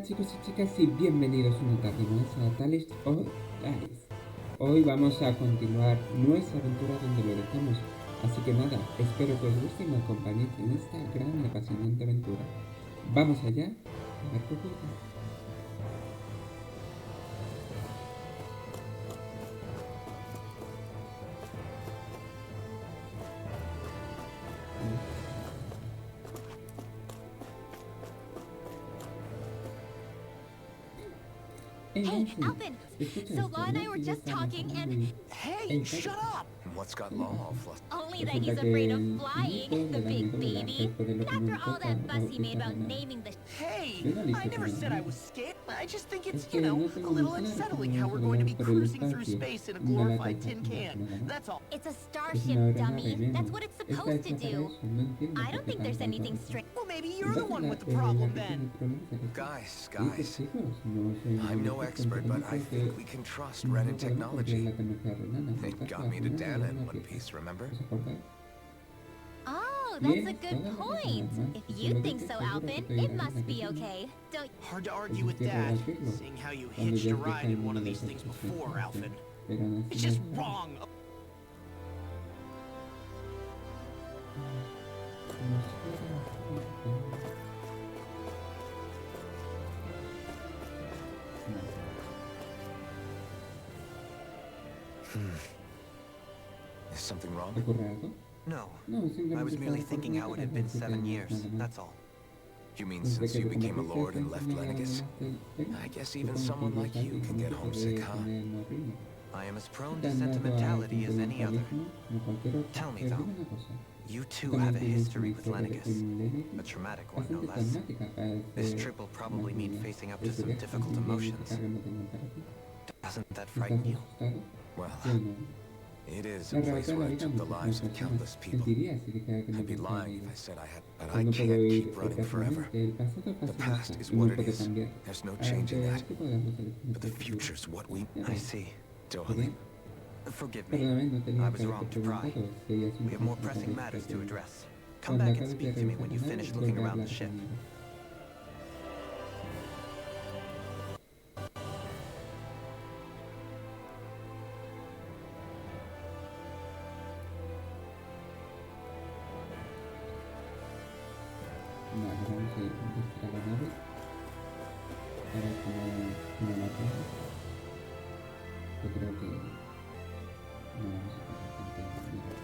Hola chicos y chicas y bienvenidos una tarde más a Tales o Tales. Hoy vamos a continuar nuestra aventura donde lo dejamos. Así que nada, espero que os guste y me acompañéis en esta gran y apasionante aventura. Vamos allá a ver qué ocurre. Hey, Alfie, Alvin! escucha So esto, Law and I ¿no? were Que ya just estábamos talking hablando and... y... Hey, Ey, shut cállate. up! What's got ¿Qué le Law all pasa? flustered? Only that he's Resulta afraid que of el flying, chinito the le da big miedo volar baby. después de lo But que me after dijo all that fuss he made esta about rana. naming the... Hey, Yo no le I hice never para said I nada. was scared. I just think Es it's, que no a tengo little muy claro cómo unsettling how vamos a we're going to volar be por el cruising through espacio space in a de la glorified tin can. planeta, ¿no? That's all. It's a Es starship, una aeronave, dummy. Memo. That's what it's Está supposed to hecha para do. eso, no entiendo I por don't qué think there's tan anything falso. strange. Well, maybe you're the Entonces one la, with the la problem que tiene then. problemas eres tú. Guys, Sí, guys. chicos, no soy I'm no ningún expert, experto, but no I creo que think we can trust no Ren and podemos confiar en technology. la tecnología renana. En It caso got la me to renana Dana era in una One pieza. Piece, remember? ¿Os acordáis? Oh, that's a Tienes good toda la razón, point. además. If Eso you lo think dije so, seguro que Alvin, estoy it grande, must be que sí. okay. Don't... Hard to Pues argue with quiero that, decirlo. seeing how you Cuando hitched ya a esté ride in one of caminando these things por su before, espacio. Alvin. Pero aún así It's no just está. wrong. Is something wrong? ¿Ocurre algo? No, No, I was simplemente merely estaba thinking how it had been 7 years, nada más. that's all. You mean Desde since que you te became a convertiste lord and en left señor y Lenegus? abandonaste el I guess supongo even que someone ellos like you alguien can con get un tipo homesick, de huh? tener no rinde. I am as prone Te to han dado al sentimentality as any other. sentimentalismo como cualquier otro. Tell me, Pero though, dime una cosa. you Tú too también have a tienes una history with historia Lenegus. con Lenegus A traumatic one, no bastante less. traumática para This este trip will probably mean máquina. facing up to Este some viaje difficult también tiene emotions. carga emocional para ti. Doesn't that ¿Estás frighten you? asustado? Well, Sí o no. it is La a place arrebaté la where I vida a took the muchísimas lives of personas. countless people. Mentiría si dijera que no I'd be pensaba en lying if ello. I said I had, but Yo I no puedo can't ir keep running forever. eternamente. El pasado The pasado past está is y no what it puede is. cambiar. There's no changing Aunque that. sí podemos elegir But the nuestro futuro. future's what we... Ya I ves. see. ¿Por Johan, qué? Forgive me. Perdóname, no tenía I que was haberte wrong to pry. preguntado. Serías un We have more tonto pressing para matters to respeto. address. Come Cuando back and acabes de speak to me when you revisar finish el looking vuelve a around the hablar ship. conmigo. Vale, vamos a investigar la nave. A ver cómo la hacemos. Yo creo que no vamos a tener que entender.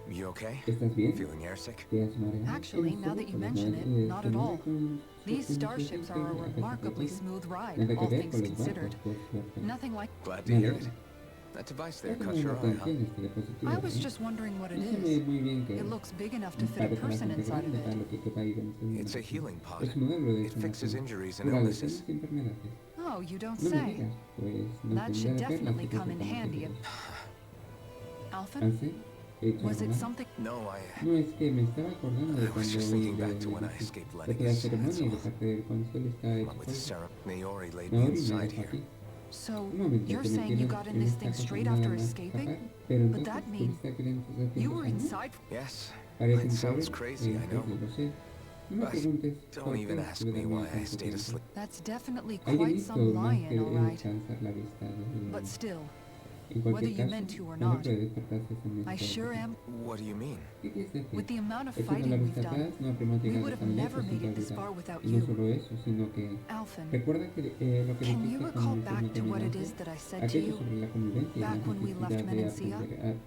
you okay? ¿Estás bien? Feeling airsick? ¿Te has mareado? Actually, ¿Tienes now that you solo? mention Pues it, no, not at all. con These sus starships are a a pesar de remarkably todo. smooth ride, Nada que all ver things con los considered. barcos, por suerte. Nothing like... Glad Me to hear it. alegro. That device Ya there que caught me your llama eye, la huh? atención este dispositivo, I was ¿eh? just wondering what it No se ve is. muy bien que It looks big enough to fit a parece person bastante inside of grande para it. lo que quepa ahí dentro de una It's a máquina. healing pod. Es un modelo de It fixes sanación. injuries and Cura illnesses. lesiones y enfermedades. Oh, you don't No me say. digas, pues no That tendría should de perlas definitely si come fuese in tan handy. útil. Alphen, ¿Hace? ¿He hecho was algo it mal? something... No, No, es que me estaba acordando de I was cuando just oí thinking de back to when I la escaped de la Lenegus, ceremonia that's y de all. parte del console estaba hecho What with polvo. Sarah, Naori laid me Naori me inside dejó here. aquí. So, Un momento, you're que me saying you tienes got in en this esta thing cosa straight nada after más escaping? escapar, pero But entonces that means tuviste aquí dentro de you tiempos were años. inside... Yes, Parece it sounds increíble, crazy, I know. lo sé. No me But preguntes por don't qué even ask estuve me dormido why I tanto stayed tiempo. asleep. That's definitely Hay quite delito some más que lying, all el right. cansar la vista del But still, En whether cualquier you caso, meant to or no not, puede despertarse en I esta sure época. am... What do you mean? ¿Qué quieres decir? With the amount of Es que con la fighting vista we've done, atrás no habríamos we llegado would have tan never lejos en made it this realidad. far without Y no you. solo eso, sino que Alphen, recuerda que lo que can dijiste you recall cuando me back to what it terminaste, is that I said to aquello you sobre la convivencia y la back when we left necesidad de Menencia aprender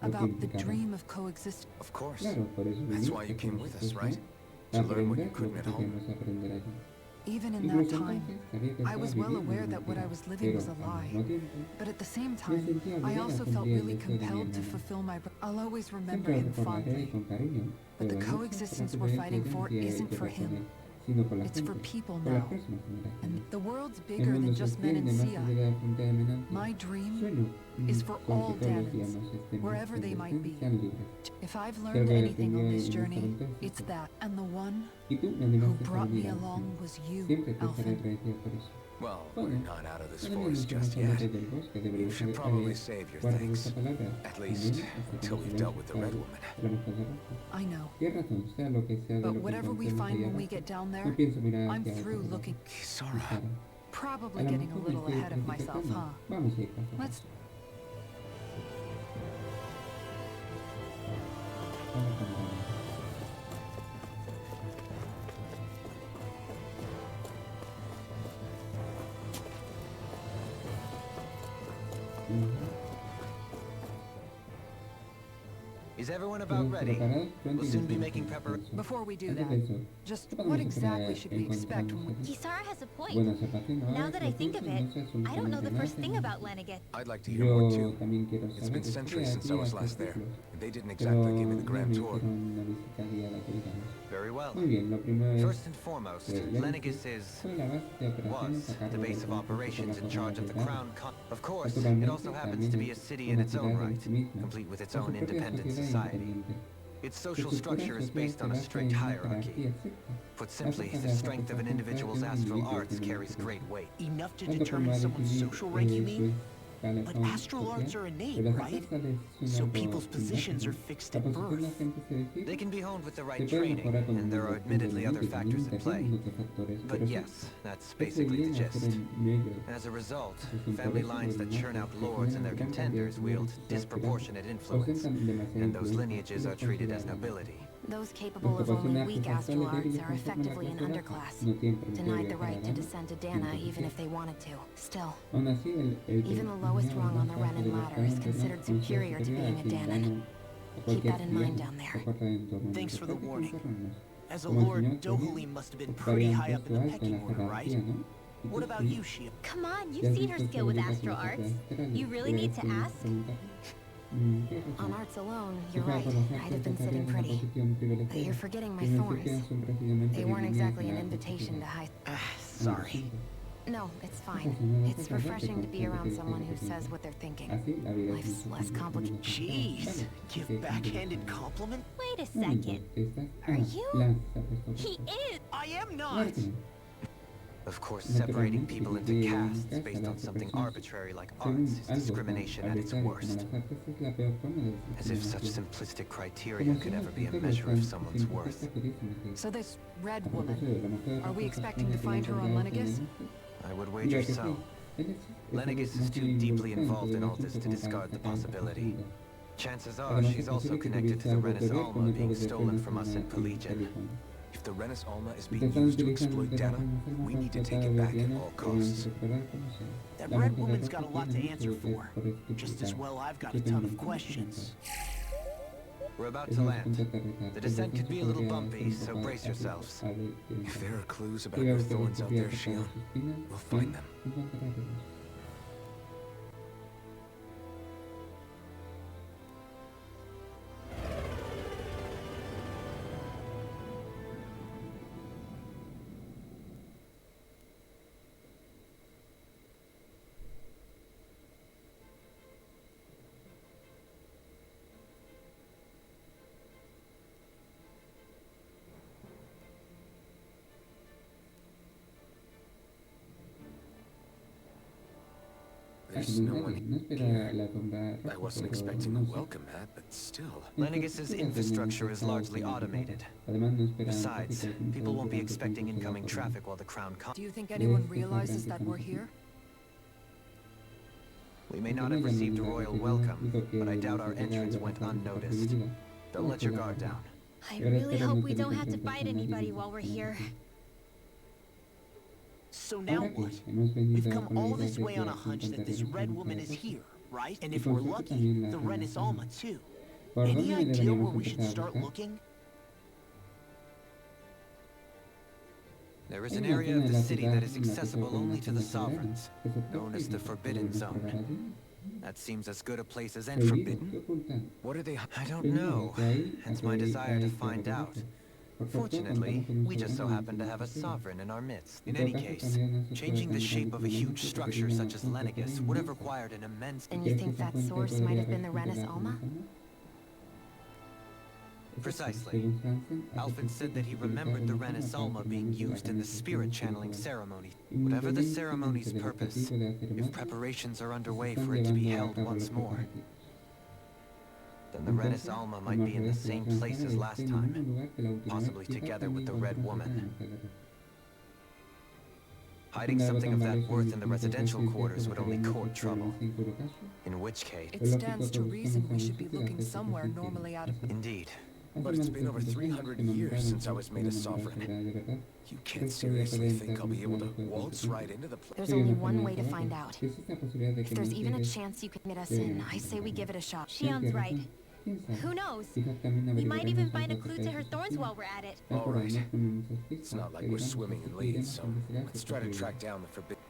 a lo que about the implicaba. dream of coexistence? Of course. Claro, por eso That's why viniste you con came with us, nosotros, right? ¿no? A To learn what you aprender lo couldn't que at home. podíamos aprender allí. Even in that Incluso time, entonces sabía que I estaba was well viviendo aware una that what I mentira, was living pero was a al lie. mismo tiempo But at the same me time, sentía I obligada a also felt cumplir el really deseo de mi compelled to hermano. fulfill my... I'll always remember Siempre lo him recordaré fondly. con cariño, But the pero no por la coexistence we're supervivencia fighting de for Mencia y isn't for guerra con him. él, sino con la It's for gente, people con las now. próximas And generaciones. the world's El bigger mundo than se just extiende más allá Menencia. de la frontera de Menancia. My dream Sueño is for con all que todos los Danans, dianos estén wherever they might be. sean libres. If I've Si learned algo he anything on aprendido this en esta journey, aventura es it's esto. that. And the one Y tú me who animaste a brought venir me a along Alchem. was you, Siempre te estaré Alphen. agradecido por eso. Well, Bueno, we're not out of this no forest estamos just a yet. del bosque, You deberíamos should haber probably save your guardado thanks. esta palabra. At Al least menos hasta que until nos we've hayamos dealt with the red ocupado woman. de la mujer de rojo. I know. Tienes razón, sea lo que sea de But lo que whatever we encontremos find allá when we abajo, get down no there, pienso mirar I'm hacia through otro lado. looking. Kisara. Quizá. Probably A lo getting a mejor me little estoy ahead of myself, precipitando. huh? Vamos a ir paso a Let's. paso. Ahora contamos. Ujú. Is everyone about ¿Todos ready? preparados? Pronto We'll soon be iniciamos making con el prepar. ascenso. Before we do Antes that, de eso, just ¿qué what podemos exactly esperar should we expect when we. encontrarnos aquí? Kisara has a point. Bueno, Zapatero, Now ahora that lo I think of pienso, it, no sé I don't know the absolutamente first nada thing de about esto. Lenegith. I'd like to hear more Yo too. también quiero It's saber, been estuve centuries since I aquí was hace last there, siglos, and they didn't pero exactly give me the no grand me tour. hicieron una visita guiada, que digamos. Very well. Muy bien, lo primero es First and foremost, que Lenegis is fue la base de operaciones was a cargo the del base of conjunto por operations la in charge of the corona crown. Of course, it Naturalmente, also happens también to be a es city in una its own ciudad en right, sí misma, complete with its con su own propia independent sociedad society. independiente. Its Su social estructura structure is social based se on a basa strict en una hierarchy. jerarquía estricta. Put La simply, fuerza the de la strength of an capacidad individual's de un astral individuo arts tiene carries mucho great peso. weight. Enough to Tanto como determine a someone's definir social rank, you su mean? But escalafón astral social, arts are innate, pero las right? astrales son So algo people's positions are innato. fixed La at posición de la birth. gente se decide, They can be honed with the se right puede training, mejorar con and there are los admittedly other factors at play. también otros factores, But pero sí, yes, that's ese basically the viene a ser gist. el medio. As a result, Eso es family por eso lines los that churn out monarcas que lords and their tienen gran cantidad de contenders wield señores disproportionate aspirantes influence, ostentan demasiada and those influencia y lineages are los treated as consideran. nobility. Those Los capable of only proporcionajes weak astrales astral arts débiles are conforman la effectively an clase baja. underclass, No tienen permitido denied the viajar right to adelante descend to sin Dana even condición. if they wanted to. Still, Aún así, el que even the lowest tenía rung on más the fácil Renan de ladder is buscar considered un ser superior to superior being a al Danan. ciudadano a Keep cualquier that in mind viaje down there. o corta de entorno. Thanks for the Nosotros warning. encerrarnos. As a Como el lord, señor Dohalim must have been Torin pretty estaría high up in puesto the alto en la pecking order, right? jerarquía, ¿no? Y What tú about sí, you, Shia? Come on, ya you've has seen her visto skill with sobre las astral cosas arts. astrales. You really need to ¿Quieres ask? preguntar? Tienes On razón. arts alone, you're Quizá right. por las I'd artes have been estarías sitting en una pretty. posición But you're privilegiada. forgetting my Quiero decir thorns. que son precisamente They weren't líneas exactly de an la invitation to sociedad. high. Sorry. No, it's No fine. pasa nada, It's pasa, date refreshing to con be gente around que someone dice who lo que says piensa. what they're thinking. Así la vida es Life's mucho less más complicated. Jeez, Vale, give ok, backhanded interesante. compliment? Wait a Un momento, second. ¿estás? Are Ah, you? Lance se ha puesto He guapo. is. I am Claro not. que no. Of course, separating Naturalmente, people into dividir en castes castas based a on las something personas arbitrary like según arts is algo tan discrimination at its arbitrario como worst. las artes es la peor forma de As if such discriminación. simplistic Como criteria si could los ever be a criterios measure tan of someone's worth. simplistas pudiesen decir, So this red a woman. propósito de la mujer Are we raza expecting to que find her on encontramos en el Lenegis? este, I would diría wager que sí. so. Él es Lenegis is más too deeply involucrado involved in del all this asunto to como para discard the descartar esta possibility. posibilidad. Chances are Además, es she's also posible que connected tuviese to the algo Renis que ver Alma con being errores de stolen Renis from us Alma in y Pelagian. Pelagian. If the Renis Alma is Si te being están used to utilizando exploit de la Dana, forma enferma we para need to explotar take a it los back at bienes, all debemos costs. recuperar como sea. That La red mujer woman's roja got a lot to tiene answer mucho que for. Just as explicar. well I've got Yo a ton tengo of mucho que questions. We're about to Estamos a land. punto de aterrizar. The El descent could descenso be a little podría ser bumpy, un so poco brace yourselves. If there are clues about Si your vemos que thorns out there, descubiertas Shia, sus espinas, we'll find them. encontraremos. There's no No one espera here. la sombra I roja, wasn't pero expecting no a sé. welcome mat, but still. Lenegis's infrastructure is largely automated. Además, no esperan Besides, tráfico de people won't be durante el expecting tiempo que incoming la traffic tormenta. while the crown comes. Do you think anyone Este realizes ataque that we're estamos here? We may Aunque not no have hayan received a ninguna royal recibida, welcome, digo que but I doubt nos our entrega entrance ya went bastante unnoticed. desapercibida. Don't let your guard down. I Ahora really espero hope no we tener don't que have to enfrentarse fight a nadie anybody mientras while we're estemos here. aquí. So now Ahora que what? hemos We've venido come con la all idea this de way que on a aquí hunch that this encontraremos red a woman nuestra is esposa. here, right? And Y if con we're suerte lucky, también la the Reina Renis Alma. Alma too. ¿Por Any dónde idea deberíamos where we should empezar a start buscar? looking? There is Hay an una area zona of de the la city ciudad that is en la que se accessible pueden only to hacer the las soberanas. sovereigns, Excepto known as the Phoebe, Forbidden ¿podemos Zone. explorar allí? That seems as good a place as any. Prohibido, ¿qué Forbidden? ocultan? What are they? I don't Pues mira, know, de ahí a hence que my hay desire to que find out. averiguarlo. Por fortuna Fortunately, contamos con un we just so soberano happen to have a en sovereign in our midst. En In todo any caso, case, también no se changing the puede shape of a cambiar huge diplomático structure porque such as tiene una Lenegis fuente would have inmensa. required an immense. And you ¿Crees que think esa that fuente source podría might have been haber the sido Renis la Alma? Renis Alma? Precisely. Según Hansen, Alfred said that he remembered the Renis Alma being used in the spirit channeling ceremony. Whatever the ceremony's purpose, if preparations are underway for it to be held once more, then the Renis Alma might be in the same place as last time, possibly together with the Red Woman. Hiding something of that worth in the residential quarters would only court trouble. In which case... It stands to reason we should be looking somewhere normally out of... Indeed. But it's been over 300 years since I was made a sovereign. You can't seriously think I'll be able to waltz right into the place. There's only one way to find out. If there's even a chance you can get us in, I say we give it a shot. Shion's right. Who knows? We might even find a clue to her thorns while we're at it. All right. It's not like we're swimming in leads, so let's try to track down the forbidden.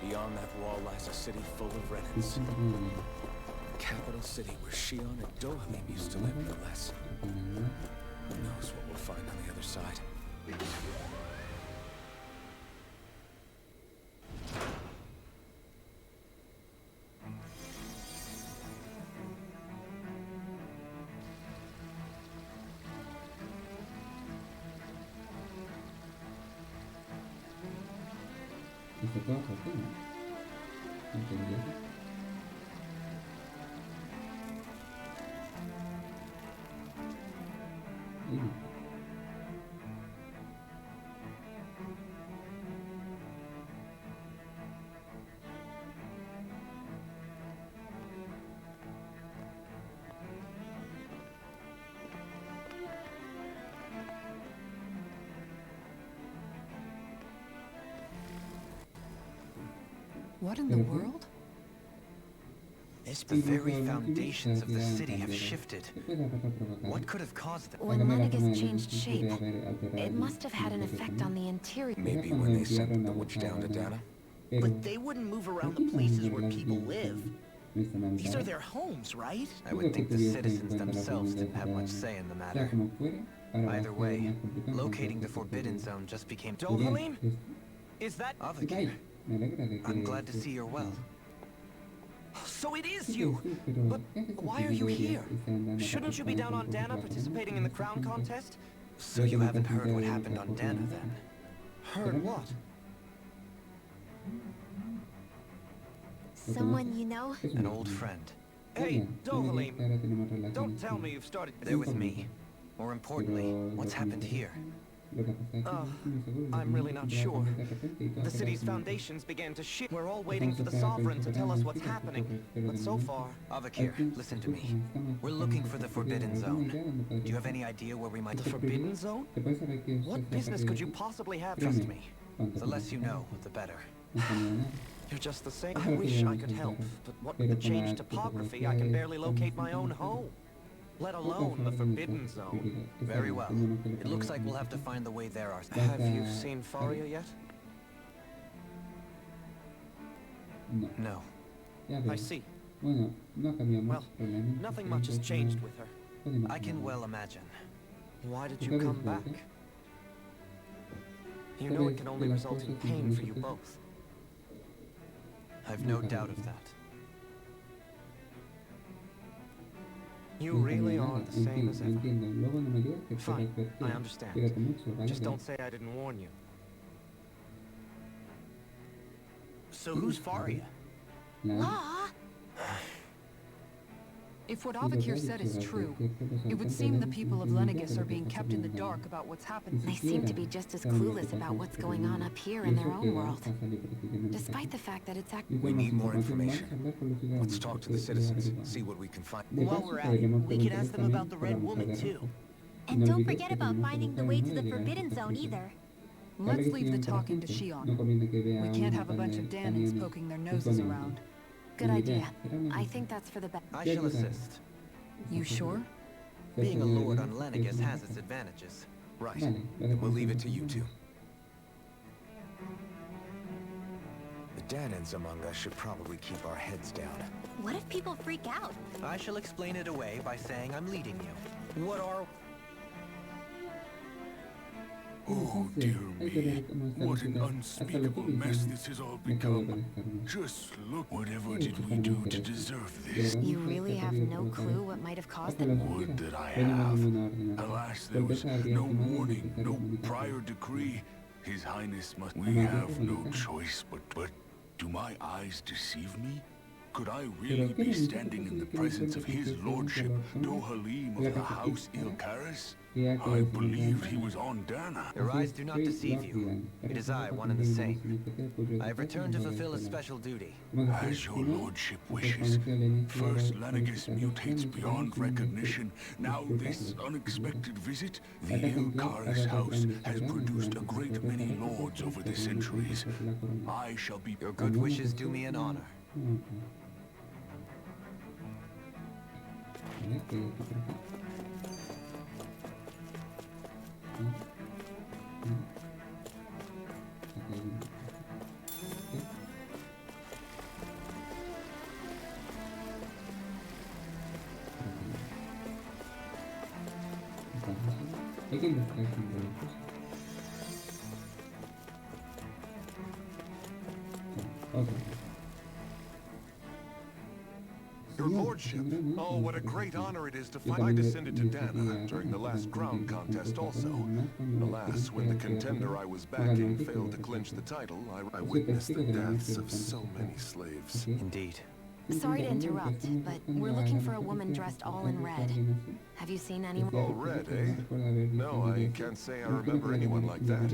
Beyond that wall lies a city full of Renins. Capital city where Shion and Dohalim used to live, no less. Who knows what we'll find on the other side? What in the world? The very foundations of the city have shifted. What could have caused them? When Lenegus changed shape, it must have had an effect on the interior. Maybe when they sent the witch down to Dana? But they wouldn't move around the places where people live. These are their homes, right? I would think the citizens themselves didn't have much say in the matter. Either way, locating the Forbidden Zone just became... Dohalim? Is that... Avakir, I'm glad to see you're well. So it is you! But why are you here? Shouldn't you be down on Dana participating in the crown contest? So you haven't heard what happened on Dana, then? Heard what? Someone you know? An old friend. Hey, Dohalim, don't tell me you've started... They're with me. More importantly, what's happened here? I'm really not sure. The city's foundations began to shift. We're all waiting for the Sovereign to tell us what's happening. But so far... Avakir, listen to me. We're looking for the Forbidden Zone. Do you have any idea where we might... The Forbidden Zone? What business could you possibly have? Trust me. The less you know, the better. You're just the same. I wish I could help, but what with the changed topography, I can barely locate my own home. Let alone the Forbidden Zone. Very well. It looks like we'll have to find the way there ourselves. Have you seen Faria yet? No. I see. Well, nothing much has changed with her. I can well imagine. Why did you come back? You know it can only result in pain for you both. I've no doubt of that. You really are the same as ever. Fine, I understand. Just don't say I didn't warn you. So who's Faria? Law? If what Avakir said is true, it would seem the people of Lenegus are being kept in the dark about what's happened. They seem to be just as clueless about what's going on up here in their own world. Despite the fact that it's We need more information. Let's talk to the citizens, see what we can find. While we're at it, we can ask them about the Red Woman, too. And don't forget about finding the way to the Forbidden Zone either. Let's leave the talking to Shion. We can't have a bunch of Danins poking their noses around. Good idea. I think that's for the best. I shall assist. You sure? Being a lord on Lenegus has its advantages. Right. We'll leave it to you two. The Danins among us should probably keep our heads down. What if people freak out? I shall explain it away by saying I'm leading you. What are... Oh, dear me. What an unspeakable mess this has all become. Just look, whatever did we do to deserve this? You really have no clue what might have caused it? Would that I have. Alas, there was no warning, no prior decree. His Highness must... We have no choice, but do my eyes deceive me? Could I really be standing in the presence of his lordship, Dohalim of the House Ilkaris? I believed he was on Dana. Your eyes do not deceive you. It is I, one and the same. I have returned to fulfill a special duty. As your lordship wishes. First, Lenegis mutates beyond recognition. Now this unexpected visit. The Ilkaris house has produced a great many lords over the centuries. I shall be... Your good wishes do me an honor. Your lordship, oh, what a great honor it is to find I descended to Dana during the last crown contest also. Alas, when the contender I was backing failed to clinch the title, I witnessed the deaths of so many slaves. Indeed. Sorry to interrupt, but we're looking for a woman dressed all in red. Have you seen anyone? Oh, red, eh? No, I can't say I remember anyone like that.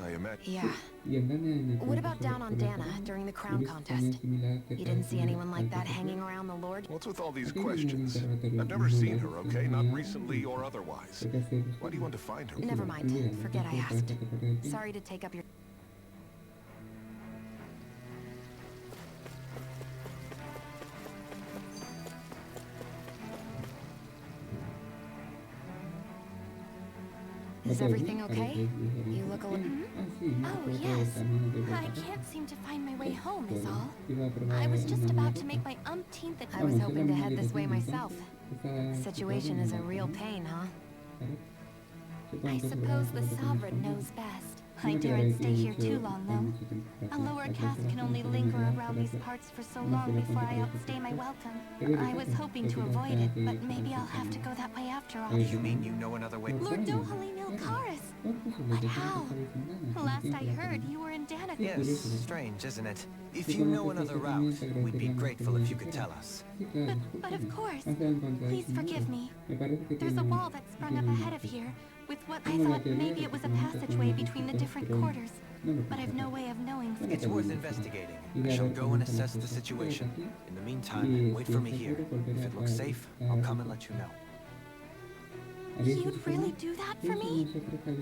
I imagine... Yeah. What about down on Dana during the crown contest? You didn't see anyone like that hanging around the Lord? What's with all these questions? I've never seen her, okay? Not recently or otherwise. Why do you want to find her? Never mind. Forget I asked. Sorry to take up your... Is everything okay? You look a little... Oh, yes. I can't seem to find my way home, is all. I was just about to make my umpteenth... I was hoping to head this way myself. Situation is a real pain, huh? I suppose the Sovereign knows best. I daren't stay here too long, though. A lower caste can only linger around these parts for so long before I outstay my welcome. I was hoping to avoid it, but maybe I'll have to go that way after all. You mean you know another way? Lord Dohalim Ilkaris! But how? Last I heard, you were in Danica. Yes, strange, isn't it? If you know another route, we'd be grateful if you could tell us. But of course. Please forgive me. There's a wall that sprung up ahead of here, with what I thought maybe it was a passageway between the different quarters. But I've no way of knowing. It's worth investigating. I shall go and assess the situation. In the meantime, wait for me here. If it looks safe, I'll come and let you know. You'd really do that for me?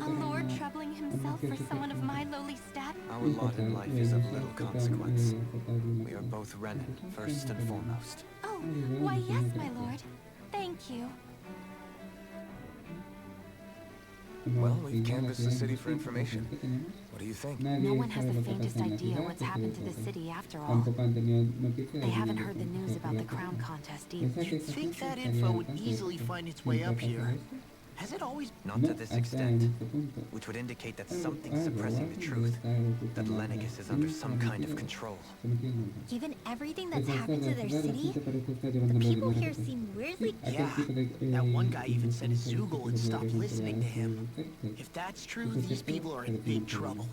A lord troubling himself for someone of my lowly stat? Our lot in life is of little consequence. We are both Renan, first and foremost. Oh, why yes, my lord. Thank you. Well, we've canvassed the city for information. What do you think? No one has the faintest idea what's happened to the city after all. They haven't heard the news about the crown contest either. You'd think that info would easily find its way up here. Has it always... Not to this extent, which would indicate that something's suppressing the truth, that Lenegis is under some kind of control. Given everything that's happened to their city, the people here seem weirdly... Yeah, that one guy even said his Zoogle would stop listening to him. If that's true, these people are in big trouble.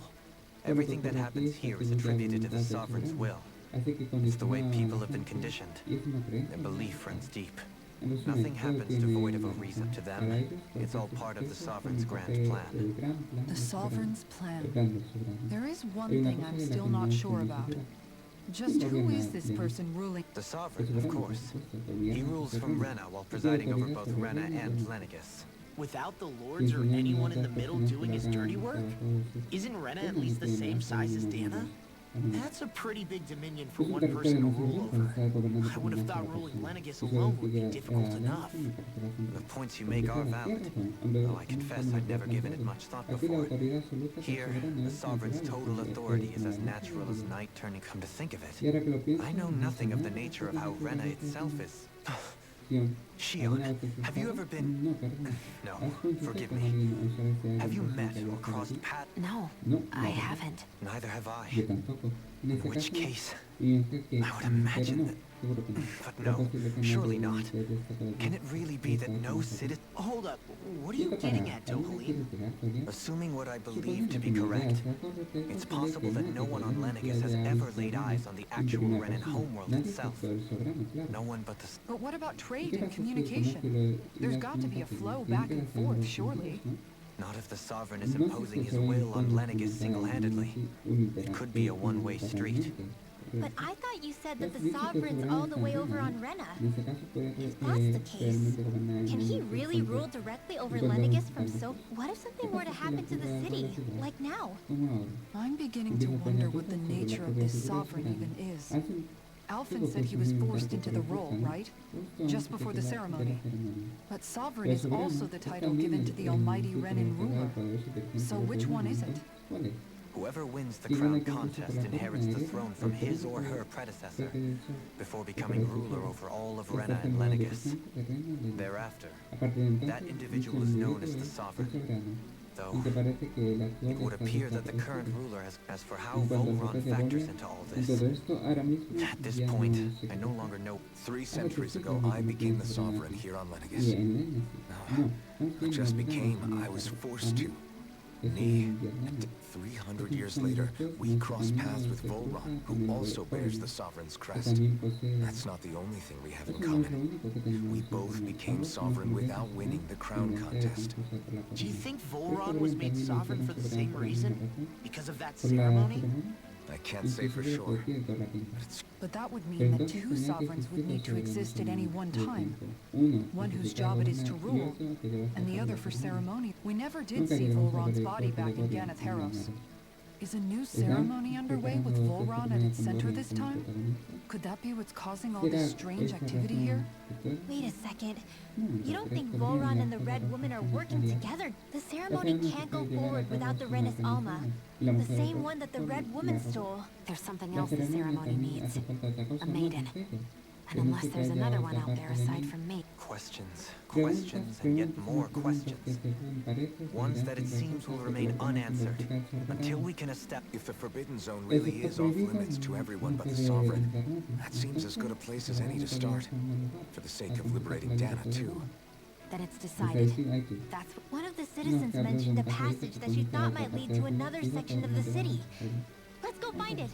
Everything that happens here is attributed to the Sovereign's will. It's the way people have been conditioned. Their belief runs deep. Nothing happens devoid of a reason to them. It's all part of the Sovereign's grand plan. The Sovereign's plan. There is one thing I'm still not sure about. Just who is this person ruling? The Sovereign, of course. He rules from Rena while presiding over both Rena and Lenegis. Without the lords or anyone in the middle doing his dirty work? Isn't Rena at least the same size as Dana? That's a pretty big dominion for one person to rule over. I would have thought ruling Lenegis alone would be difficult enough. The points you make are valid, though I confess I'd never given it much thought before. Here, the Sovereign's total authority is as natural as night turning. Come to think of it, I know nothing of the nature of how Rena itself is. Shion, have you ever been... No, forgive me. Have you met or crossed paths? No, I haven't. Neither have I. In which case, I would imagine that... But no, surely not. Can it really be that no citizen... Hold up, what are you getting at, Dohalim? Assuming what I believe to be correct, it's possible that no one on Lenegis has ever laid eyes on the actual Renan homeworld itself. No one but the... But what about trade and communication? There's got to be a flow back and forth, surely. Not if the Sovereign is imposing his will on Lenegis single-handedly. It could be a one-way street. But I thought you said that the Sovereign's all the way over on Rena. If that's the case, can he really rule directly over Lenegis from so... What if something were to happen to the city, like now? I'm beginning to wonder what the nature of this Sovereign even is. Alphen said he was forced into the role, right? Just before the ceremony. But Sovereign is also the title given to the almighty Renan ruler. So which one is it? Whoever wins the crown contest inherits the throne from his or her predecessor, before becoming ruler over all of Rena and Lenegis. Thereafter, that individual is known as the Sovereign. Though, it would appear that the current ruler has... As for how Volron factors into all this, at this point, I no longer know... 3 centuries ago, I became the Sovereign here on Lenegis. No, I just became, I was forced to. And 300 years later, we cross paths with Volron, who also bears the Sovereign's crest. That's not the only thing we have in common. We both became Sovereign without winning the crown contest. Do you think Volron was made Sovereign for the same reason? Because of that ceremony? I can't say for sure. But that would mean that 2 sovereigns would need to exist at any one time. One whose job it is to rule, and the other for ceremony. We never did see Volron's body back in Ganath Haros. Is a new ceremony underway with Volron at its center this time? Could that be what's causing all this strange activity here? Wait a second. You don't think Volron and the Red Woman are working together? The ceremony can't go forward without the Renis Alma, the same one that the Red Woman stole. There's something else the ceremony needs. A maiden. And unless there's another one out there aside from me. Questions, questions, and yet more questions. Ones that it seems will remain unanswered until we can establish... If the Forbidden Zone really is off limits to everyone but the Sovereign, that seems as good a place as any to start. For the sake of liberating Dana, too. Then it's decided. That's one of the citizens mentioned a passage that she thought might lead to another section of the city. Let's go find it.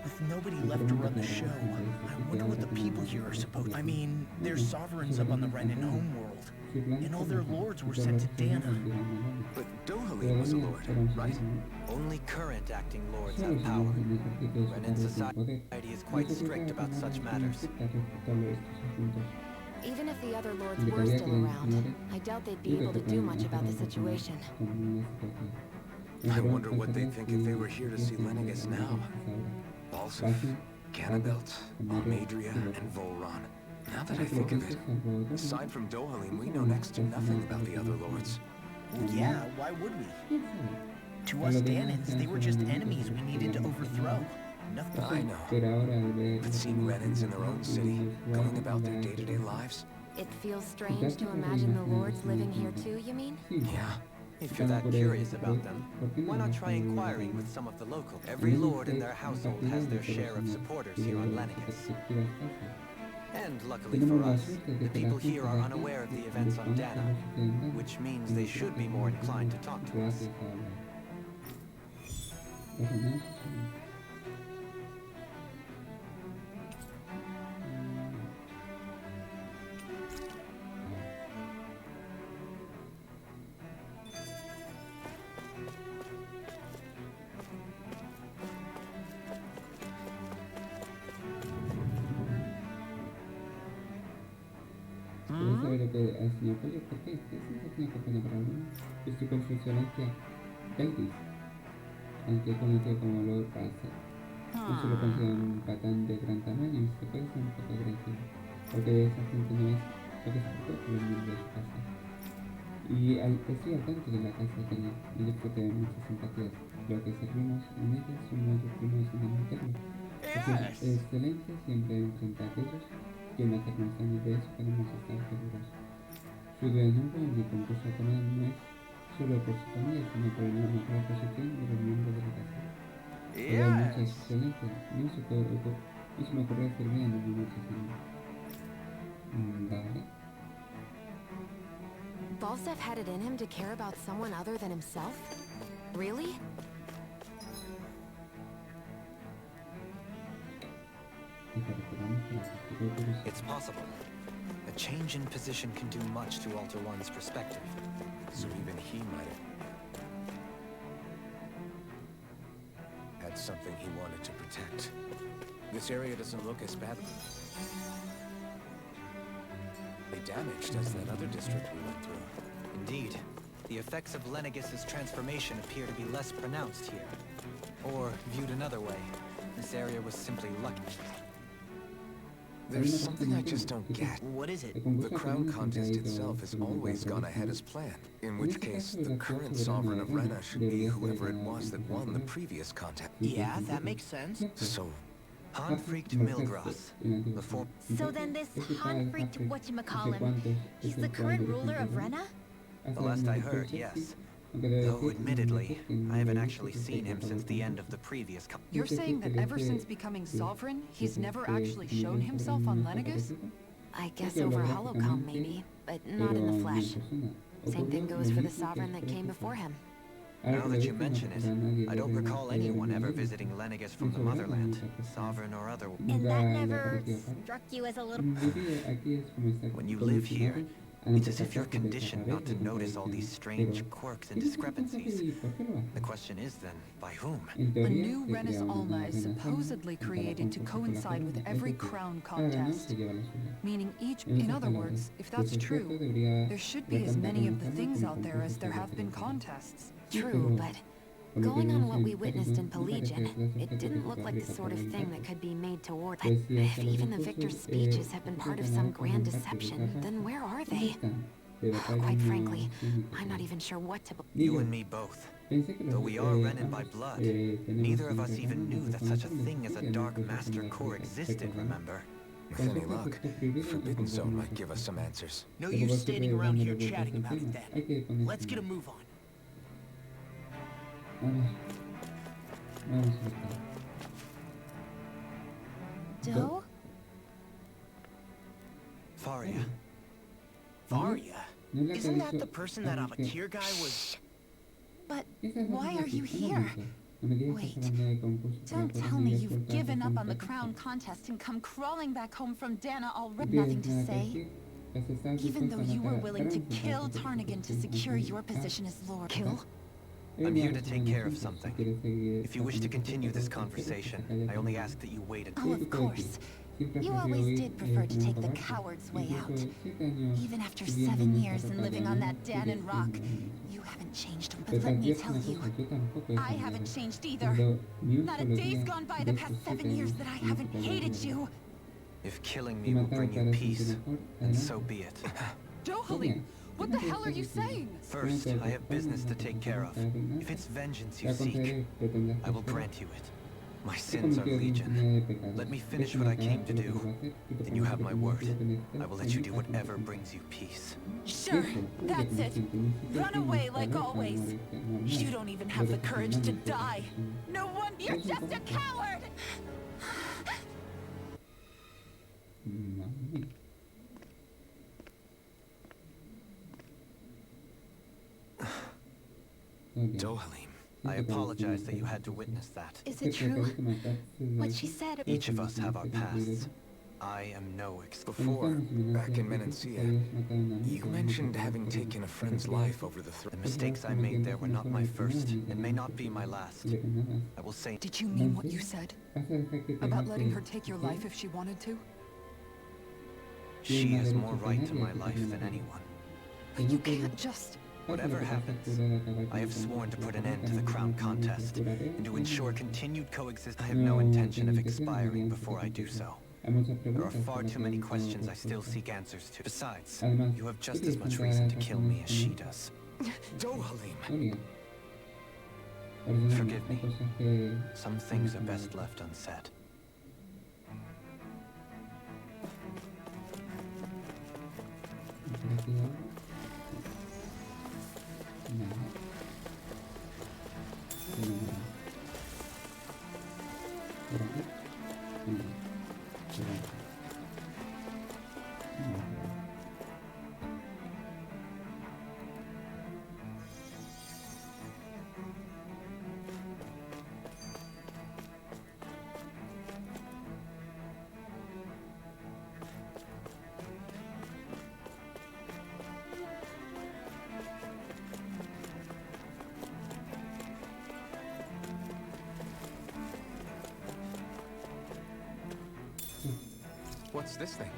With nobody left to run the show, I wonder what the people here are supposed... I mean, there's sovereigns up on the Renan homeworld, and all their lords were sent to Dana. But Dohalim was a lord, right? Only current acting lords have power. Renan society is quite strict about such matters. Even if the other lords were still around, I doubt they'd be able to do much about the situation. I wonder what they'd think if they were here to see Lenegis now. Balsaf, Ganabelt, Almadria, and Volron. Now that I think of it, aside from Dohalim, we know next to nothing about the other lords. Well, yeah, why would we? To us Danans, they were just enemies we needed to overthrow. Nothing. I know. But seeing Renans in their own city, going about their day-to-day lives? It feels strange to imagine the lords living here too, you mean? Yeah. If you're that curious about them, why not try inquiring with some of the locals? Every lord in their household has their share of supporters here on Lenegis. And luckily for us, the people here are unaware of the events on Dana, which means they should be more inclined to talk to us. Sabe lo que al señor Pollo, ¿por qué? ¿Qué sensación que pone para uno? Es su construcción hacia Gaitis, aunque conocido como Lord Racer. No se lo considera un patán de gran tamaño y se puede ser un poco agresivo, porque esa gente no es lo que se puede por el mundo de su casa. Estoy al tanto de la casa genial y disfruté de muchas simpatías. Lo que servimos en ella no sufrimos en admitirlo. Su excelencia siempre enfrenta a aquellos que en hacernos daño, de eso podemos estar seguros. Su denuncia en el concurso de comer no es solo por su familia, sino por la mejor posición de los miembros de la casa. Pero mucha excelencia, no se me ocurre decir bien en mi noche. Vale. Balsef had it in him to care about someone other than himself? Really? It's possible. A change in position can do much to alter one's perspective. So even he might have had something he wanted to protect. This area doesn't look as badly damaged as that other district we went through. Indeed. The effects of Lenegis' transformation appear to be less pronounced here. Or, viewed another way, this area was simply lucky. There's something I just don't get. What is it? The crown contest itself has always gone ahead as planned. In which case, the current sovereign of Rena should be whoever it was that won the previous contest. Yeah, that makes sense. So, Han-freaked Milgras. So then this Han-freaked whatchamacallin, he's the current ruler of Rena? The last I heard, yes. Though, admittedly, I haven't actually seen him since the end of the previous You're saying that ever since becoming sovereign, he's never actually shown himself on Lenegis? I guess over Holocom, maybe, but not in the flesh. Same thing goes for the sovereign that came before him. Now that you mention it, I don't recall anyone ever visiting Lenegis from the motherland, sovereign or other. And that never struck you as a little... When you live here, it's as if you're conditioned not to notice all these strange quirks and discrepancies. The question is then, by whom? A new Rena's Alma is supposedly created to coincide with every crown contest. Meaning in other words, if that's true, there should be as many of the things out there as there have been contests. True, but going on what we witnessed in Pelagian, it didn't look like the sort of thing that could be made to order. But if even the victor's speeches have been part of some grand deception, then where are they? Quite frankly, I'm not even sure what to believe. You and me both. Though we are Renan by blood, neither of us even knew that such a thing as a Dark Master Core existed, remember? With any luck, Forbidden Zone might give us some answers. No use standing around here chatting about it then. Let's get a move on. Doe? Faria. Faria? Isn't that the person that Amakir guy was... But why are you here? Wait, don't tell me you've given up on the crown contest and come crawling back home from Dana already. Nothing to say? Even though you were willing to kill Tarnigan to secure your position as Lord. Kill? I'm here to take care of something. If you wish to continue this conversation, I only ask that you wait Oh, of course. You always did prefer to take the coward's way out. Even after 7 years and living on that Danon rock, you haven't changed. But let me tell you, I haven't changed either. Not a day's gone by the past 7 years that I haven't hated you. If killing me will bring you peace, then so be it. Dohalim, what the hell are you saying? First, I have business to take care of. If it's vengeance you seek, I will grant you it. My sins are legion. Let me finish what I came to do, then you have my word. I will let you do whatever brings you peace. Sure, that's it. Run away like always. You don't even have the courage to die. No wonder you're just a coward! Dohalim. I apologize that you had to witness that. Is it true? What she said... Each of us have our pasts. I am no Before, back in Menancia, you mentioned having taken a friend's life over the The mistakes I made there were not my first, and may not be my last. I will say... Did you mean what you said? About letting her take your life if she wanted to? She has more right to my life than anyone. You can't just... Whatever happens, I have sworn to put an end to the crown contest, and to ensure continued coexistence. I have no intention of expiring before I do so. There are far too many questions I still seek answers to. Besides, you have just as much reason to kill me as she does. Dohalim! Forgive me. Some things are best left unsaid. What's this thing?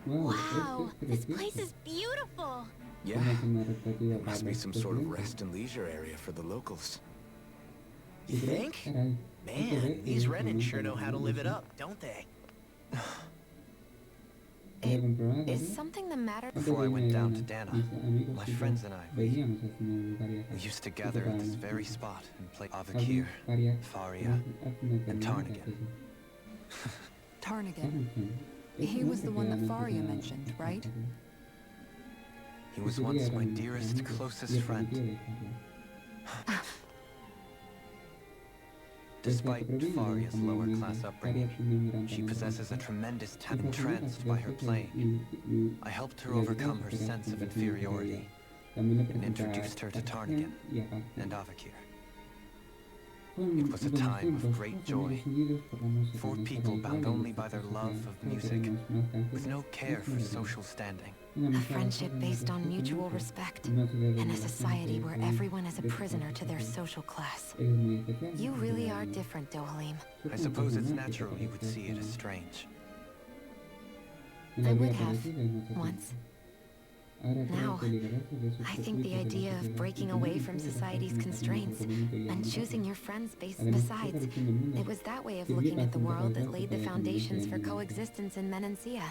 Wow, this place is beautiful. Yeah, it must be some sort of rest and leisure area for the locals. You think? Man, these Renans sure know how to live it up, don't they? Is something the matter? Before I went down to Dana, my friends and I, we used to gather at this very spot and play Avakir, Faria, and Tarnigan. Tarnigan. He was the one that Faria mentioned, right? He was once my dearest, closest friend. Despite Faria's lower-class upbringing, she possesses a tremendous talent. Entranced by her playing, I helped her overcome her sense of inferiority and introduced her to Tarnigan and Avakir. It was a time of great joy. 4 people bound only by their love of music, with no care for social standing. A friendship based on mutual respect, and a society where everyone is a prisoner to their social class. You really are different, Dohalim. I suppose it's natural you would see it as strange. I would have, once. Now, I think the idea of breaking away from society's constraints and choosing your friends besides, it was that way of looking at the world that laid the foundations for coexistence in Menancia.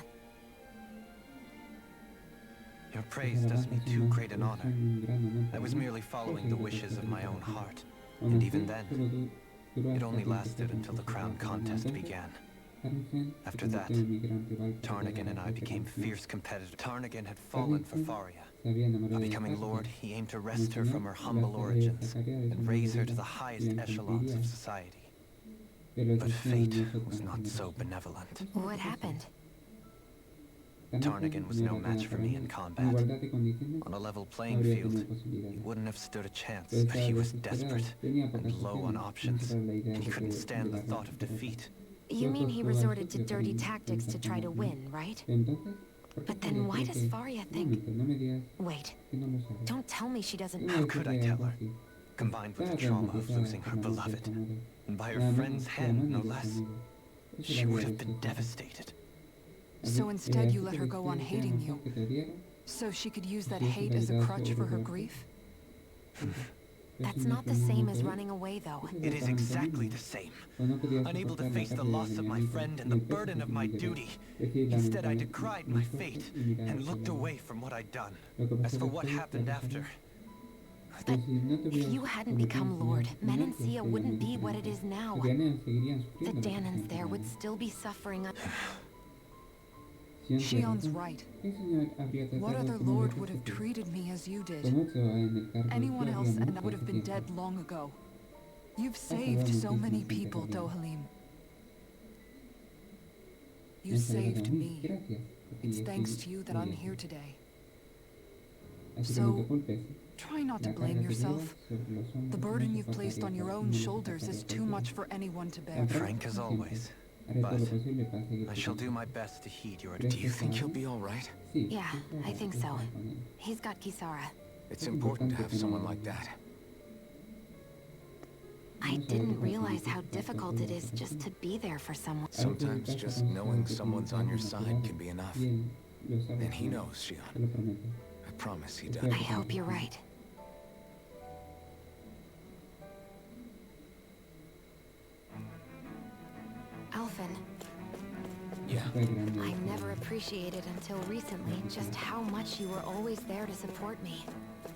Your praise does me too great an honor. I was merely following the wishes of my own heart, and even then, it only lasted until the crown contest began. After that, Tarnigan and I became fierce competitors. Tarnigan had fallen for Faria. By becoming lord, he aimed to wrest her from her humble origins and raise her to the highest echelons of society. But fate was not so benevolent. What happened? Tarnigan was no match for me in combat. On a level playing field, he wouldn't have stood a chance, but he was desperate and low on options, and he couldn't stand the thought of defeat. You mean he resorted to dirty tactics to try to win, right? But then why does Faria think... Wait, don't tell me she doesn't... How could I tell her? Combined with the trauma of losing her beloved, and by her friend's hand, no less, she would have been devastated. So instead you let her go on hating you, so she could use that hate as a crutch for her grief? That's not the same as running away, though. It is exactly the same. Unable to face the loss of my friend and the burden of my duty, instead I decried my fate and looked away from what I'd done. As for what happened after... But if you hadn't become Lord, Menancia wouldn't be what it is now. The Danans there would still be suffering. Shion's right. What other lord would have treated me as you did? Anyone else and I would have been dead long ago. You've saved so many people, Dohalim. You saved me. It's thanks to you that I'm here today. So, try not to blame yourself. The burden you've placed on your own shoulders is too much for anyone to bear. Frank as always. But I shall do my best to heed your advice. Do you think he'll be all right? Yeah, I think so. He's got Kisara. It's important to have someone like that. I didn't realize how difficult it is just to be there for someone. Sometimes just knowing someone's on your side can be enough. And he knows, Xion. I promise he does. I hope you're right. Alphen. Yeah. I never appreciated until recently just how much you were always there to support me.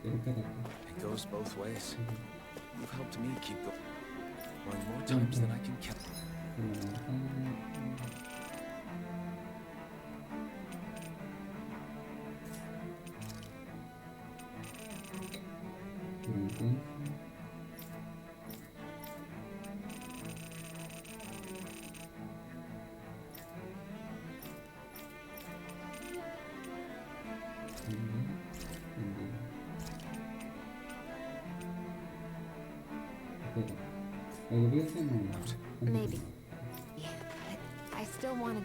It goes both ways. You've helped me keep going more times than I can count. Maybe. But I still wanted...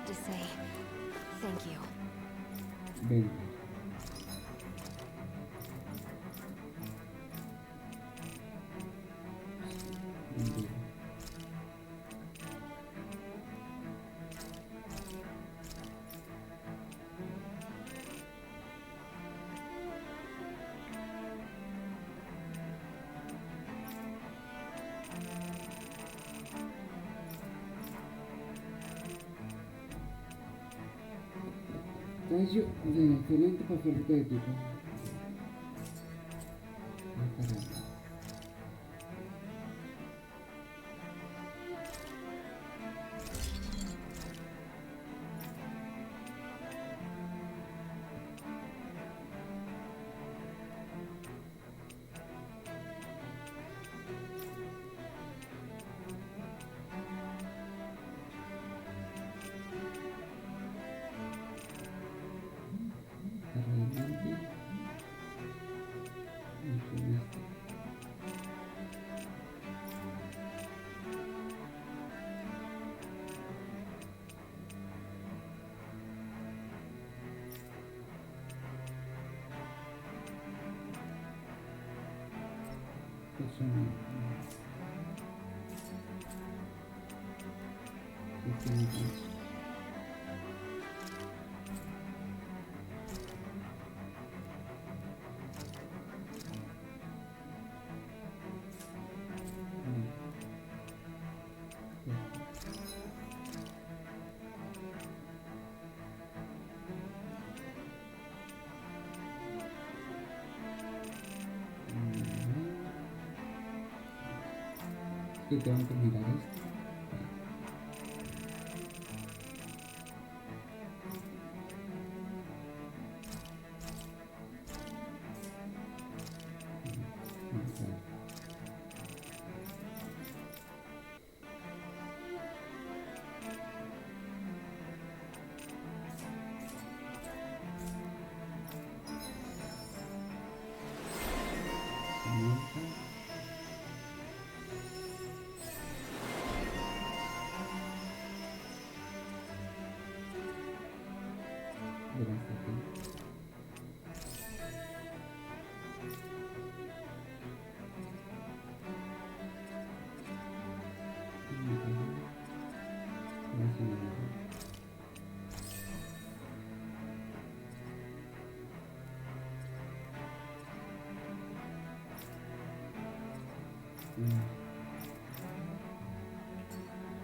to say thank you. Tallo de excelente papelito de tipo. Que tengo que mirar esto.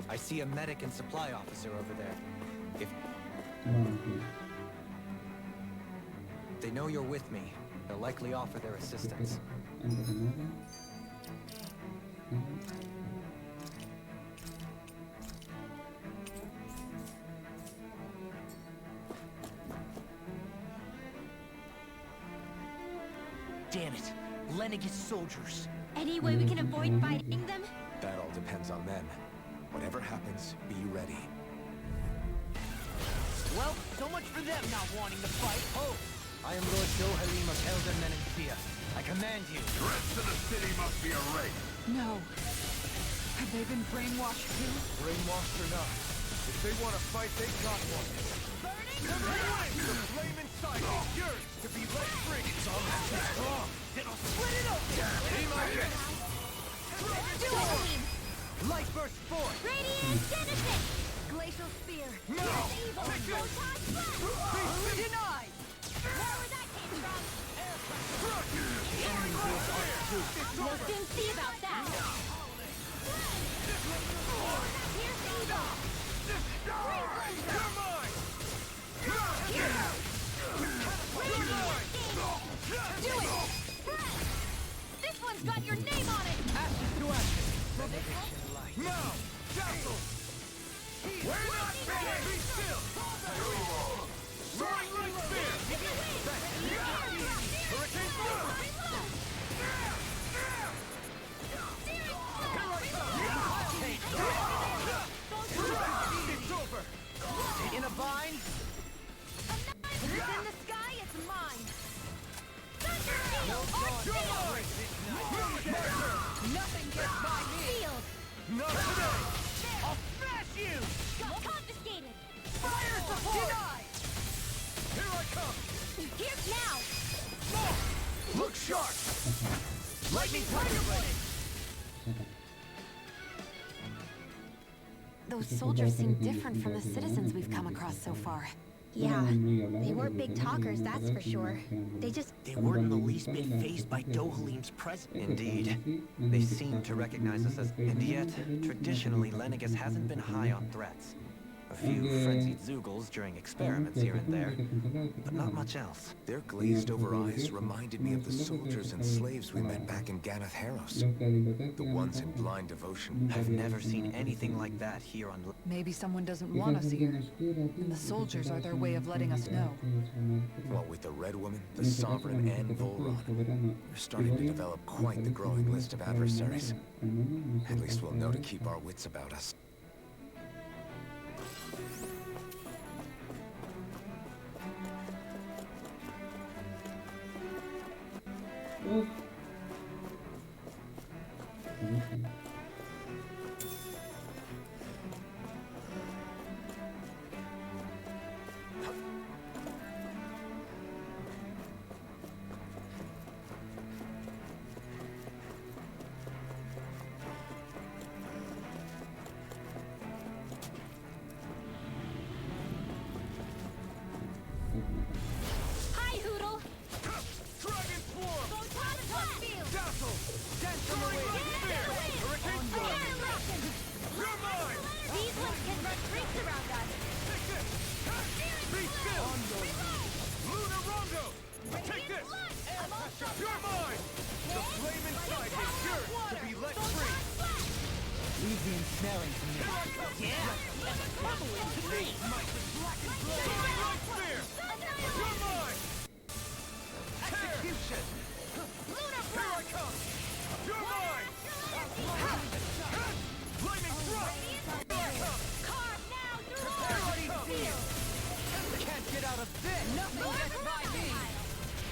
I see a medic and supply officer over there. If they know you're with me, they'll likely offer their assistance. Damn it. Lenegis soldiers. Any way we can avoid fighting them? That all depends on them. Whatever happens, be ready. Well, so much for them not wanting to fight. Oh, I am Lord Dohalim of Elder Menancia. I command you. The rest of the city must be erased. No. Have they been brainwashed too? Brainwashed or not, if they want to fight, they got one. The flame inside is yours to be let free. It's all too strong. Then I'll split it open. Be my guest. Dueling! Light burst forth. Radiant Genesis! Glacial Spear! No! Evil! Take this! Photon Blast! Denied. Where that came from? Enemy force R2. We'll soon see about that! Here's Evil! You're mine! Do it! This one's got your name on it! Ashes to ashes. Renovation light. Now! Dazzle! We're not finished! Be still! Soaring light spear! Hurricane storm! It's over. In a vine. If it's in the sky, it's mine! No Shield! Nothing gets by me. Shield! Not today! I'll smash you. Confiscated! Fire support. Denied. Here I come! Here's now! Look sharp! Lightning tiger blade. Those soldiers seem different from the citizens we've come across so far. Yeah, they weren't big talkers, that's for sure. They weren't in the least bit fazed by Dohalim's presence. Indeed. They seem to recognize us as... And yet, traditionally, Lenegis hasn't been high on threats. A few frenzied Zoogles during experiments here and there, but not much else. Their glazed-over eyes reminded me of the soldiers and slaves we met back in Ganath Haros. The ones in blind devotion. I've never seen anything like that here on... Maybe someone doesn't want us here. And the soldiers are their way of letting us know. What with the Red Woman, the Sovereign, and Volron, we're starting to develop quite the growing list of adversaries. At least we'll know to keep our wits about us. Uf. Hi, Hoodle! Dragon Swarm! Photon Blast! Dazzle! Dance on the wind! Hurricane storm! You're mine! These ones can run streaks around us! Take this! Be still! Lunar Rondo! Take this! You're mine! The flame inside is yours to be let free! Easy and snaring to me. Yeah. Bubble into me. Soaring light spear! You're mine! Execution. Here I come! You're mine! Lightning thrust! Here I come! Carve now through all Here I come! Can't get out of this. Nothing gets by me.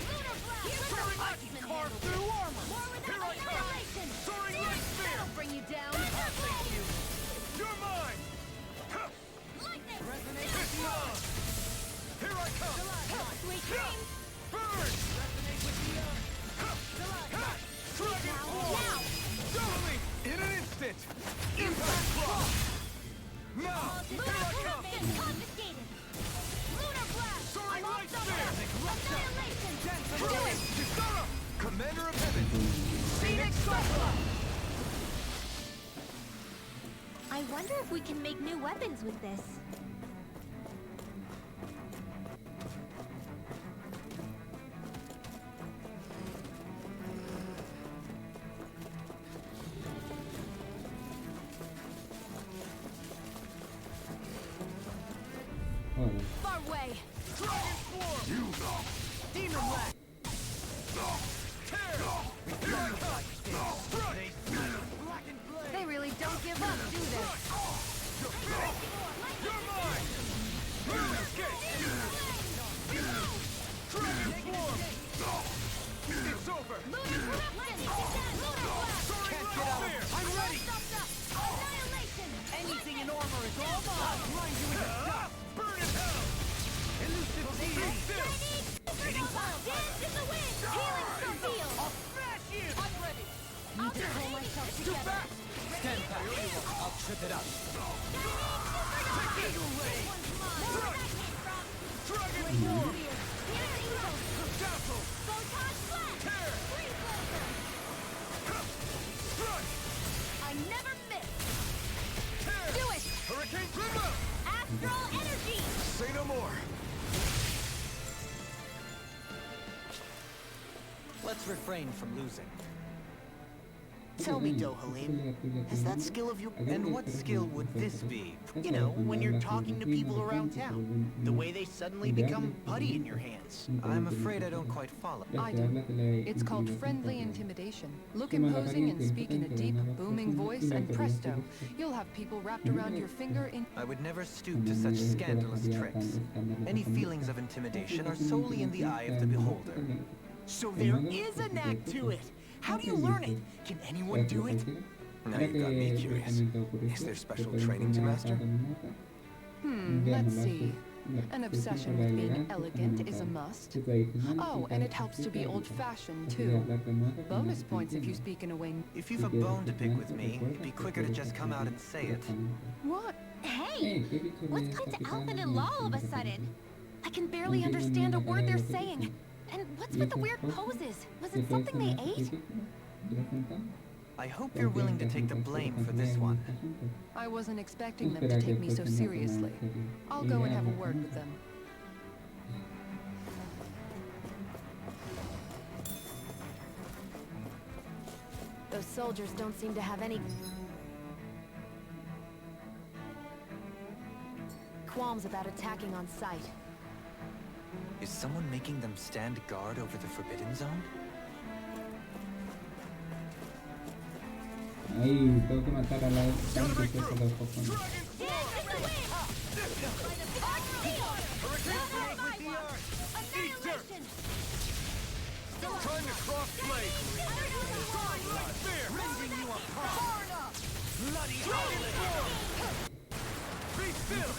Lunar Blast! I can carve through armor! Here I come! Soaring light spear! That'll bring you down! Thank you! You're mine! Lightning! Resonate with the earth! Here I come! Sweet dreams! Burn! Resonate with the earth. Dragon Swarm! Now! Totally! In an instant! Impact Cross! Now! Here Lunar I come! Pyramid confiscated! Lunar Blast! Soaring I'm light off spear! Annihilation! Dance Do away! it! Kisara! Commander of Heaven! Phoenix Cyclops. I wonder if we can make new weapons with this. Far away! Dragon Swarm! You know. Demon Lash. They really don't give up, do they? You're mine! It's over! Can't get out. I'm ready. Anything in armor is all mine. I'll grind you into dust. Burn in hell! Elusive deity. Dance in the wind! Healing Sophia! I'll smash you. I'm ready. Need to pull myself Too together. fast! Stand back. I'll trip it up. Dragon form! Dazzle! Tear! Strike! I never miss! Tear! Do it! Hurricane Grimmer! Astral energy! Say no more! Let's refrain from losing. Tell me, Dohalim, is that skill of yours? And what skill would this be? You know, when you're talking to people around town, the way they suddenly become putty in your hands. I'm afraid I don't quite follow. I do. It's called friendly intimidation. Look imposing and speak in a deep, booming voice, and presto, you'll have people wrapped around your finger in... I would never stoop to such scandalous tricks. Any feelings of intimidation are solely in the eye of the beholder. So there is a knack to it. How do you learn it? Can anyone do it? Now you got me curious. Is there special training to master? Let's see. An obsession with being elegant is a must. Oh, and it helps to be old-fashioned, too. Bonus points if you speak in a way... If you've a bone to pick with me, it'd be quicker to just come out and say it. What? Hey! What's come to Alvin and Law all of a sudden? I can barely understand a word they're saying. And what's with the weird poses? Was it something they ate? I hope you're willing to take the blame for this one. I wasn't expecting them to take me so seriously. I'll go and have a word with them. Those soldiers don't seem to have any qualms about attacking on sight. Is someone making them stand guard over the Forbidden Zone? Ahí, tengo que matar a la tanque que se los cojones. Time to cross blade! Rending you apart! Bloody howling! Be still!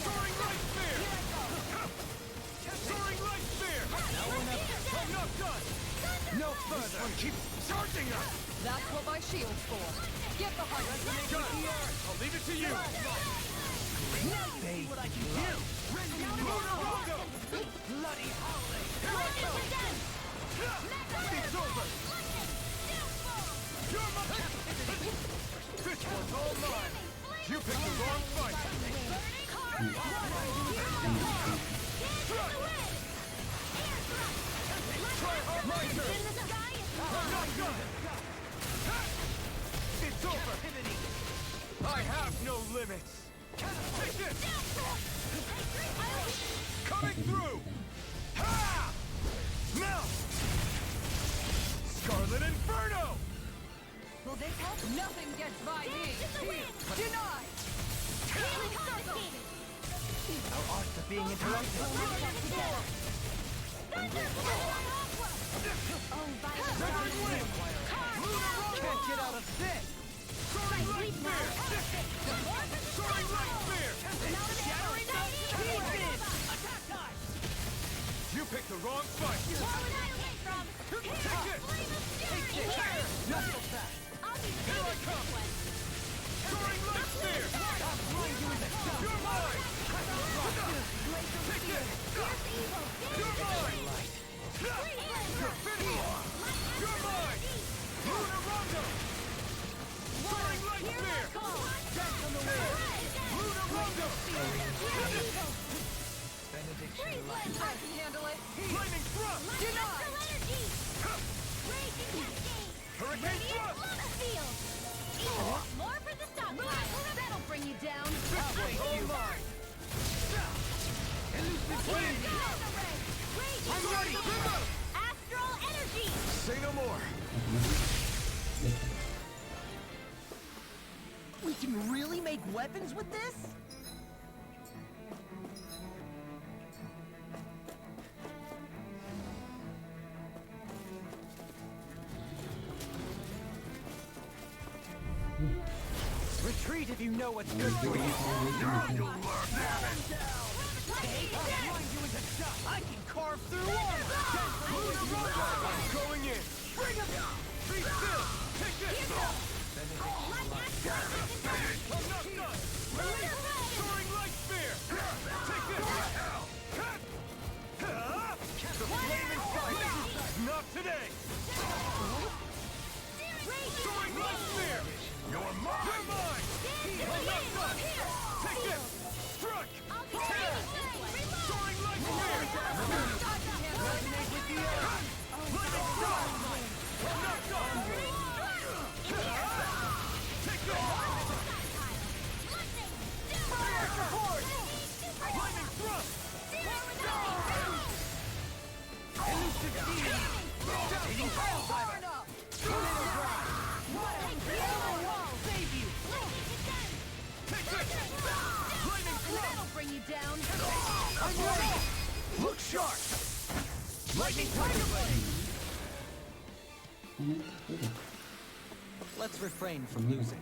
Soaring light spear! Soaring light spear! Now or never! I'm not done! No further! Keep charging us! That's what my shield's for. Get behind me. Done! I'll leave it to you! Now you see what I can do. Lunar Rondo! Bloody howling. Here I come! It's over! You're my captivity! This one's all mine! You picked the wrong fight! Try hard, my turn! I'm not done! It's over! I have no limits! Take this! Coming through! Ha! Now! Scarlet Inferno! Will this help? Nothing gets by me. Denied. Our arts are being interrupted. Severing Wind! Lunar Rondo! Can't get out of this. Soaring Light Spear! Soaring Light Spear! Shattering defense. Attack time. You picked the wrong fight! Take it! Not so fast. Here I come! Soaring Light Spear! I'll grind you into dust. You're mine! Take it! You're mine! You're finished! You're mine! Lunar Rondo! Soaring Light Spear! Dance on the wind. Lunar Rondo! Benediction. I can handle it. Flaming Thrust! Denied. Hurricane Thrust! More for the stockpile. That'll bring you down. This one's all mine! Elusive wind. I'm ready! Grimmer! Astral energy. more. We can really make weapons with this? Retreat if you know what's good for you. Now you'll learn. I'll grind you into dust. I can carve through armor. I'm going in. Bring him. Be still. Take this. I'm not done. Soaring light spear. Take this. The flaming fire. Not today. Soaring light spear. You're mine. You're mine. I'm not done. Take this. Struck. Soaring light spear. Resonate with the earth. Lightning strike. I'm not done. Take this. Fire support. Lightning thrust. Elusive demon. Devastating pile driver. Tornado drive. Save you. Take this. Lightning thrust. That'll bring you down. I'm ready. Look sharp. Lightning tiger blade. Let's refrain from losing.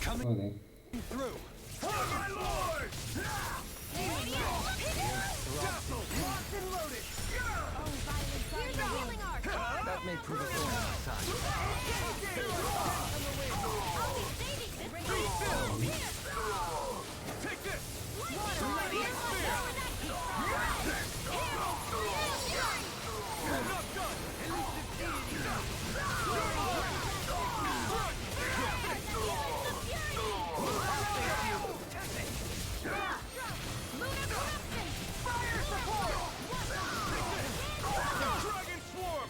Joder. Through. For my lord. Locked and loaded. Here's a healing arc. That may prove a thorn in my side. Be still. Take this. Lightning spear. I'm not done. Elusive deity. Dragon swarm.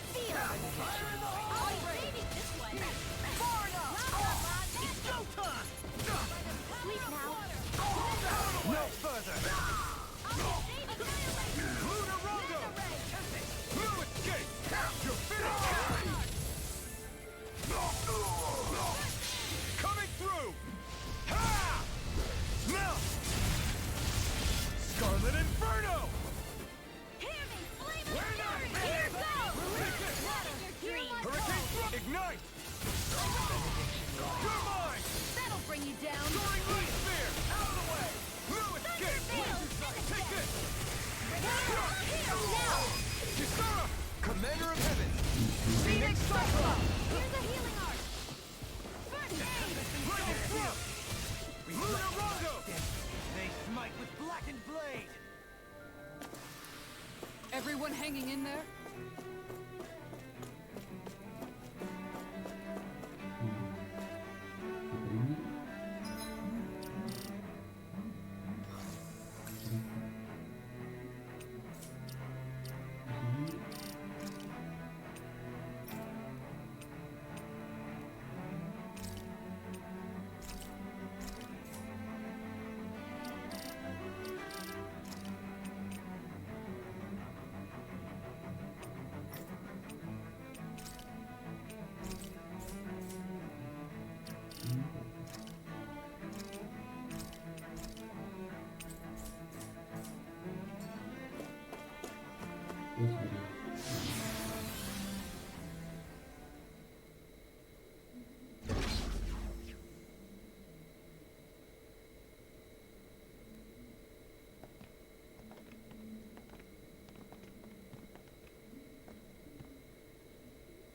It's go time. Sleep now. No further. Lunar Rondo. No escape. You're finished. Coming through. Ha! Melt. Scarlet Inferno. Hear me, flaming We're not fury. ready. Here goes. Take this. Hurricane thrust. Ignite. You're mine. That'll bring you down. Soaring light spear. Out of the way. No escape. Take this. Now. Kisara. Commander of Heaven. Phoenix Cyclone. Here's a healing arc. First aid. Lightning thrust. Lunar Rondo. They smite with blackened blade. Everyone hanging in there?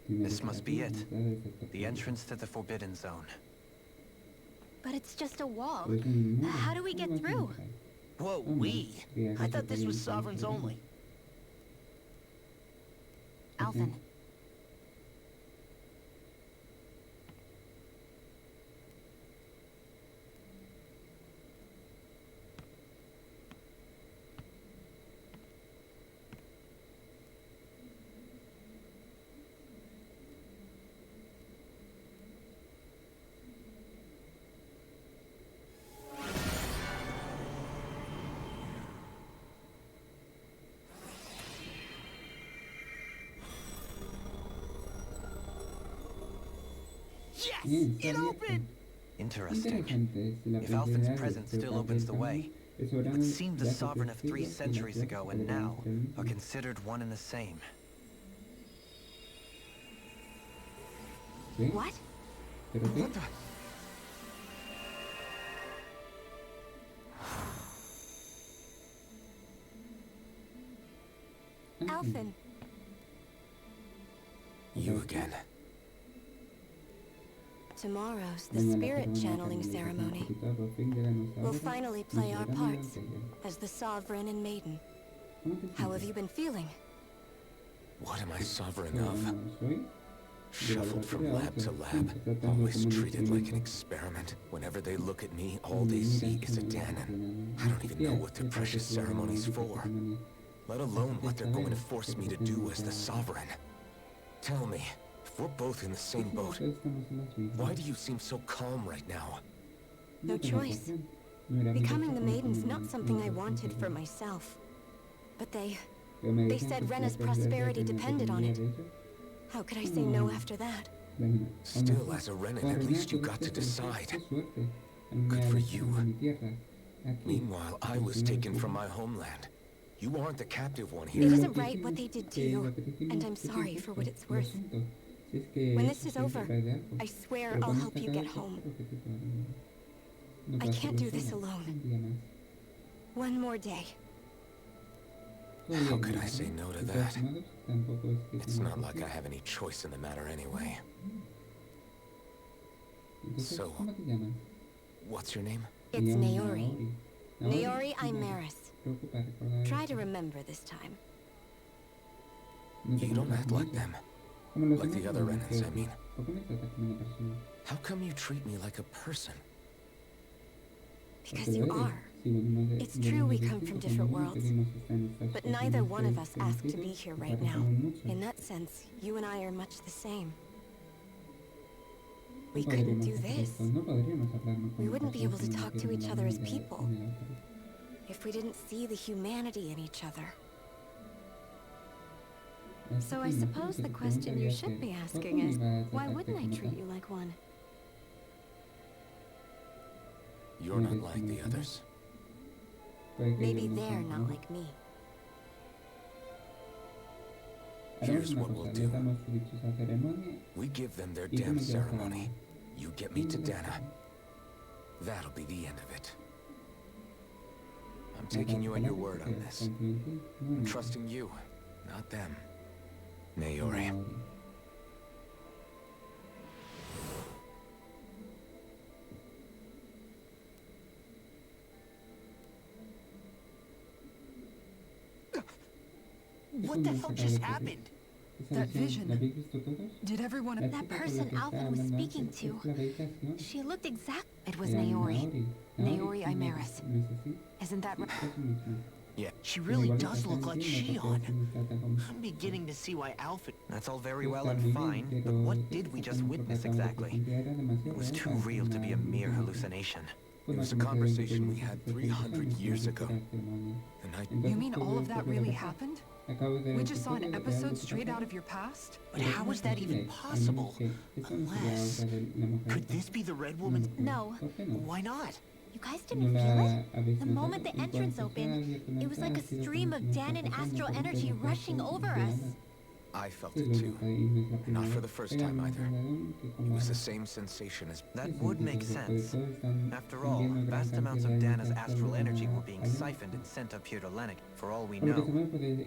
This must be it. The entrance to the Forbidden Zone. But it's just a wall. How do we get through? Whoa, we? I thought this was sovereigns only. Alvin, Yes! It opened! Interesting. If Alphen's presence still opens the way, it would seem the sovereign of 3 centuries ago and now are considered one and the same. What? What the? Alphen. You again. Tomorrow's the spirit channeling ceremony. We'll finally play our parts as the Sovereign and Maiden. How have you been feeling? What am I sovereign of? Shuffled from lab to lab, always treated like an experiment. Whenever they look at me, all they see is a Danon. I don't even know what their precious ceremony's for, let alone what they're going to force me to do as the Sovereign. Tell me, if we're both in the same boat, why do you seem so calm right now? No choice. Becoming the Maiden's not something I wanted for myself. But they said Rena's prosperity depended on it. How could I say no after that? Still, as a Renan, at least you got to decide. Good for you. Meanwhile, I was taken from my homeland. You aren't the captive one here. It isn't right what they did to you, and I'm sorry for what it's worth. When this is over, I swear I'll help you get home. I can't do this alone. One more day. How could I say no to that? It's not like I have any choice in the matter anyway. So, what's your name? It's Naori. Naori Imaris. Try to remember this time. You don't act like them. Like the other Renans, I mean. How come you treat me like a person? Because you are. It's true we come from different worlds, but neither one of us asked to be here right now. In that sense, you and I are much the same. We couldn't do this. We wouldn't be able to talk to each other as people if we didn't see the humanity in each other. So I suppose the question you should be asking is, why wouldn't I treat you like one? You're not like the others. Maybe they're not like me. Here's what we'll do. We give them their damn ceremony. You get me to Dana. That'll be the end of it. I'm taking you at your word on this. I'm trusting you, not them. Naori. What the hell just happened? That vision. Did everyone... That person Alphen was speaking to, she looked exact... It was Naori. Naori Imaris. Isn't that right? Yeah, she really does look like Shion. I'm beginning to see why Alphen... That's all very well and fine, but what did we just witness exactly? It was too real to be a mere hallucination. It was a conversation we had 300 years ago. And You mean all of that really happened? We just saw an episode straight out of your past? But how is that even possible? Unless... Could this be the Red Woman's... No. Why not? You guys didn't feel it? The moment the entrance opened, it was like a stream of Danon astral energy rushing over us. I felt it too. Not for the first time either. It was the same sensation as... That would make sense. After all, vast amounts of Dana's astral energy were being siphoned and sent up here to Lennox. For all we know,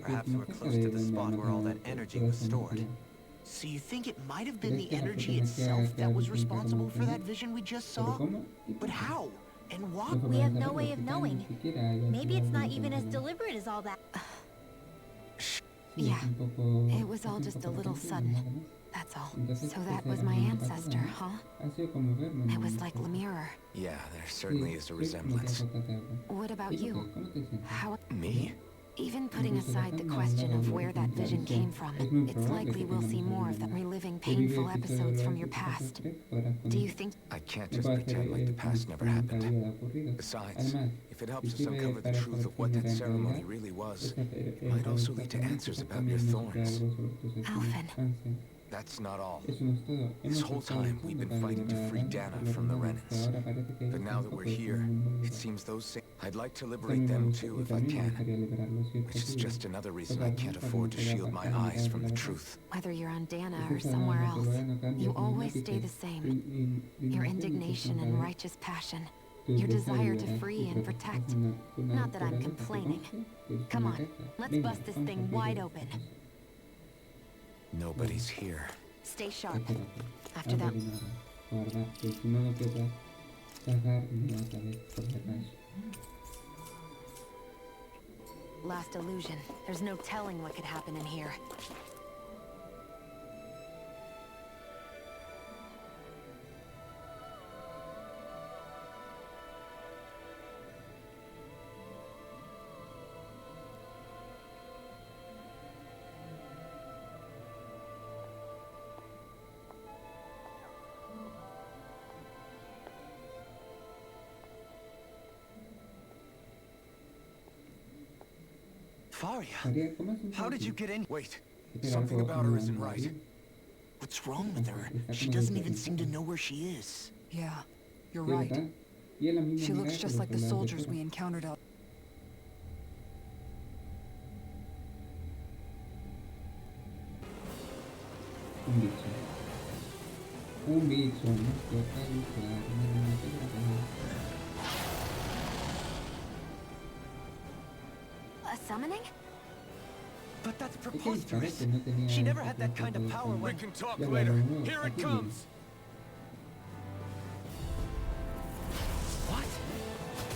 perhaps we're close to the spot where all that energy was stored. So you think it might have been the energy itself that was responsible for that vision we just saw? But how? And why? We have no way of knowing. Maybe it's not even as deliberate as all that. Yeah, it was all just a little sudden. That's all. So that was my ancestor, huh? It was like Lemire. Yeah, there certainly is a resemblance. What about you? How... Me? Even putting aside the question of where that vision came from, it's likely we'll see more of the reliving painful episodes from your past. Do you think... I can't just pretend like the past never happened. Besides, if it helps us uncover the truth of what that ceremony really was, it might also lead to answers about your thorns. Alphen, That's not all. Eso no es todo. This Hemos whole estado time we've been luchando para fighting to free liberar a Dana los from the renados, pero Renans. ahora parece que But ellos now that tampoco we're es un here, mundo it libre. seems those same... I'd like to También liberate me them gusta, too y if I también me can. gustaría liberarlos si es Which is posible. just another reason Otra I razón can't para afford to no shield my para no eyes from the la verdad. truth. Whether you're on Dana or Esa somewhere es else, la no cambia, you es un always ápice stay the de same. indignación Your y indignation and righteous passion. tu Your deseo de desire to liberar free y and proteger protect. una Not that I'm naturaleza que complaining. conste que es Come una on, recta. let's Venga, bust this vamos a thing abrir wide esta open. cosa. Nobody's here. Stay sharp. Espérate, After antes that, de nada, guarda, que si no, no quieras cagarme otra vez, por si acaso. last illusion. There's no telling what could happen in here. Faria, María, ¿cómo has how did you entrado? get in? Wait, Espera, something algo about her no isn't anda right. bien. What's wrong with her? Está She como doesn't even seem to desorientada. know where she is. Yeah, you're Sí, right. ¿verdad? Y es la misma She mirada looks que just los like the soldados de soldiers fuera. we encountered out. Un bicho. Un bicho, no toca luchar, no te A summoning? But that's Es que preposterous. disparate no tenía She never ese had that kind of tipo de power cosas. when... We can talk Ya later. hablaron, ¿no? Here it Aquí comes. What?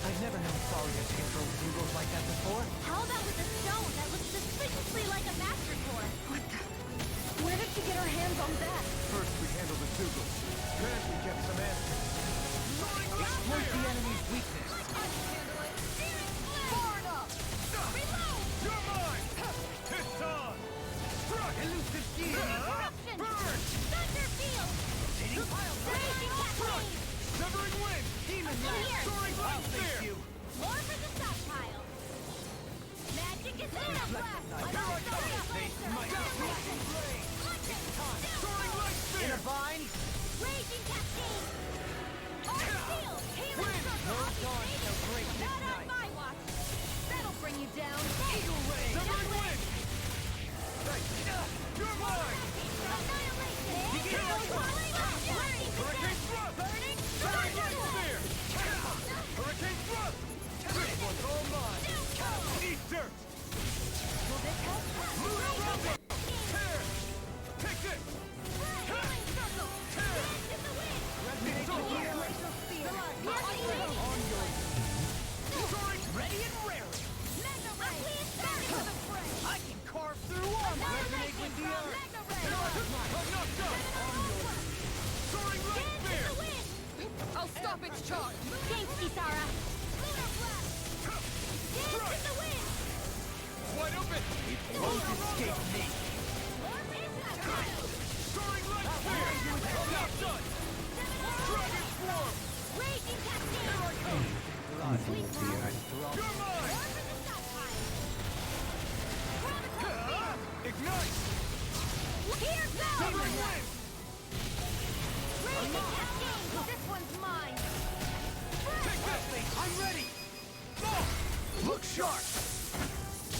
I've never known Faria to control bugles like that before. How about with a stone that looks suspiciously like a master core? What the? Where did she get her hands on that? First we handle the Dougal. Then we get some answers. Exploit the enemy's weakness. Far enough! Reload! You're mine! It's on! Struck! Elusive gear. Corruption! Burn! Thunder field! Hitting pile Raging cascade! Severing wind! Demon Here! Knight. Soaring I'll light face spear! you. More for the stockpile! Magic is in the blast! Here I come. Face my destruction blade. Soaring light In spear! a vine. Raging cascade! Arc field! Healing No circle! dawn shall break this Not on night. my watch! That'll bring you down! Eagle ray. Severing wind! You're mine! Annihilation! Here I come! Hurricane thrust! Burning! Soaring light spear! Hurricane thrust! This one's all mine. Eat dirt! Will this help? Lunar rumble! Tear! Take this! Healing circle! Dance in the wind! Resonate Soaring here. On your Soaring! Ready and raring. Mega ray! Ready for the fray! I can carve through armor. Resonate with the earth. Mega ray! I'm knocked out! Soaring light Dance in spear! the wind! I'll stop its charge! Thanks, Kisara! Lunar blast! Dance in the wind! Wide open! Won't escape me. Soaring light spear! Not done! Dragon swarm! Raging cascade! Blood will be our throne. You're mine! More for the stockpile! Chronicle spear! Ignite! Here goes! Severing wind! Raging cascade! This one's mine! Take this! I'm ready. Look sharp!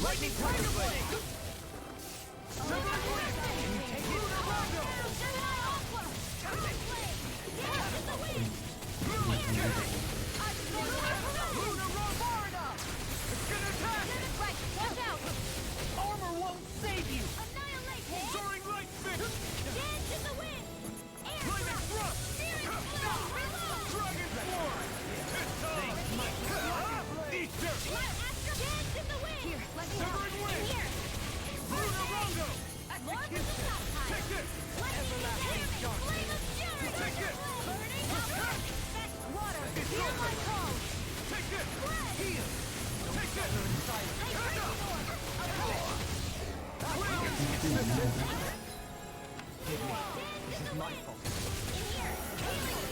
Lightning tiger blade. Severing wind! Lunar rondo! Lunar rondo! It's gonna attack! Armor won't save you. Soaring light spear! Flaming thrust! Dragon swarm! It's on! Eat dirt! Here, let me Severing wind! Lunar rondo! Take this! Take it! Water, heal my call! Take this! Heal. Take this! This is my fault.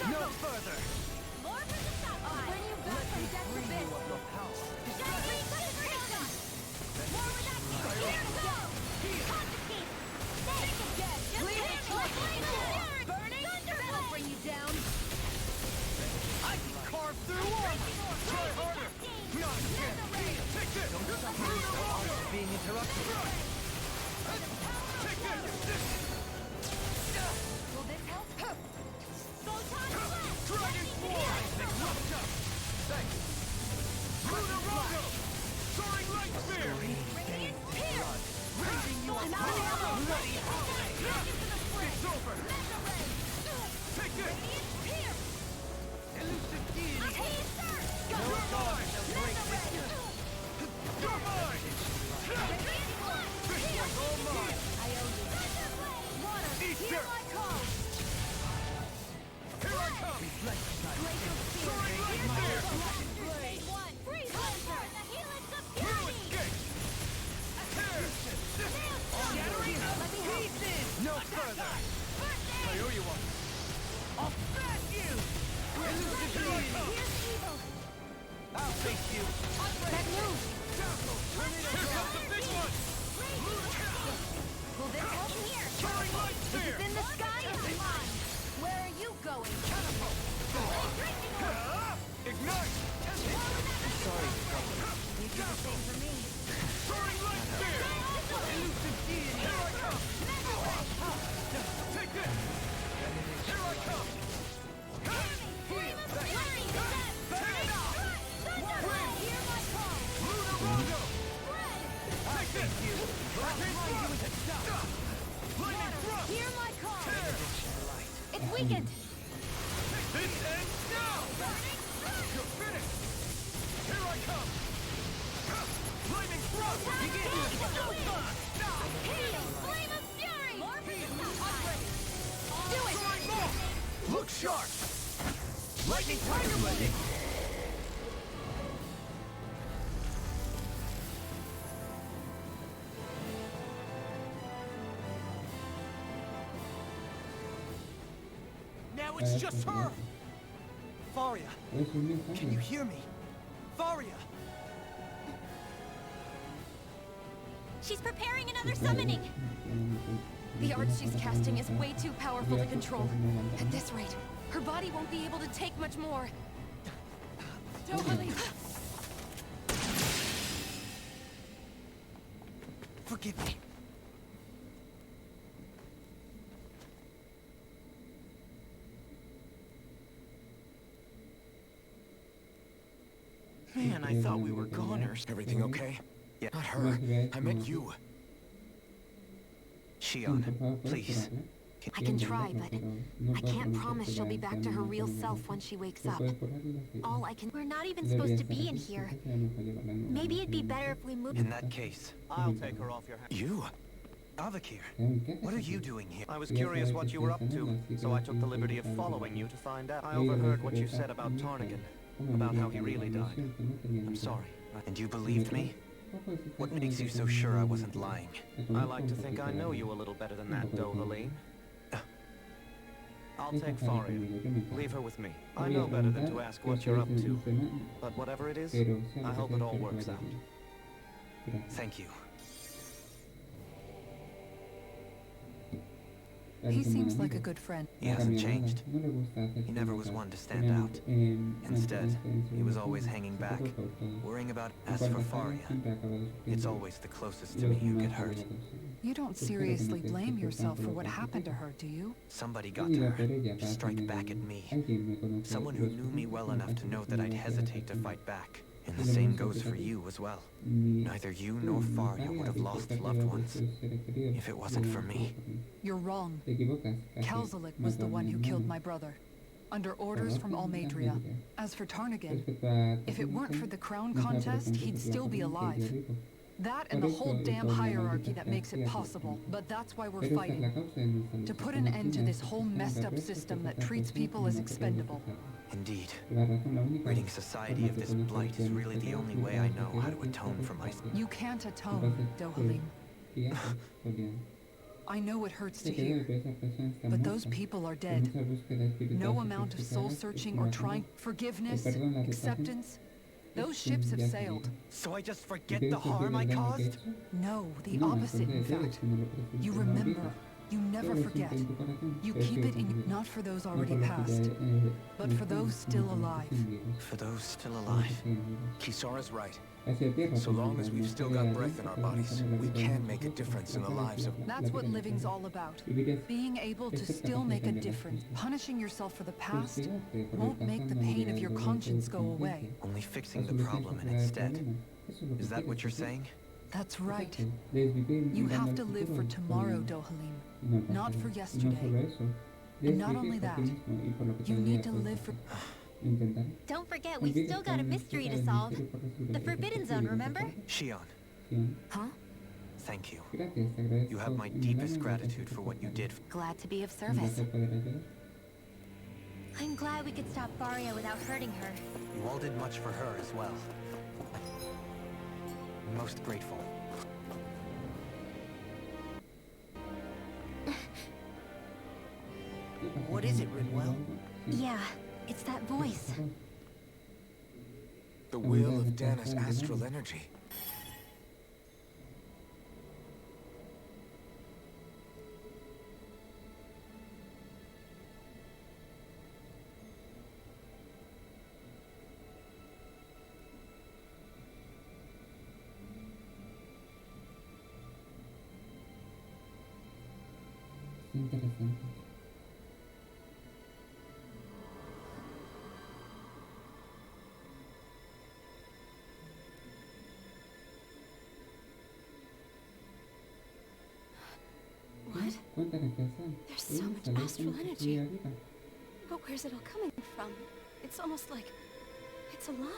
No further. I'll bring you back from death to bit! Of your power. More with that! Here goes! Confiscate! Take it dead! Leave it! Here! my call! Here I come! Soaring light spear! Stage 1! Free Hunter! The helix of We'll purity! escape! Here! Scattering of pieces! No further! I owe you one. I'll smash you! Here's evil! I'll face you. That move! Here comes the big one! Will this help? Here! Soaring light Is spear! this in the sky? Mine! Where are you going? Ignite! Sorry. You do the same for me. Soaring light spear! Here I come! Take this! Here I come! Hear my call! Lunar Rondo! Spread! Take this! Hurricane thrust! Lightning thrust! Hear my call! Tear! It's weakened! This ends now! You're finished! Here I come! Lightning thrust! Heal! Flame of fury! Do it! Soaring ball! Look sharp! Lightning tiger blade! Now it's just her! Faria, can you hear me? Faria! She's preparing another summoning. The art she's casting is way too powerful to control. At this rate, her body won't be able to take much more. Totally! Forgive me. Man, I thought we were goners. Everything okay? Yeah. Not her. I meant you. Shion, please. I can try, but I can't promise she'll be back to her real self when she wakes up. All I can... We're not even supposed to be in here. Maybe it'd be better if we moved. In that case, I'll take her off your hands. You? Avakir, what are you doing here? I was curious what you were up to, so I took the liberty of following you to find out. I overheard what you said about Tarnigan, about how he really died. I'm sorry. And you believed me? What makes you so sure I wasn't lying? I like to think I know you a little better than that, Dohaline. I'll take Faria. Leave her with me. I know better than to ask what you're up to. But whatever it is, I hope it all works out. Thank you. He seems like a good friend. He hasn't changed. He never was one to stand out. Instead, he was always hanging back, worrying about... As for Faria, it's always the closest to me who get hurt. You don't seriously blame yourself for what happened to her, do you? Somebody got to her, to strike back at me. Someone who knew me well enough to know that I'd hesitate to fight back. And the same goes for you as well. Neither you nor Faria would have lost loved ones if it wasn't for me. You're wrong. Kalzalik was the one who killed my brother, under orders from Almadria. As for Tarnigan, if it weren't for the crown contest, he'd still be alive. That and the whole damn hierarchy that makes it possible. But that's why we're fighting. To put an end to this whole messed up system that treats people as expendable. Indeed. Ridding society of this blight is really the only way I know how to atone for my... You can't atone, Dohalim. I know it hurts to hear, but those people are dead. No amount of soul-searching or trying forgiveness, acceptance, those ships have sailed. So I just forget the harm I caused? No, the opposite, in fact. You remember. You never forget. You keep it in, not for those already passed, but for those still alive. For those still alive. Kisara's right. So long as we've still got breath in our bodies, we can make a difference in the lives of... That's what living's all about. Being able to still make a difference. Punishing yourself for the past won't make the pain of your conscience go away. Only fixing the problem in its stead. Is that what you're saying? That's right. You have to live for tomorrow, Dohalim, not for yesterday. And not only that, you need to live for... Don't forget, we've still got a mystery to solve. The Forbidden Zone, remember? Shion. Huh? Thank you. Gracias, te agradezco You have my enormemente deepest que gratitude hayas for what you did. Glad to be of Un service. placer poder ayudar. I'm glad we could stop Faria without hurting her. You all did much for her as well. I'm most grateful. What is it, Rinwell? Yeah, it's that voice. The will of Dana's astral energy. Interesante. What? Cuéntame qué hacer. There's so much Salió astral como energy. que arriba. But where's it all coming from? It's almost like it's alive.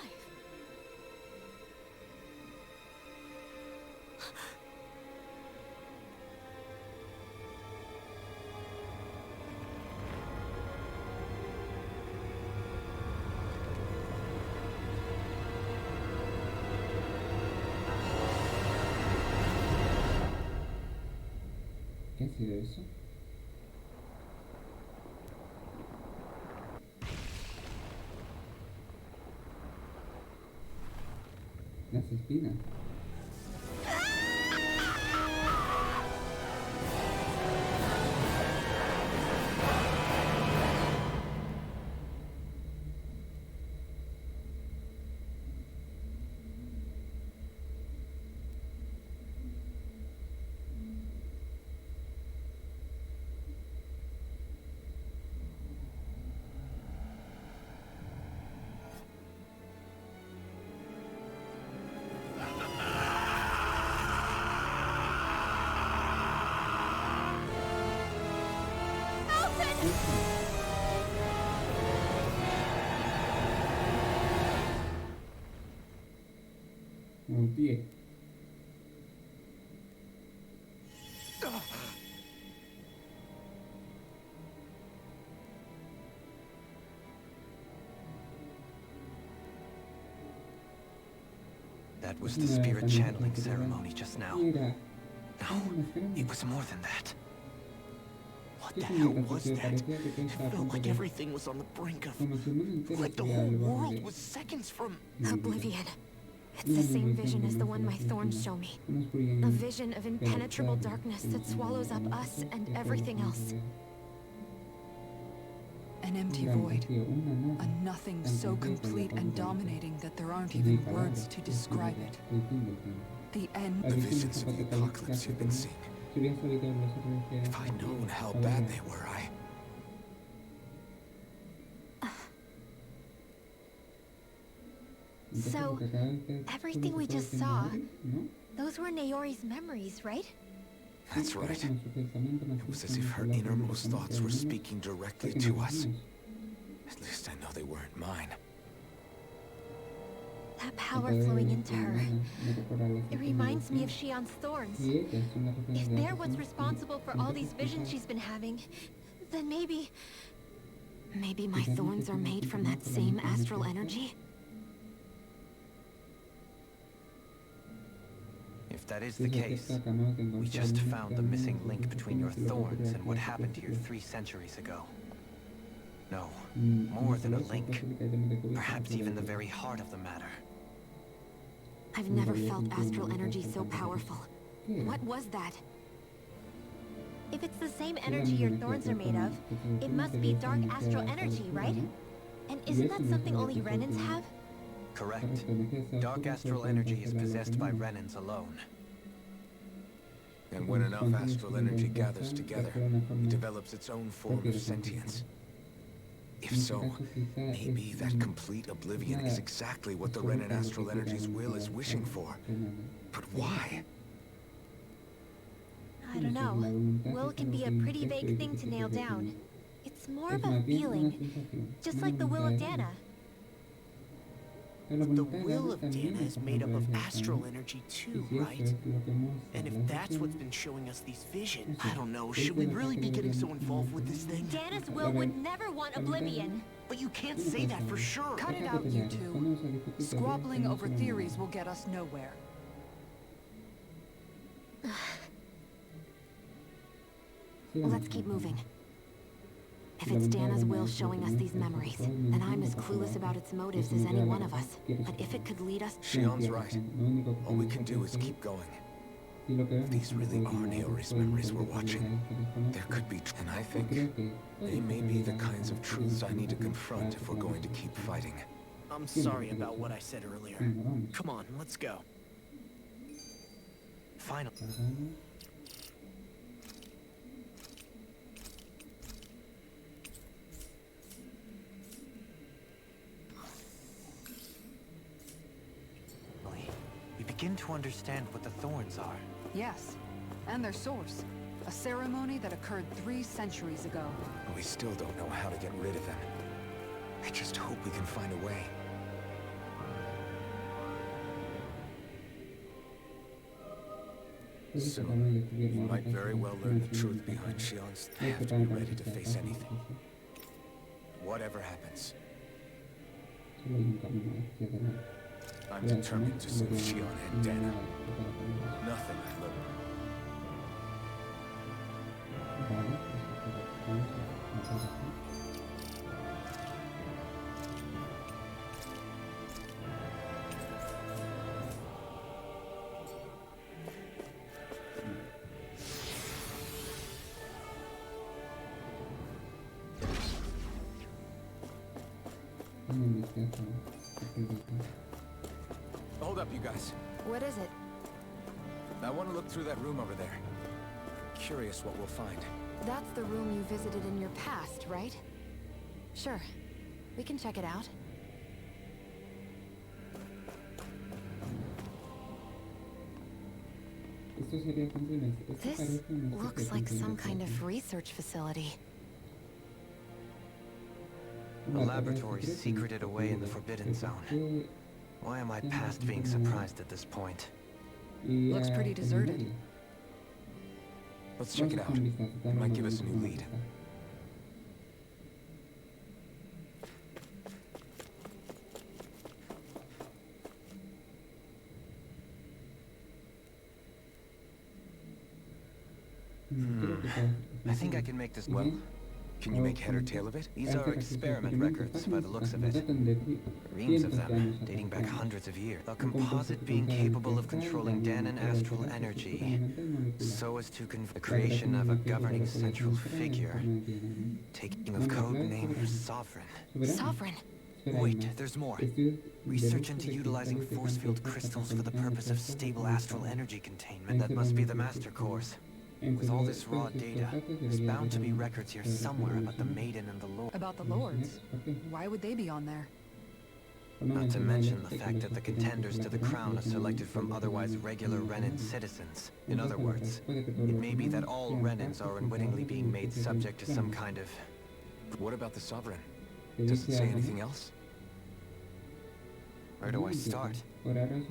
¿Qué ha sido eso? Las espinas. Un pie. That was the spirit channeling ceremony just now. Mira. No, it was more than that. What the hell was that? It felt like everything was on the brink of... Como si el mundo entero Like the estuviera whole al borde world de was seconds from... Oblivion. It's the same vision as the one my thorns show me. A vision of impenetrable darkness that swallows up us and everything else. An empty void. A nothing so complete and dominating that there aren't even words to describe it. The end. The visions of the apocalypse you've been seeing. If I'd known how bad they were, So, everything we just saw, those were Naori's memories, right? That's right. It was as if her innermost thoughts were speaking directly to us. At least I know they weren't mine. That power flowing into her. It reminds me of Shion's thorns. If they're what's responsible for all these visions she's been having, then maybe... Maybe my thorns are made from that same astral energy? If that is the case, we just found the missing link between your thorns and what happened here 3 centuries ago. No, more than a link. Perhaps even the very heart of the matter. I've never felt astral energy so powerful. What was that? If it's the same energy your thorns are made of, it must be dark astral energy, right? And isn't that something only Renans have? Correct. Dark astral energy is possessed by Renans alone. And when enough astral energy gathers together, it develops its own form of sentience. If so, maybe that complete oblivion is exactly what the Renan astral energy's will is wishing for. But why? I don't know. Will can be a pretty vague thing to nail down. It's more of a feeling, just like the will of Dana. But the will of Dana is made up of astral energy too, right? And if that's what's been showing us these visions, I don't know, should we really be getting so involved with this thing? Dana's will would never want oblivion. But you can't say that for sure. Cut it out, you two. Squabbling over theories will get us nowhere. Let's keep moving. If it's Dana's will showing us these memories, then I'm as clueless about its motives as any one of us. But if it could lead us... Shion's right. All we can do is keep going. If these really are Naori's memories we're watching, there could be... And I think they may be the kinds of truths I need to confront if we're going to keep fighting. I'm sorry about what I said earlier. Come on, let's go. Finally. We begin to understand what the thorns are. Yes, and their source. A ceremony that occurred 3 centuries ago. But we still don't know how to get rid of them. I just hope we can find a way. Soon, we might very well learn the truth behind Shion's. They have to be ready to face anything. Whatever happens. I'm determined to save Shion and Dana. Nothing I love. Hold up, you guys. What is it? I want to look through that room over there. Curious what we'll find. That's the room you visited in your past, right? Sure. We can check it out. This looks like some kind of research facility. A laboratory secreted away in the Forbidden Zone. Why am I past being surprised at this point? Looks pretty deserted. Let's check it out. It might give us a new lead. I think I can make this well. Can you make head or tail of it? These are experiment records by the looks of it. Reams of them, dating back hundreds of years. A composite being capable of controlling Danan astral energy, so as to the creation of a governing central figure, taking of code name Sovereign. Sovereign? Wait, there's more. Research into utilizing force field crystals for the purpose of stable astral energy containment. That must be the master course. With all this raw data, there's bound to be records here somewhere about the Maiden and the Lord. About the Lords? Why would they be on there? Not to mention the fact that the contenders to the crown are selected from otherwise regular Renan citizens. In other words, it may be that all Renans are unwittingly being made subject to some kind of... What about the Sovereign? Does it say anything else? Where do I start?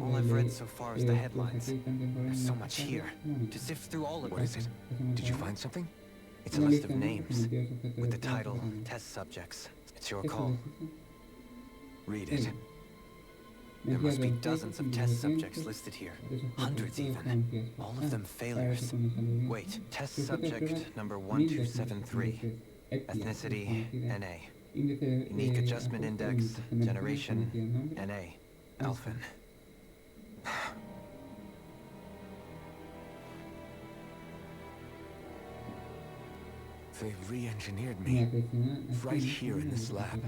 All I've read so far is the headlines. There's so much here. To sift through all of it. What is it? Did you find something? It's a list of names, with the title, Test Subjects. It's your call. Read it. There must be dozens of test subjects listed here. Hundreds even. All of them failures. Wait, test subject number 1273. Ethnicity, NA. Unique Adjustment Index, Generation, NA. Alphen. They re-engineered me. Right here in this lab.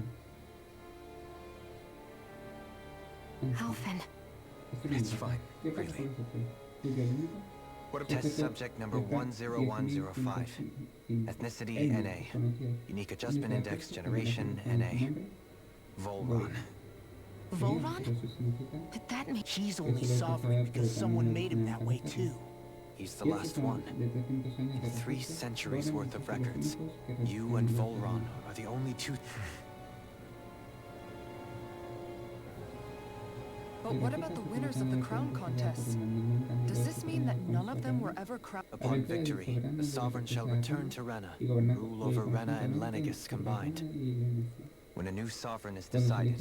Alphen. It's fine, really. What about test subject number 10105? Ethnicity, NA. Unique Adjustment Index, Generation, NA. Volron. Volron? But that makes... He's only sovereign because someone made him that way too. He's the last one. 3 centuries worth of records. You and Volron are the only two... But what about the winners of the crown contests? Does this mean that none of them were ever crowned? Upon victory, the sovereign shall return to Rena, rule over Rena and Lenegis combined. When a new sovereign is decided,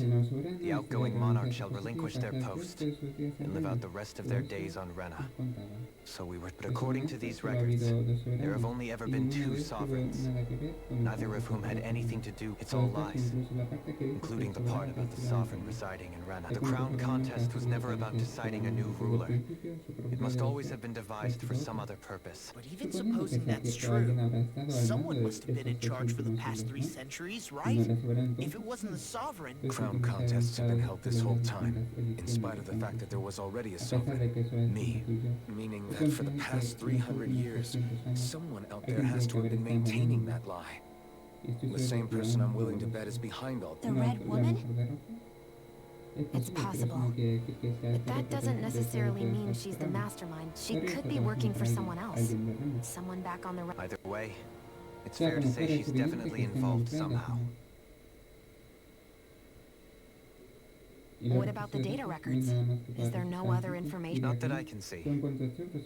the outgoing monarch shall relinquish their post and live out the rest of their days on Rena. So we were. But according to these records, there have only ever been 2 sovereigns, neither of whom had anything to do. It's all lies, including the part about the sovereign residing in Rena. The crown contest was never about deciding a new ruler. It must always have been devised for some other purpose. But even supposing that's true, someone must have been in charge for the past 3 centuries, right? If it wasn't the sovereign... Crown contests have been held this whole time, in spite of the fact that there was already a sovereign. Me. Meaning that for the past 300 years, someone out there has to have been maintaining that lie. The same person I'm willing to bet is behind all... The Red Woman? It's possible. But that doesn't necessarily mean she's the mastermind. She could be working for someone else. Someone back on the right. Either way, it's fair to say she's definitely involved somehow. What about the data records? Is there no other information? Not that I can see.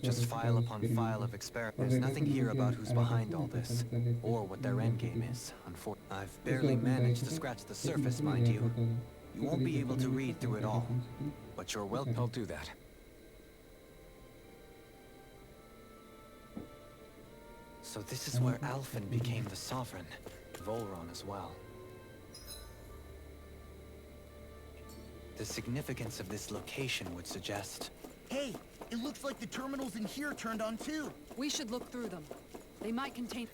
Just file upon file of experiments. There's nothing here about who's behind all this, or what their endgame is. Unfortunately, I've barely managed to scratch the surface, mind you. You won't be able to read through it all, but you're welcome. I'll do that. So this is where Alphen became the sovereign, Volron as well. The significance of this location would suggest... Hey, it looks like the terminals in here turned on too. We should look through them. They might contain...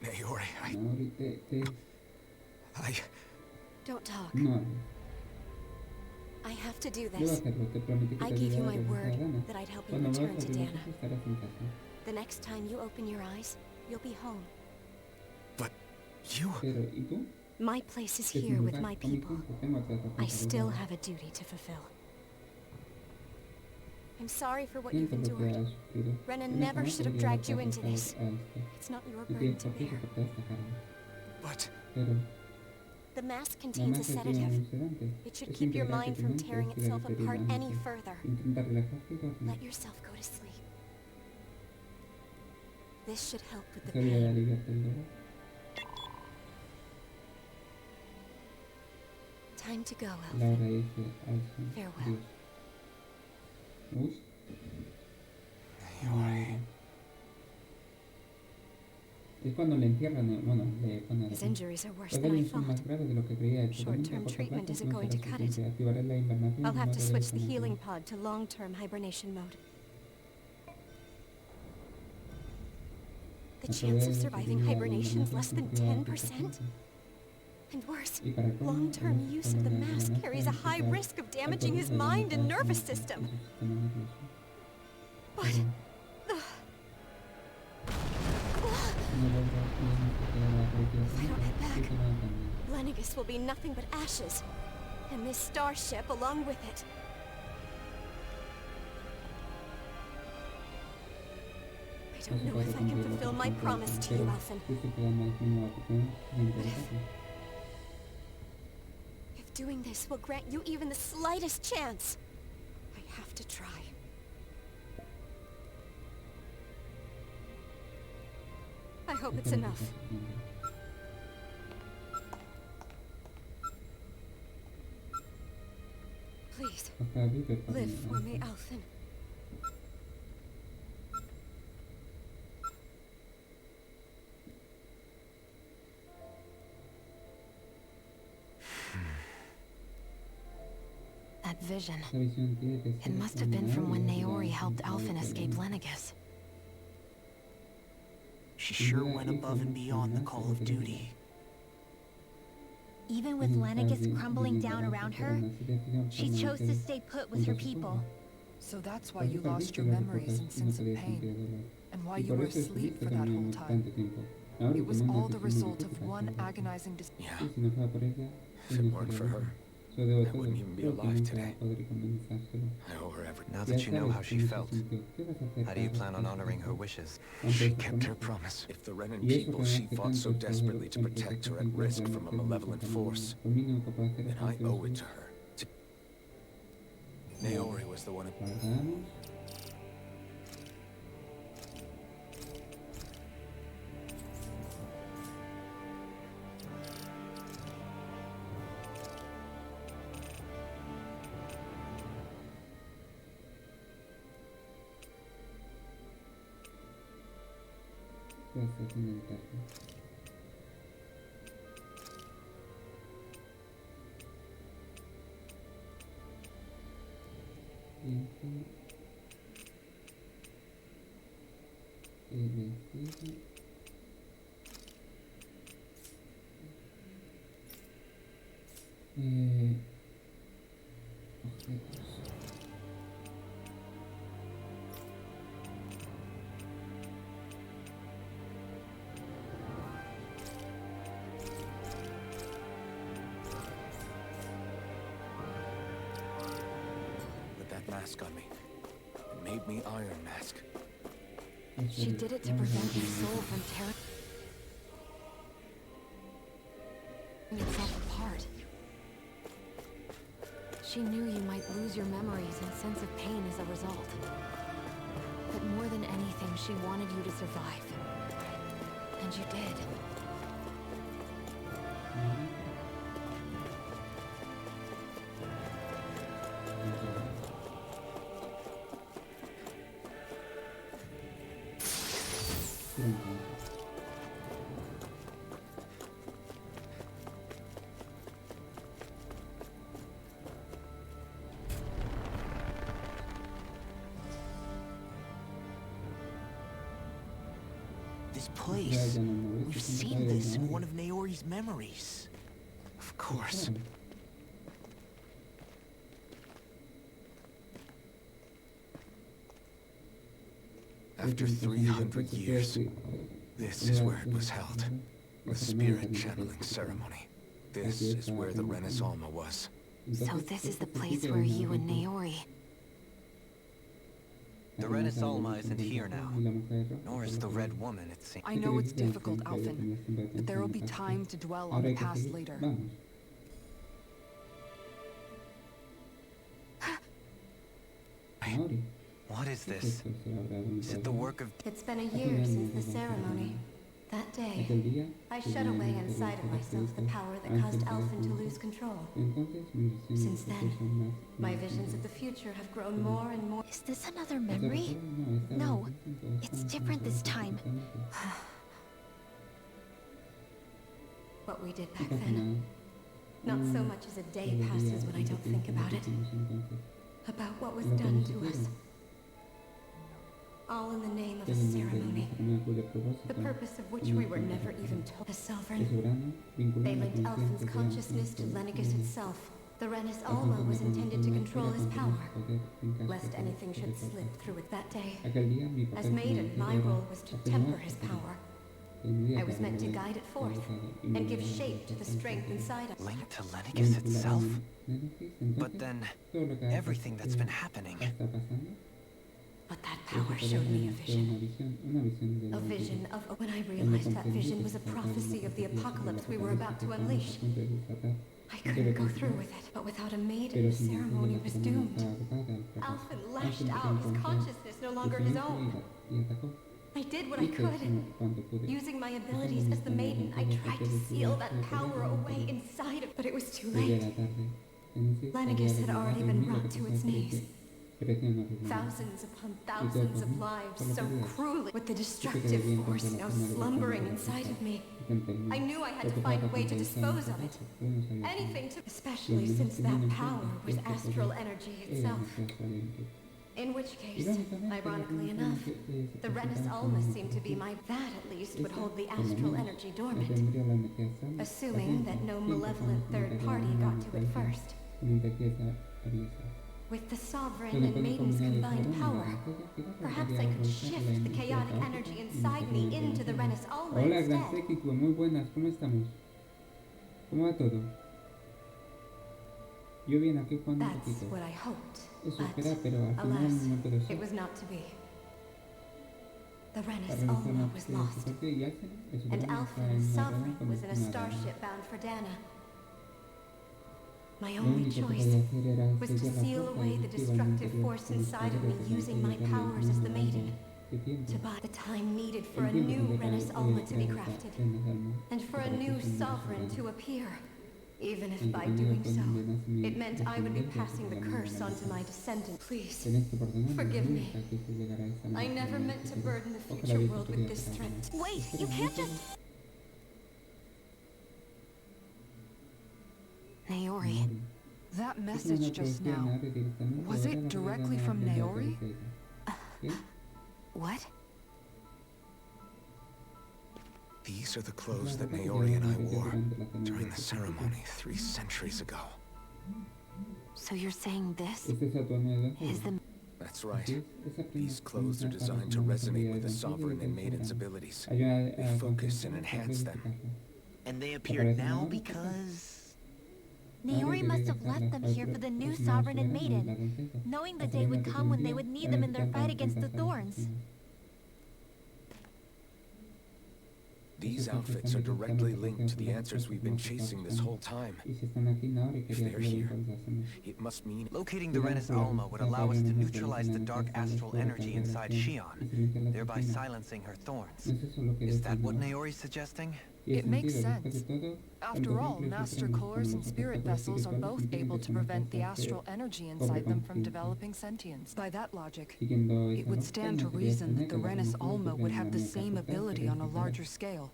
Naori, Don't talk. No. I have to do this. I gave you my word that I'd help you return to Dana. The next time you open your eyes, you'll be home. But you... My place is here with my people. I still have a duty to fulfill. I'm sorry for what you've endured. Renan never should have dragged you into this. It's not your burden to bear. But... The mask contains a sedative. It should keep your mind from tearing itself apart any further. Let yourself go to sleep. This should help with the pain. Time to go, Alphen. Farewell. Es cuando le entierran, bueno, le ponen His injuries are worse than I thought. más grave de lo que creía. Short-term treatment isn't going to cut it. I'll have to switch the healing pod to long-term hibernation mode. The chance of surviving hibernation is less than 10%. And worse, long-term use of the mask carries a high risk of damaging his mind and nervous system. But... If I don't head back, Lenegis will be nothing but ashes. And this starship along with it. I don't know if I can fulfill my promise to you, Alphen. But if doing this will grant you even the slightest chance, I have to try. I hope it's enough. Please, live for me, Alphen. That vision. It must have been from when Naori helped Alphen escape Lenegis. She sure went above and beyond the call of duty. Even with Lenegis crumbling down around her, she chose to stay put with her people. So that's why you lost your memories and sense of pain, and why you were asleep for that whole time. It was all the result of one agonizing Yeah. If it weren't for her, I wouldn't even be alive today. I owe her everything. Now that you know how she felt, how do you plan on honoring her wishes? She kept her promise. If the Renan people she fought so desperately to protect are at risk from a malevolent force, then I owe it to her. Naori was the one who... Mask on me. It made me Iron Mask. She did it to prevent your soul from tearing itself apart. She knew you might lose your memories and sense of pain as a result. But more than anything, she wanted you to survive. And you did. This place. We've seen this in one of Naori's memories. Of course. After 300 years, this is where it was held. The spirit channeling ceremony. This is where the Renis Alma was. So this is the place where you and Naori... The Renis Alma isn't here now, nor is the Red Woman, it seems. I know it's difficult, Alphen, but there will be time to dwell on the past later. What is this? Is it the work of... It's been a year since the ceremony. That day, I shut away inside of myself the power that caused Alphen to lose control. Since then, my visions of the future have grown more and more. Is this another memory? No, it's different this time. What we did back then. Not so much as a day passes when I don't think about it. About what was done to us. All in the name of a ceremony, the purpose of which we were never even told. The Sovereign. They linked Alphen's consciousness to Lenegis itself. The Renis Alma was intended to control his power, lest anything should slip through it that day. As Maiden, my role was to temper his power. I was meant to guide it forth, and give shape to the strength inside us. Linked to Lenegis itself? But then, everything that's been happening... But that power showed me a vision. A vision of... When I realized that vision was a prophecy of the apocalypse we were about to unleash. I couldn't go through with it, but without a maiden, the ceremony was doomed. Alphen lashed out, his consciousness no longer his own. I did what I could. Using my abilities as the maiden, I tried to seal that power away inside of... But it was too late. Lenegis had already been brought to its knees. Thousands upon thousands of lives, so cruelly, with the destructive force now slumbering inside of me. I knew I had to find a way to dispose of it. Anything to... Especially since that power was astral energy itself. In which case, ironically enough, the Renis Alma seemed to be my... That, at least, would hold the astral energy dormant. Assuming that no malevolent third party got to it first. With the Sovereign and Maiden's combined power, perhaps I could shift the chaotic energy inside me into the Renis Alma Hola, Gran instead. Séquito, muy buenas, ¿cómo estamos? ¿Cómo va todo? Yo bien aquí jugando un That's poquito. what I hoped, Eso but espera, pero al final alas, no puedo it ser. was not to be. The La Renis relación Alma más was que lost, fuerte y hacen es and una Alpha's Sovereign was in a starship bound for Dana. My Lo only único que choice podía hacer era was to sellar la seal puerta away y the activar el destructive interior force con los inside of me poderes using my de powers as the maiden, de tiempo. to buy the time needed for a El tiempo new que Renis Alma to be crafted, and for a new sovereign sovereign to appear. Even if El by pequeño doing botón so, de nacimiento it meant I would be descendiente passing the hacia la curse nueva on to my nación. descendants. Please, Tenés que perdonarme forgive me. nunca que se llegara a esa I muerte never en el meant to futuro. burden the Ojalá future hubiese world podido with this hacer algo threat. más. Wait, Espera, you no can't puedo. just... Naori, Naori. That Es una message just traducción now, árabe directamente. was Ahora it la directly verdad from no aprendo a Naori? traducir. ¿Qué? what? These are the clothes that Naori and I wore during the ceremony 3 centuries ago. So you're saying this ¿Este es atuendo de danza? is the... That's Así right. es, esa prenda These clothes are para designed to promover la resonate with the habilidad Sovereign del and Maiden's soberano. abilities. Ayuda They a focus and concentrarse, enhance them. verificarla. And they appeared now because... Naori must have left them here for the new Sovereign and Maiden, knowing the day would come when they would need them in their fight against the Thorns. These outfits are directly linked to the answers we've been chasing this whole time. If they're here, it must mean... Locating the Renis Alma would allow us to neutralize the dark astral energy inside Shion, thereby silencing her thorns. Is that what Naori's suggesting? It makes sense. After all, Master Cores and Spirit Vessels are both able to prevent the astral energy inside them from developing sentience. By that logic, it would stand to reason that the Renis Alma would have the same ability on a larger scale.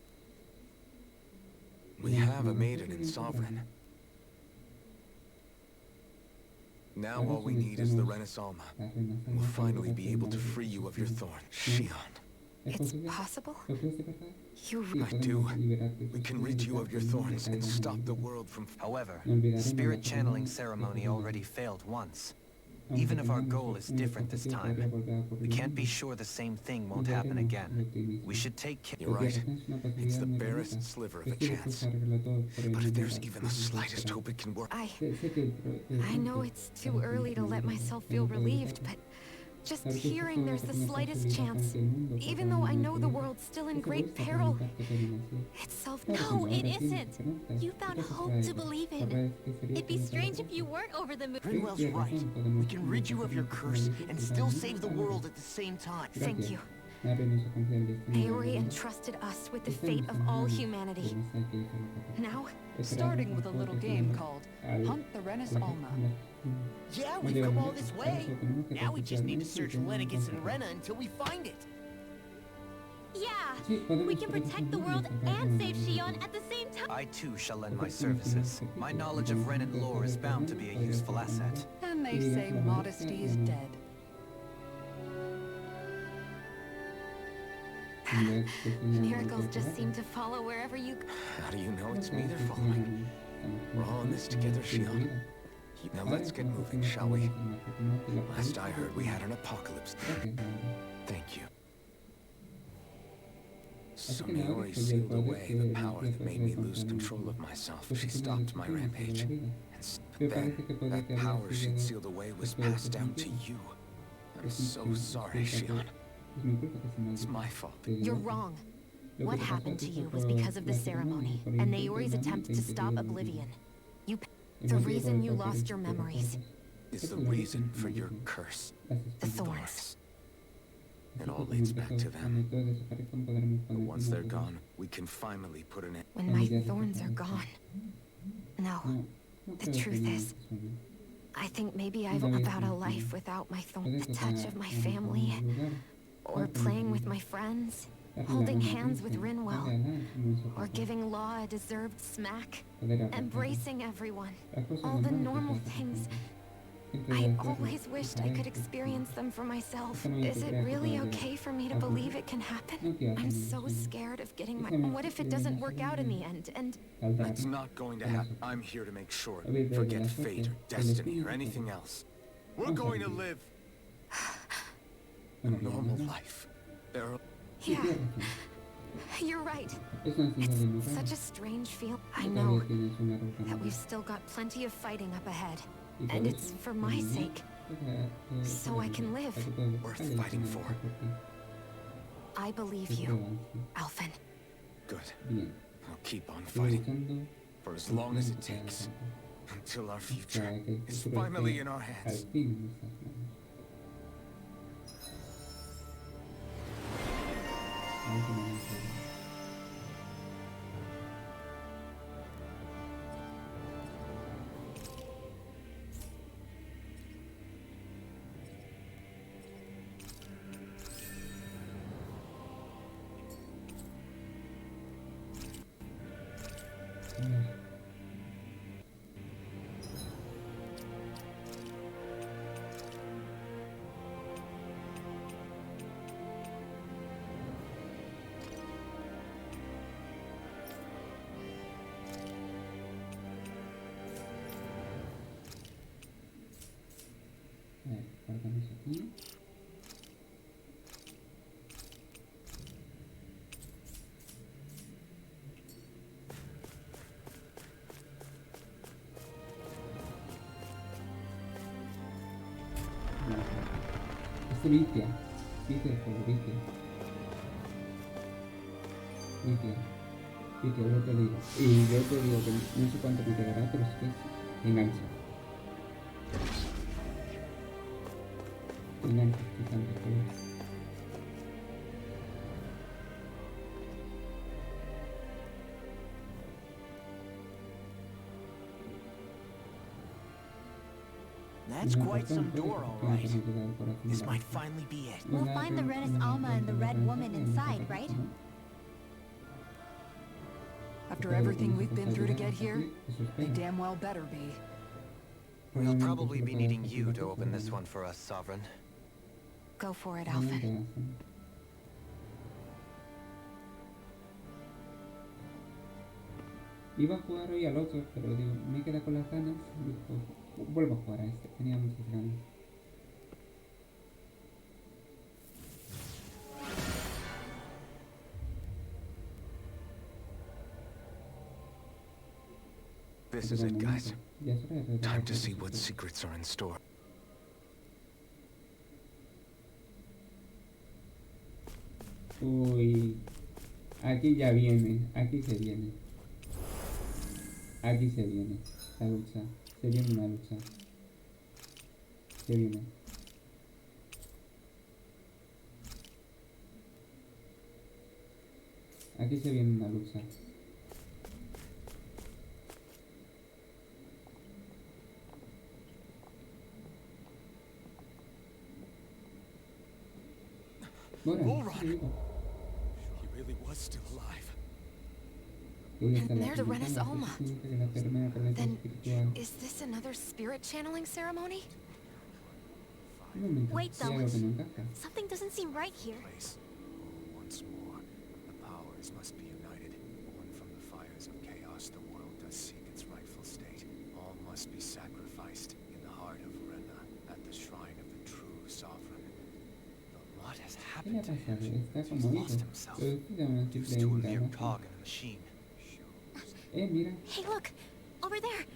We have a maiden and sovereign. Now all we need is the Renis Alma. We'll finally be able to free you of your thorn, Shion. It's possible? You I do. We can rid you of your thorns and stop the world from... However, the spirit channeling ceremony already failed once. Even if our goal is different this time, we can't be sure the same thing won't happen again. We should take care. You're right. It's the barest sliver of a chance. But if there's even the slightest hope it can work... I know it's too early to let myself feel relieved, but just hearing there's the slightest chance, even though I know the world's still in great peril, it's self-defeating. No, it isn't. You found hope to believe in. It'd be strange if you weren't over the moon. Grinwell's right. We can rid you of your curse and still save the world at the same time. Thank you. Naori entrusted us with the fate of all humanity. Now, Starting with a little game called Hunt the Renis Alma. Yeah, we've come all this way. Now we just need to search Lenegis and Rena until we find it. Yeah, we can protect the world and save Shion at the same time. I too shall lend my services. My knowledge of Renan lore is bound to be a useful asset. And they say modesty is dead. Miracles just seem to follow wherever you go. How do you know it's me they're following? We're all in this together, Shion. Now let's get moving, shall we? Last I heard, we had an apocalypse. Thank you. So Naori sealed away the power that made me lose control of myself. She stopped my rampage. And then, that power she'd sealed away was passed down to you. I'm so sorry, Shion. It's my fault. You're wrong. What happened to you was because of the ceremony, and Naori's attempt to stop Oblivion. The reason you lost your memories. Is the reason for your curse. The thorns. It all leads back to them. But once they're gone, we can finally put an end. When my thorns are gone. No, the truth is, I think maybe I've about a life without my thorn. The touch of my family, or playing with my friends, holding hands with Rinwell, or giving Law a deserved smack, embracing everyone, all the normal things. I always wished I could experience them for myself. Is it really okay for me to believe it can happen? I'm so scared of getting my... What if it doesn't work out in the end, and... It's not going to happen. I'm here to make sure. Forget fate or destiny or anything else. We're going to live a normal life. Yeah, you're right. It's such a strange feel. I know that we've still got plenty of fighting up ahead. And it's for my sake. So I can live. Worth fighting for. I believe you, Alphen. Good. I'll keep on fighting. For as long as it takes. Until our future is finally in our hands. Guardamos aquí. Este Vitia el juego, Vitia, yo te digo. Y yo te digo que no sé cuánto me quedará, pero es que engancha. Engancha, quitando el juego. That's quite some door, all right. This might finally be it. We'll find the Renis Alma and the Red Woman inside, right? After everything we've been through to get here, they damn well better be. We'll probably be needing you to open this one for us, Sovereign. Go for it, Alphen. Iba a jugar hoy al otro, pero digo, me queda con las ganas. Digo, vuelvo a jugar a este, tenía muchas ganas. This is it, guys. Time to see what secrets are in store. Uy, aquí ya viene, aquí se viene. Aquí se viene la lucha, se viene una lucha. Se viene. Aquí se viene una lucha. Bueno, He really was still alive. And there's the Renis Alma. Then, is this another spirit channeling ceremony? Wait though, something doesn't seem right here. Once more, the powers must be united. Born from the fires of chaos, the world does seek its rightful state. All must be sacrificed in the heart of Rena, at the shrine of the true sovereign. But what has happened to him? He's lost himself. He used to a mere cog in a machine. Mira. Hey, look! Over there!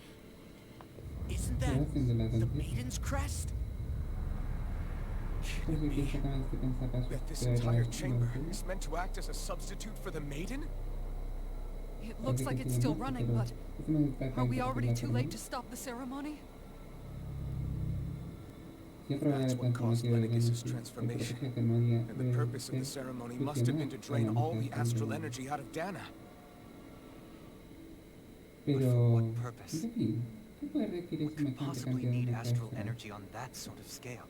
Isn't that the Maiden's crest? That this entire chamber is meant to act as a substitute for the Maiden? It looks like it's still running, but are we already too late to stop the ceremony? That's what caused Lenegis' transformation. And the purpose of the ceremony must have been to drain all the astral energy out of Dana. But for what purpose? What could possibly need astral energy on that sort of scale?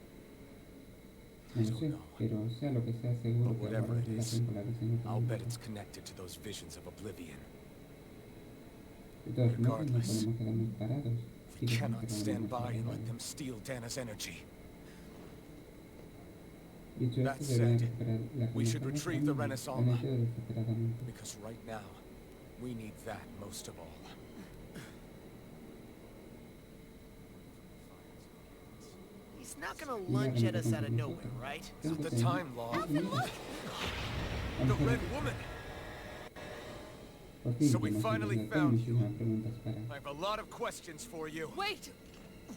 No sé, pero sea lo que sea, seguro que habrá relación con la visión. I'll bet it's connected to those visions of oblivion. De todos modos, no podemos quedarnos parados. We cannot stand by and let them steal Dana's energy. That said, we should retrieve the Renis Alma, because right now, we need that most of all. These not gonna lunge at us out of nowhere, right? At the time, Law. The Red Woman! So we finally found you. I have a lot of questions for you. Wait!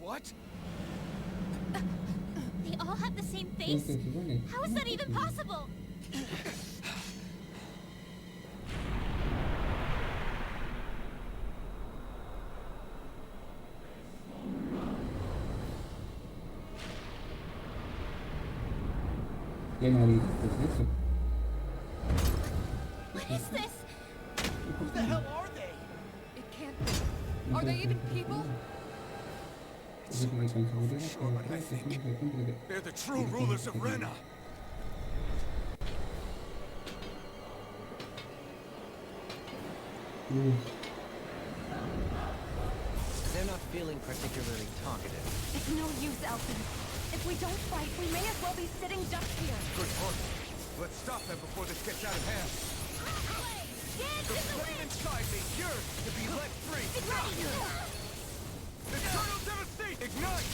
What? They all have the same face? How is that even possible? What is this? Who the hell are they? It can't be. Are they even people? It's so much more for sure, but I think they're the true rulers of Rena. They're not feeling particularly talkative. It's no use, Elton. If we don't fight, we may as well be sitting ducks here. Good point. Let's stop them before this gets out of hand. The flame inside me yearns to be let free. Eternal devastation! Ignite!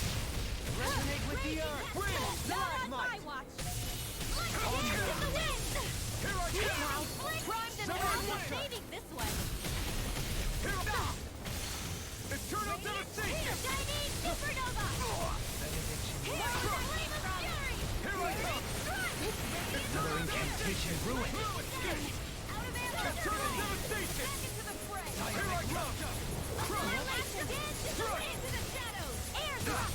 Resonate with the earth! Wind! Not on my watch! Here to the wind! Here I come! Primed and Someone I'm win! saving this one! Here I come! Eternal devastation! Chinese supernova! Here are the flame of fury! Here I come! Another incantation ruined! Blue escape! Out of ammo! Eternal devastation! Back into the fray! Here I come! Blaster dance into the shadows! Air drop!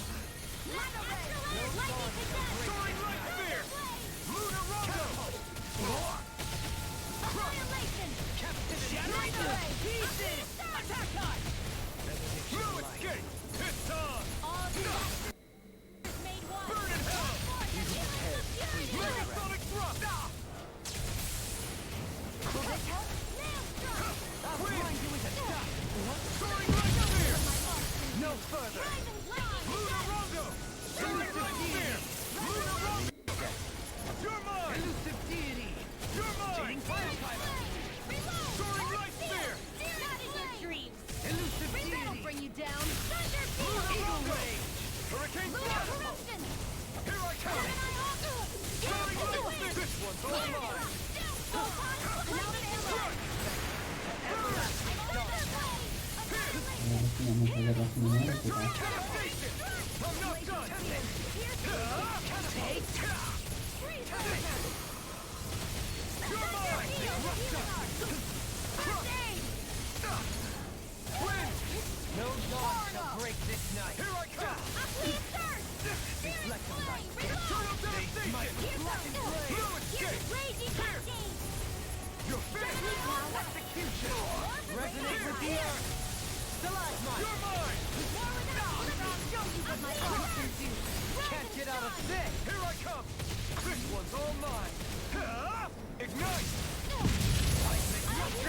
Lightning possession! Soaring light spear! Lunar Rondo! Annihilation! Shattering the pieces! Attack time! Blue escape! It's on! All disasters made one! Burn in hell! Megasonic thrust! Will this help? Nail strike! Blind you with a shot! Soaring light spear! No further! Lunar Rondo! Soaring light spear! Lunar Rondo! You're mine! Elusive deity! You're mine! Soaring light spear! Not in your dreams! Elusive That'll deity! bring you down! Thunder Lunar field! Rondo! Hurricane Lunar thrust! corruption! Here I come! Soaring light spear! This one's all mine! Devastation! I'm not done! You're mine! Wind! No dawn shall break this night! Here I come! Reflect the light! Eternal devastation! Blue escape! You're finished! Execution! Resonate with the earth! Stalagmite! You're mine! Can't get out of this! Here I come! This one's all mine! Ignite!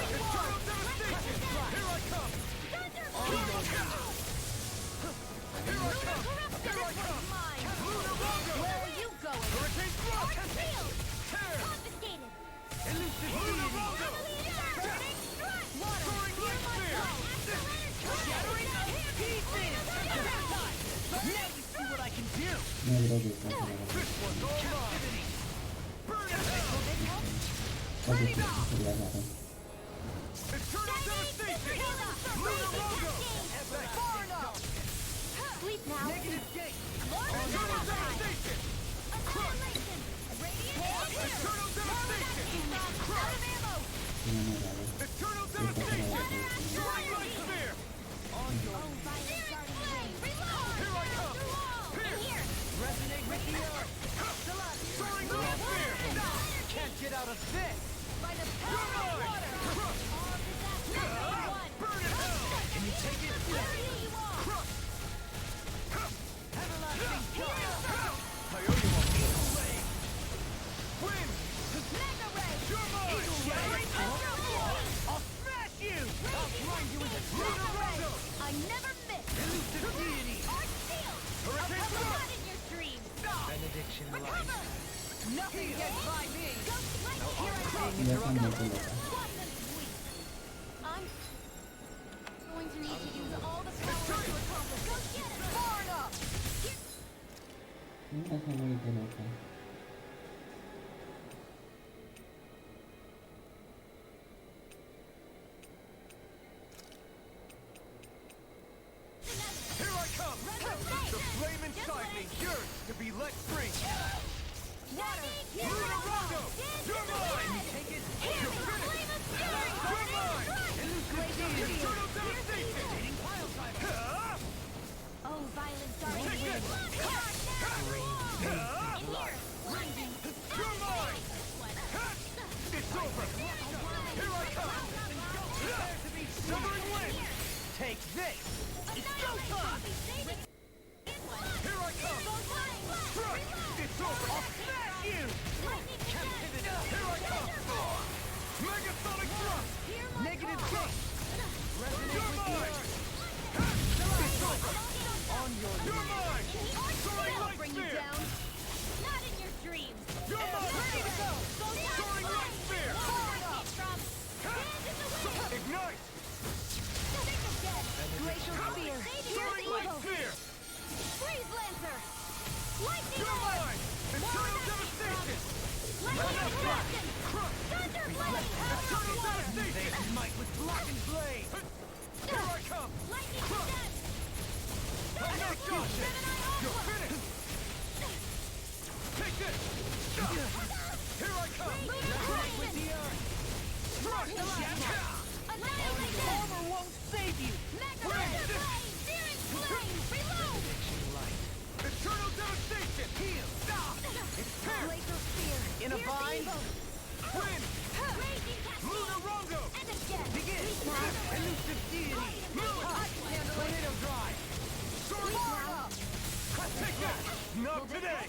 Eternal devastation! Here I come! Here I come! Here I come! Here I come! Lunar Rondo! Where are you going? Hurricane thrust! Field! Tear! Confiscated! Elusive Lunar deity! Rondo! Burning strike! Soaring light spear! Shattering pieces! Attack time! Now we see what I can do! This one's all mine! Burn in hell! Eternal devastation! Lunar Rondo! Far enough! Sleep now! Negative gate! Eternal devastation! Annihilation! Radiant! Eternal devastation! Out of ammo! Eternal devastation! Soaring light spear! Here I come! Here! Resonate with the earth! Soaring light spear! Can't get out of this! By the You're power of mine! water! All disasters made one! Burn in hell! Can you take it? Where you are! Everlasting fire! I owe you one. Wind! Mega ray! You're mine! Shattering I'll smash you! I'll grind you into Lunar Rondo! I never miss! elusive deity! Art shield! Hurricane Not thrust! in your dreams! Benediction light! Recover! Nothing gets by me! Ghost lightning! Here I Being come! interrupted! Wasp and sweet! I'm going to need to use all the power to accomplish. Go get it! Far enough! Esa favorita loca. Here I come! The flame inside me yearns to be let free! Luna Rondo! You're mine! Take it! You're finished! You're mine! Eternal devastation! Oh, violent darting Take wind. it! You're mine! It's over! Here I come! Severing wind! Take this! It's go time! Here I come! Strike! It's over! I'll smash you! Here I come! Megasonic thrust! Negative thrust! You're mine! It's over! On your You're mine! Soaring light Bring you spear! down. Not in your dreams. You're mine! Ready to go. Soaring light spear! Ignite! Glacial spear. Soaring light spear! Freeze lancer. Lightning You're orb. mine! Eternal devastation! Lightning blast. Crush! Thunder blade. Eternal devastation! they smite with blackened blade! Here I come! Lightning Crush! descent. No dodging! You're finished! Take this! Here I come! With the Crush! annihilation. Armor won't save you! Mega blade. Searing flame. Reload. Eternal devastation! Heal! Glacial spear. In a bind? Wind! Raging cascade. Luna Rondo! And again. Begin! Elusive deity! Tornado drive! Soaring power! Take that! Not today!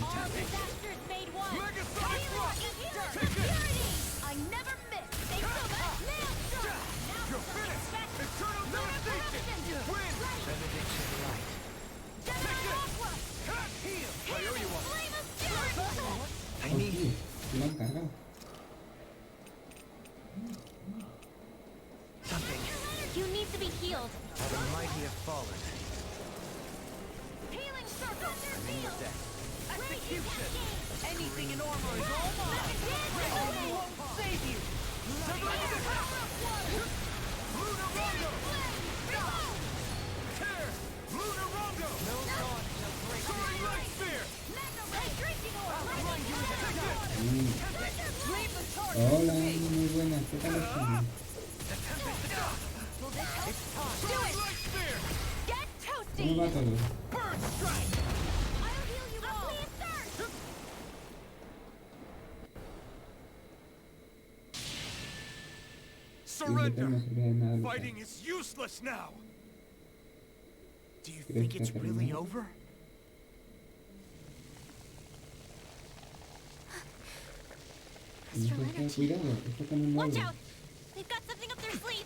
All disasters made one. Megasonic thrust! Purity. Take it! I never miss. They still got nailed strong. You're finished! Eternal devastation! Wind! Benediction light. Gemini Aqua. Heal! I owe you one! Flame of fury. I need... Lo han cargado. something. You need to be healed. How the mighty have fallen. Healing circle. In the deck. Execution. Anything in armor is all mine! Armor won't save you! Luna Rondo! Tear! Luna Rondo! No dawn shall break you. Soaring light spear! Drinking Hola, muy buenas. ¿Qué tal están? Soaring light spear! Get ¿Cómo toasty. va todo? Burn strike! I'll heal you all. Surrender! No servía de nada luchar. Fighting is useless now! Do you think it's really over? Entonces, cuidado, esto con un Watch doble. out. They've got something up their sleeve.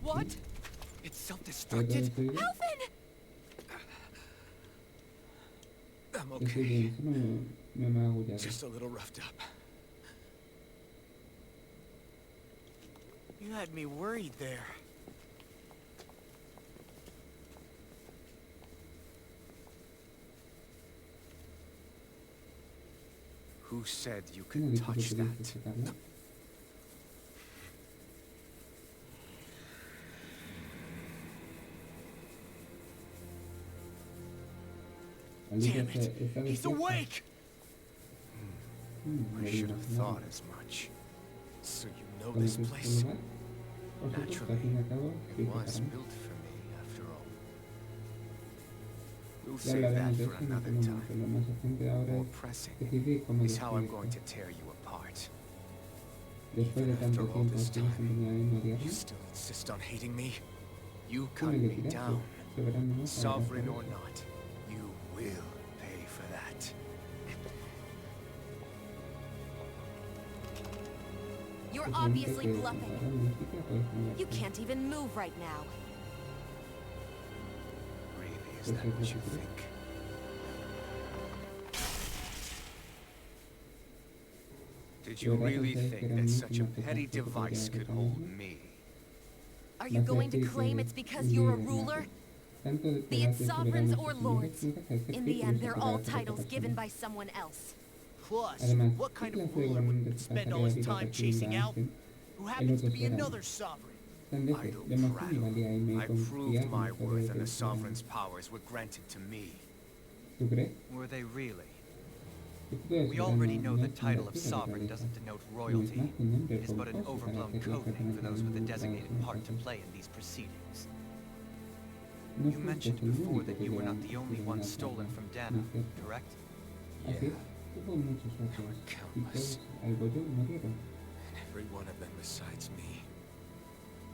What? It's ¿Todo self-destructed? estoy bien? Elfin! I'm Estoy okay. bien, solo me ha agullado. Just a little roughed up. You had me worried there. Who said you ¿Quién ha could dicho que touch tenías que that? sacarlo? Damn it! He's awake! I should have thought as much. So you know Cuando this estés en place? tu lugar, vosotros, al fin y al cabo, It sois was separados. built for me, after all. We'll Ya save that hablaremos de for esto en another otro momento. time. Lo más urgente ahora More es pressing decidir cómo is how I'm despedirte. going to tear you apart. Después de tanto After all tiempo, this ¿tienes time, oportunidad de no You odiarme? still insist on hating me? You Tú cut me me elegirás, down. soberano no, para Sovereign or hacer not, you will pay for that. You're eso. obviously Puedes bluffing. comparar la música, puedes cambiar You todo. can't even move right now. Really, is Pues that es what lo you que creo. think? Did you ¿De verdad really pensáis que think era that mi such a última petty catástrofe podría device could derrotarme? hold me? Are you going to claim it's because you're a ruler? Be it sovereigns or lords. In the end, they're all titles given by someone else. Plus, what kind of ruler would spend all his time chasing Alvin, who happens to be another sovereign? Idle prattle. I proved my worth and the Sovereign's powers were granted to me. Were they really? We already know the title of sovereign doesn't denote royalty. It is but an overblown code name for those with a designated part to play in these proceedings. You mentioned before that you were not the only one stolen from Dana, correct? Yeah. There were countless. And every one of them besides me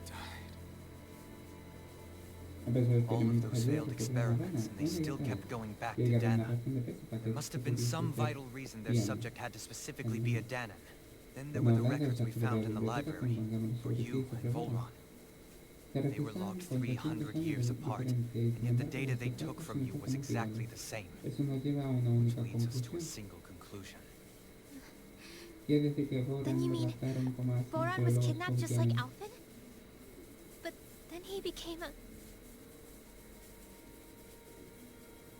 died. All of those failed experiments, and they still kept going back to Dana. There must have been some vital reason their subject had to specifically be a Danan. Then there were the records we found in the library, for you and Volron. They were logged 300 years apart, and yet the data they took from you was exactly the same, which leads us to a single conclusion. Then you mean Voron was kidnapped just like Alvin? But then he became a...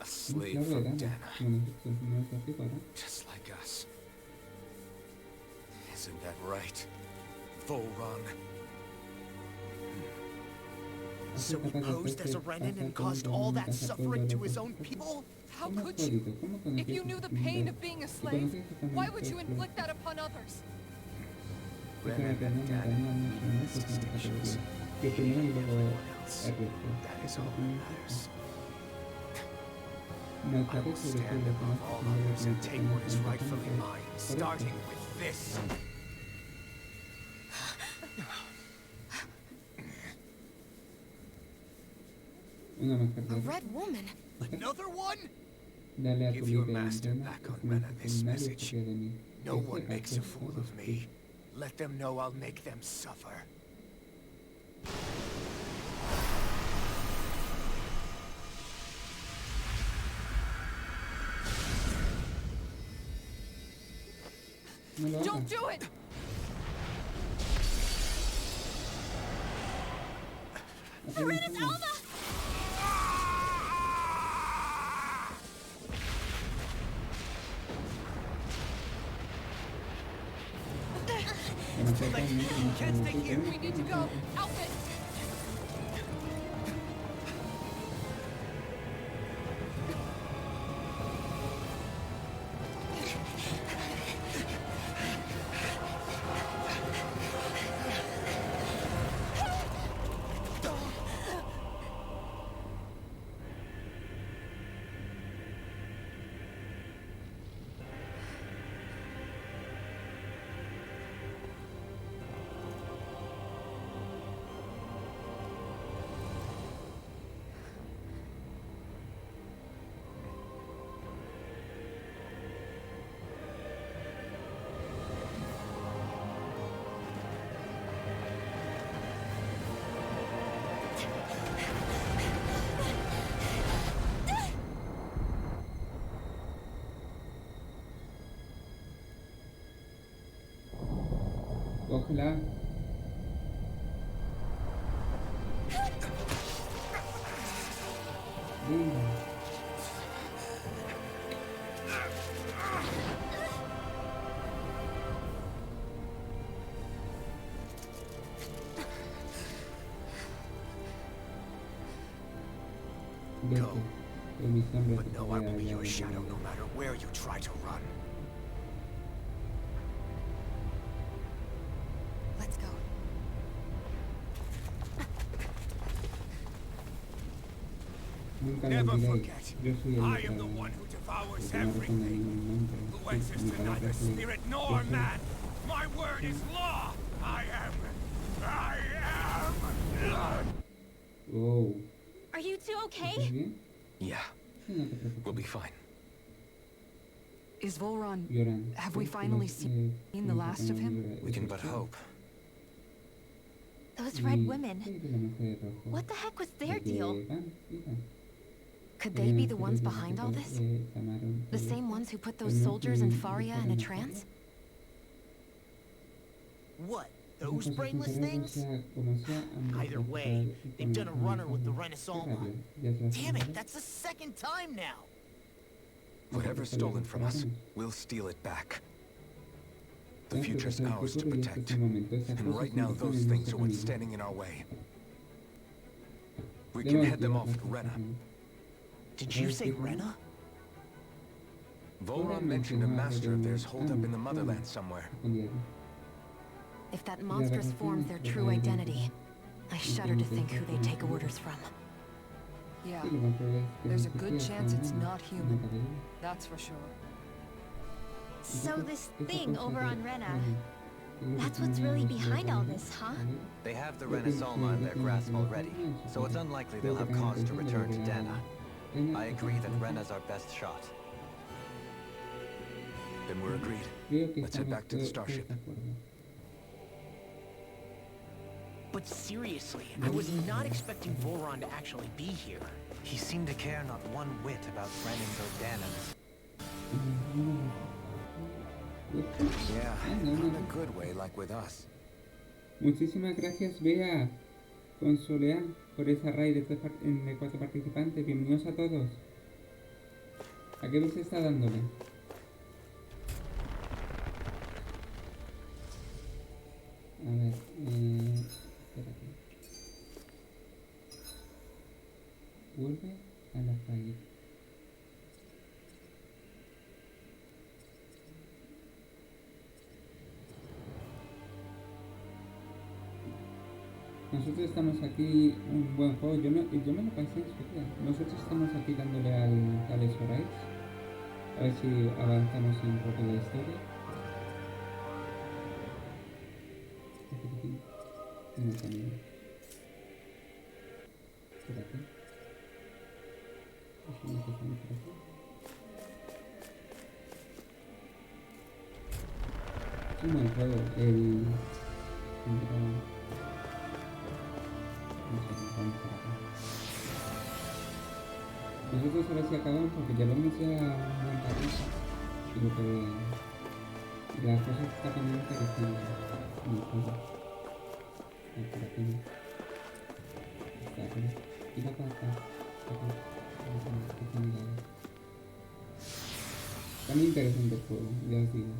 A slave from Dana. Just like us. Isn't that right, Volron? So he posed as a Renan and caused all that suffering to his own people? How could you? If you knew the pain of being a slave, why would you inflict that upon others? Renan and Dana meaningless distinctions. He and everyone else. That is all that matters. I will stand above all others and take what is rightfully mine, starting with this. A red woman? Another one? Give your master back on Rena this message. No one makes a fool of me. Let them know I'll make them suffer. Don't do it! Serena's Alva! Can't stay here. We need to go. Outfit! Ojalá. Go. But no, I will be your shadow no matter where you try to run. Let's go. Never forget, I am the one who devours everything, who answers to neither spirit nor man. My word is law. I am. Whoa. Are you two okay? Yeah, we'll be fine. Is Volron... Have we finally seen the last of him? We can but hope. Those red women. What the heck was their deal? Could they be the ones behind all this? The same ones who put those soldiers in Faria in a trance? What? those brainless things? Either way, they've done a runner with the Renaissance. Damn it, that's the second time now! Whatever's stolen from us, we'll steal it back. The future's ours to protect. And right now, those things are what's standing in our way. We can head them off to Rena. Did you say Rena? Voron mentioned a master of theirs holed up in the motherland somewhere. If that monstrous form's their true identity, I shudder to think who they take orders from. Yeah, there's a good chance it's not human. That's for sure. So this thing over on Rena, that's what's really behind all this, huh? They have the Renaissance in their grasp already, so it's unlikely they'll have cause to return to Dana. I agree that Rena's our best shot. Then we're agreed. Let's head back to the starship. But seriously, I was not expecting Voron to actually be here. He seemed to care not one whit about Renans or Danans. Yeah, in a good way, like with us. Muchísimas gracias, Bea, con Soleán, por esa raid de 4 participantes. Bienvenidos a todos. ¿A qué se está dándole? A ver, espérate. Vuelve a la raid. Nosotros estamos aquí, un buen juego, yo me lo pasé en su día. Nosotros estamos aquí dándole al Tales Horizon. A ver si avanzamos un poco la historia. No camino. Espérate. Eso no se pone por aquí. Es un buen juego, nosotros a ver si acabamos porque llevamos ya un buen ratito y lo que las cosas que está poniendo interesante en el juego. Por aquí no. Está aquí. Tira para acá. Está muy interesante el juego, ya os digo.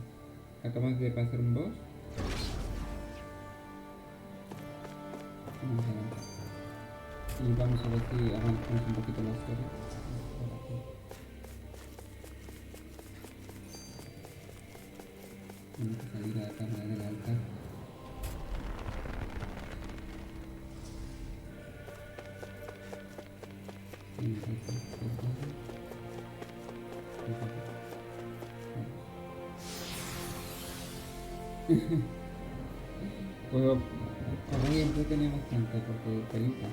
Acabamos de pasar un boss. Y vamos a ver si avanzamos un poquito la historia. Tenemos que salir a la cámara del altar. Pues os voy a entretener bastante porque pelita.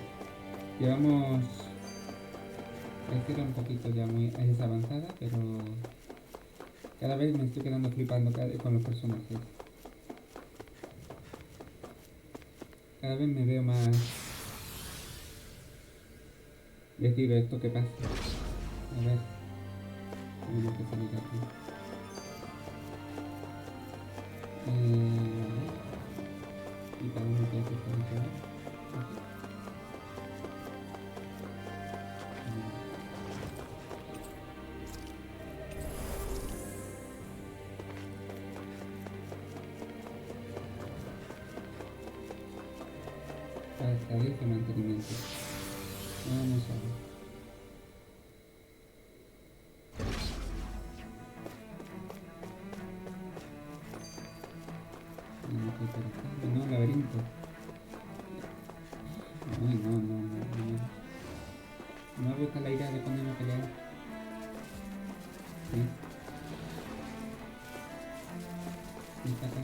Llevamos... Esta era un poquito ya muy avanzada, pero cada vez me estoy quedando flipando con los personajes. Cada vez me veo más... Decir esto que pasa. A ver. Tenemos que salir de aquí. Y cada uno tiene que salir de aquí. Para de mantenimiento. Vamos a ver. No, laberinto. Ay, no. No me gusta la idea de ponerme a pelear. ¿Sí? Está acá.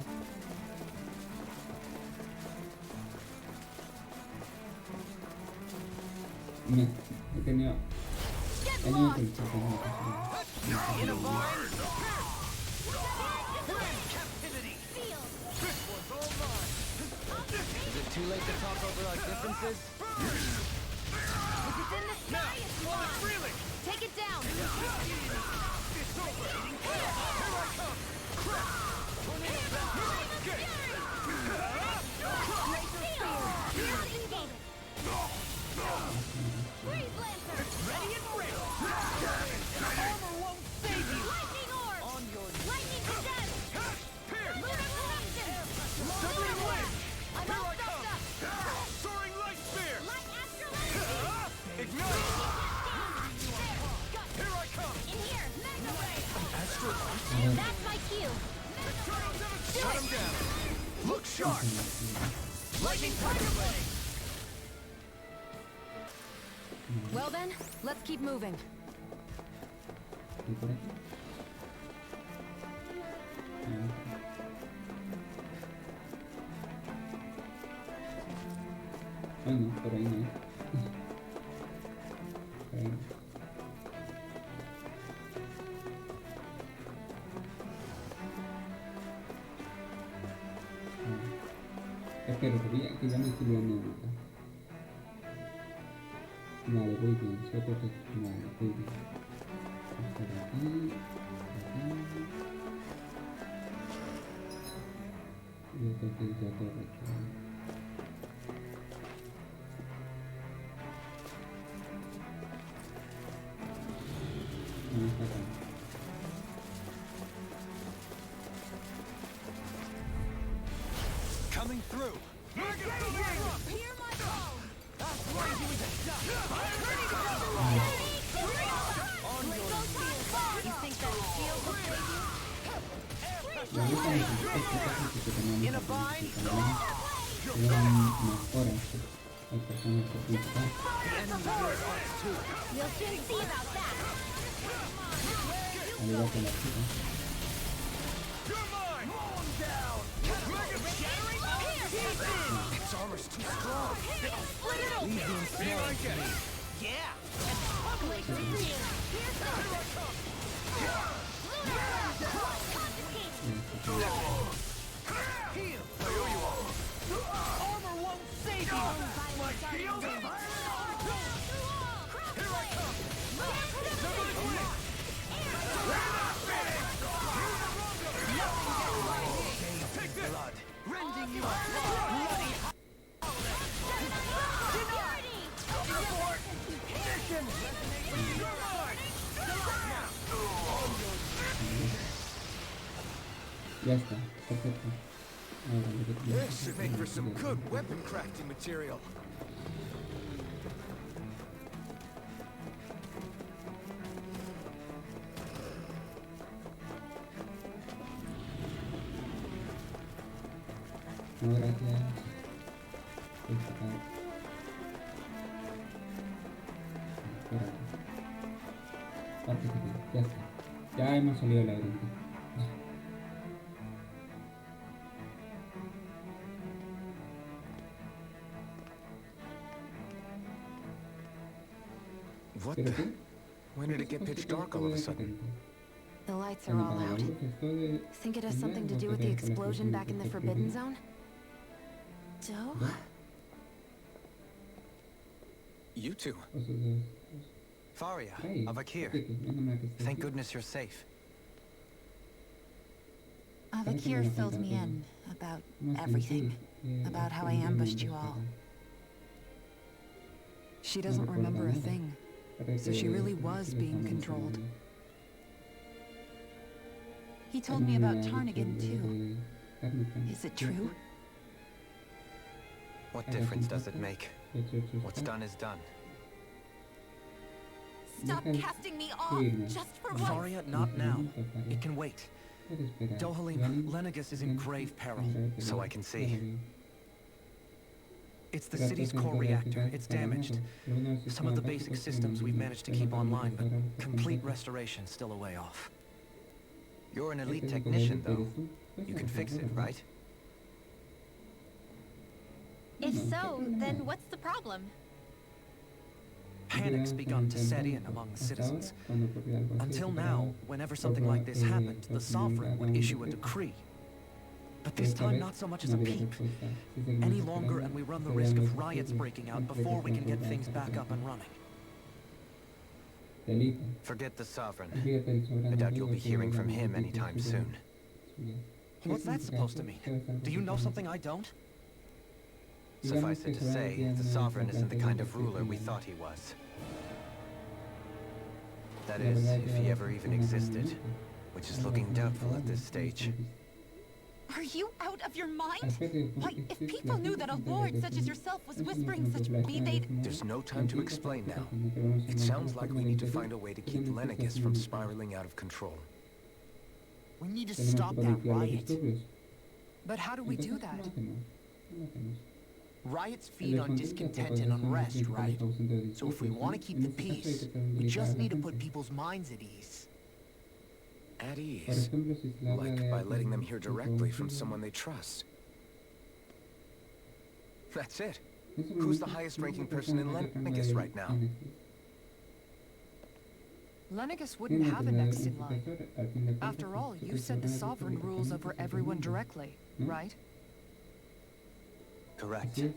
No, he tenido culpa. Is it too late to talk over our differences? If it's in the sky, it's fine. Take it down. It's over. Here I come. Tornado blast. That's my cue. Shut him down. Look sharp. Lightning tiger blade. Well then, let's keep moving. Ay, no, por ahí no. Por ahí no. Espero que ya me estoy viendo nada. Vale, voy bien, solo que... Vale, voy bien. Por aquí, y yo creo que ya todo recto. No está acá. Coming through. Hear my call. That's right, you the dust. On your You think that shield will save you? Ya ahorita necesito que también In a bind. sean mejoras al personaje principal. The enemy here is ours too. We'll soon see about that. Al igual que la chica. You're mine. Mow him down. Shattering pieces. Its armor's too strong. Leave the ensnaring to me. Yeah. Heal. I owe you all. Armor won't save you. My shield. Here I come. Somebody quick. Take this. Blood. Rending you bloody. Mission. You're mine. Ya está, perfecto. Ahora lo que tengo This should make for some good weapon crafting material. No, gracias. Esto acá. Espérate. Parte que tiene. Ya está. Ya hemos salido del laberinto. What ¿Pero the? qué? When did it get pitch dark all of a sudden? The lights are all out. Think it has something to do with the explosion back in the Forbidden Zone? Joe? You two. Faria, Hey, Avakir. Thank goodness you're safe. Avakir filled me in about everything. About how I ambushed you all. She doesn't remember a thing, so she really was being controlled. He told me about Tarnigan, too. Is it true? What difference does it make? What's done is done. Stop casting me off, just for once. Faria, not now. It can wait. Dohalim, Lenegus is in grave peril. So I can see. It's the city's core reactor. It's damaged. Some of the basic systems we've managed to keep online, but complete restoration still a way off. You're an elite technician, though. You can fix it, right? If so, then what's the problem? Panic's begun to set in among citizens. Until now, whenever something like this happened, the Sovereign would issue a decree. But this time, not so much as a peep. Any longer, and we run the risk of riots breaking out before we can get things back up and running. Forget the Sovereign. I doubt you'll be hearing from him anytime soon. What's that supposed to mean? Do you know something I don't? Suffice it to say, the Sovereign isn't the kind of ruler we thought he was. That is, if he ever even existed, which is looking doubtful at this stage. Are you out of your mind? Why, if people knew that a lord such as yourself was whispering such they'd... There's no time to explain now. It sounds like we need to find a way to keep Lenegus from spiraling out of control. We need to Tenemos que stop that policía los riot. disturbios. But how do we do Entonces, that? ¿cómo hacemos? Riots El feed on descontento discontent atrapa and corazones unrest, principales right? ausentes de So if we disturbios, want ¿no? to keep En the este caso hay peace, que we tranquilizar a just la need to put gente. people's minds at ease. At Por ease. ejemplo, si se le habla Like de by letting them hear directly from autoconsumo, someone they trust. That's it. eso Who's the permite highest que ranking una person in persona que tenga Lennox el right now? Genesis Lennox wouldn't tiene have que a dar next un in line. sucesor, al fin de cuentas, After all, su you said the soberano sovereign políticamente rules over es el everyone mundo, directly, ¿no? right? Correct. Así es.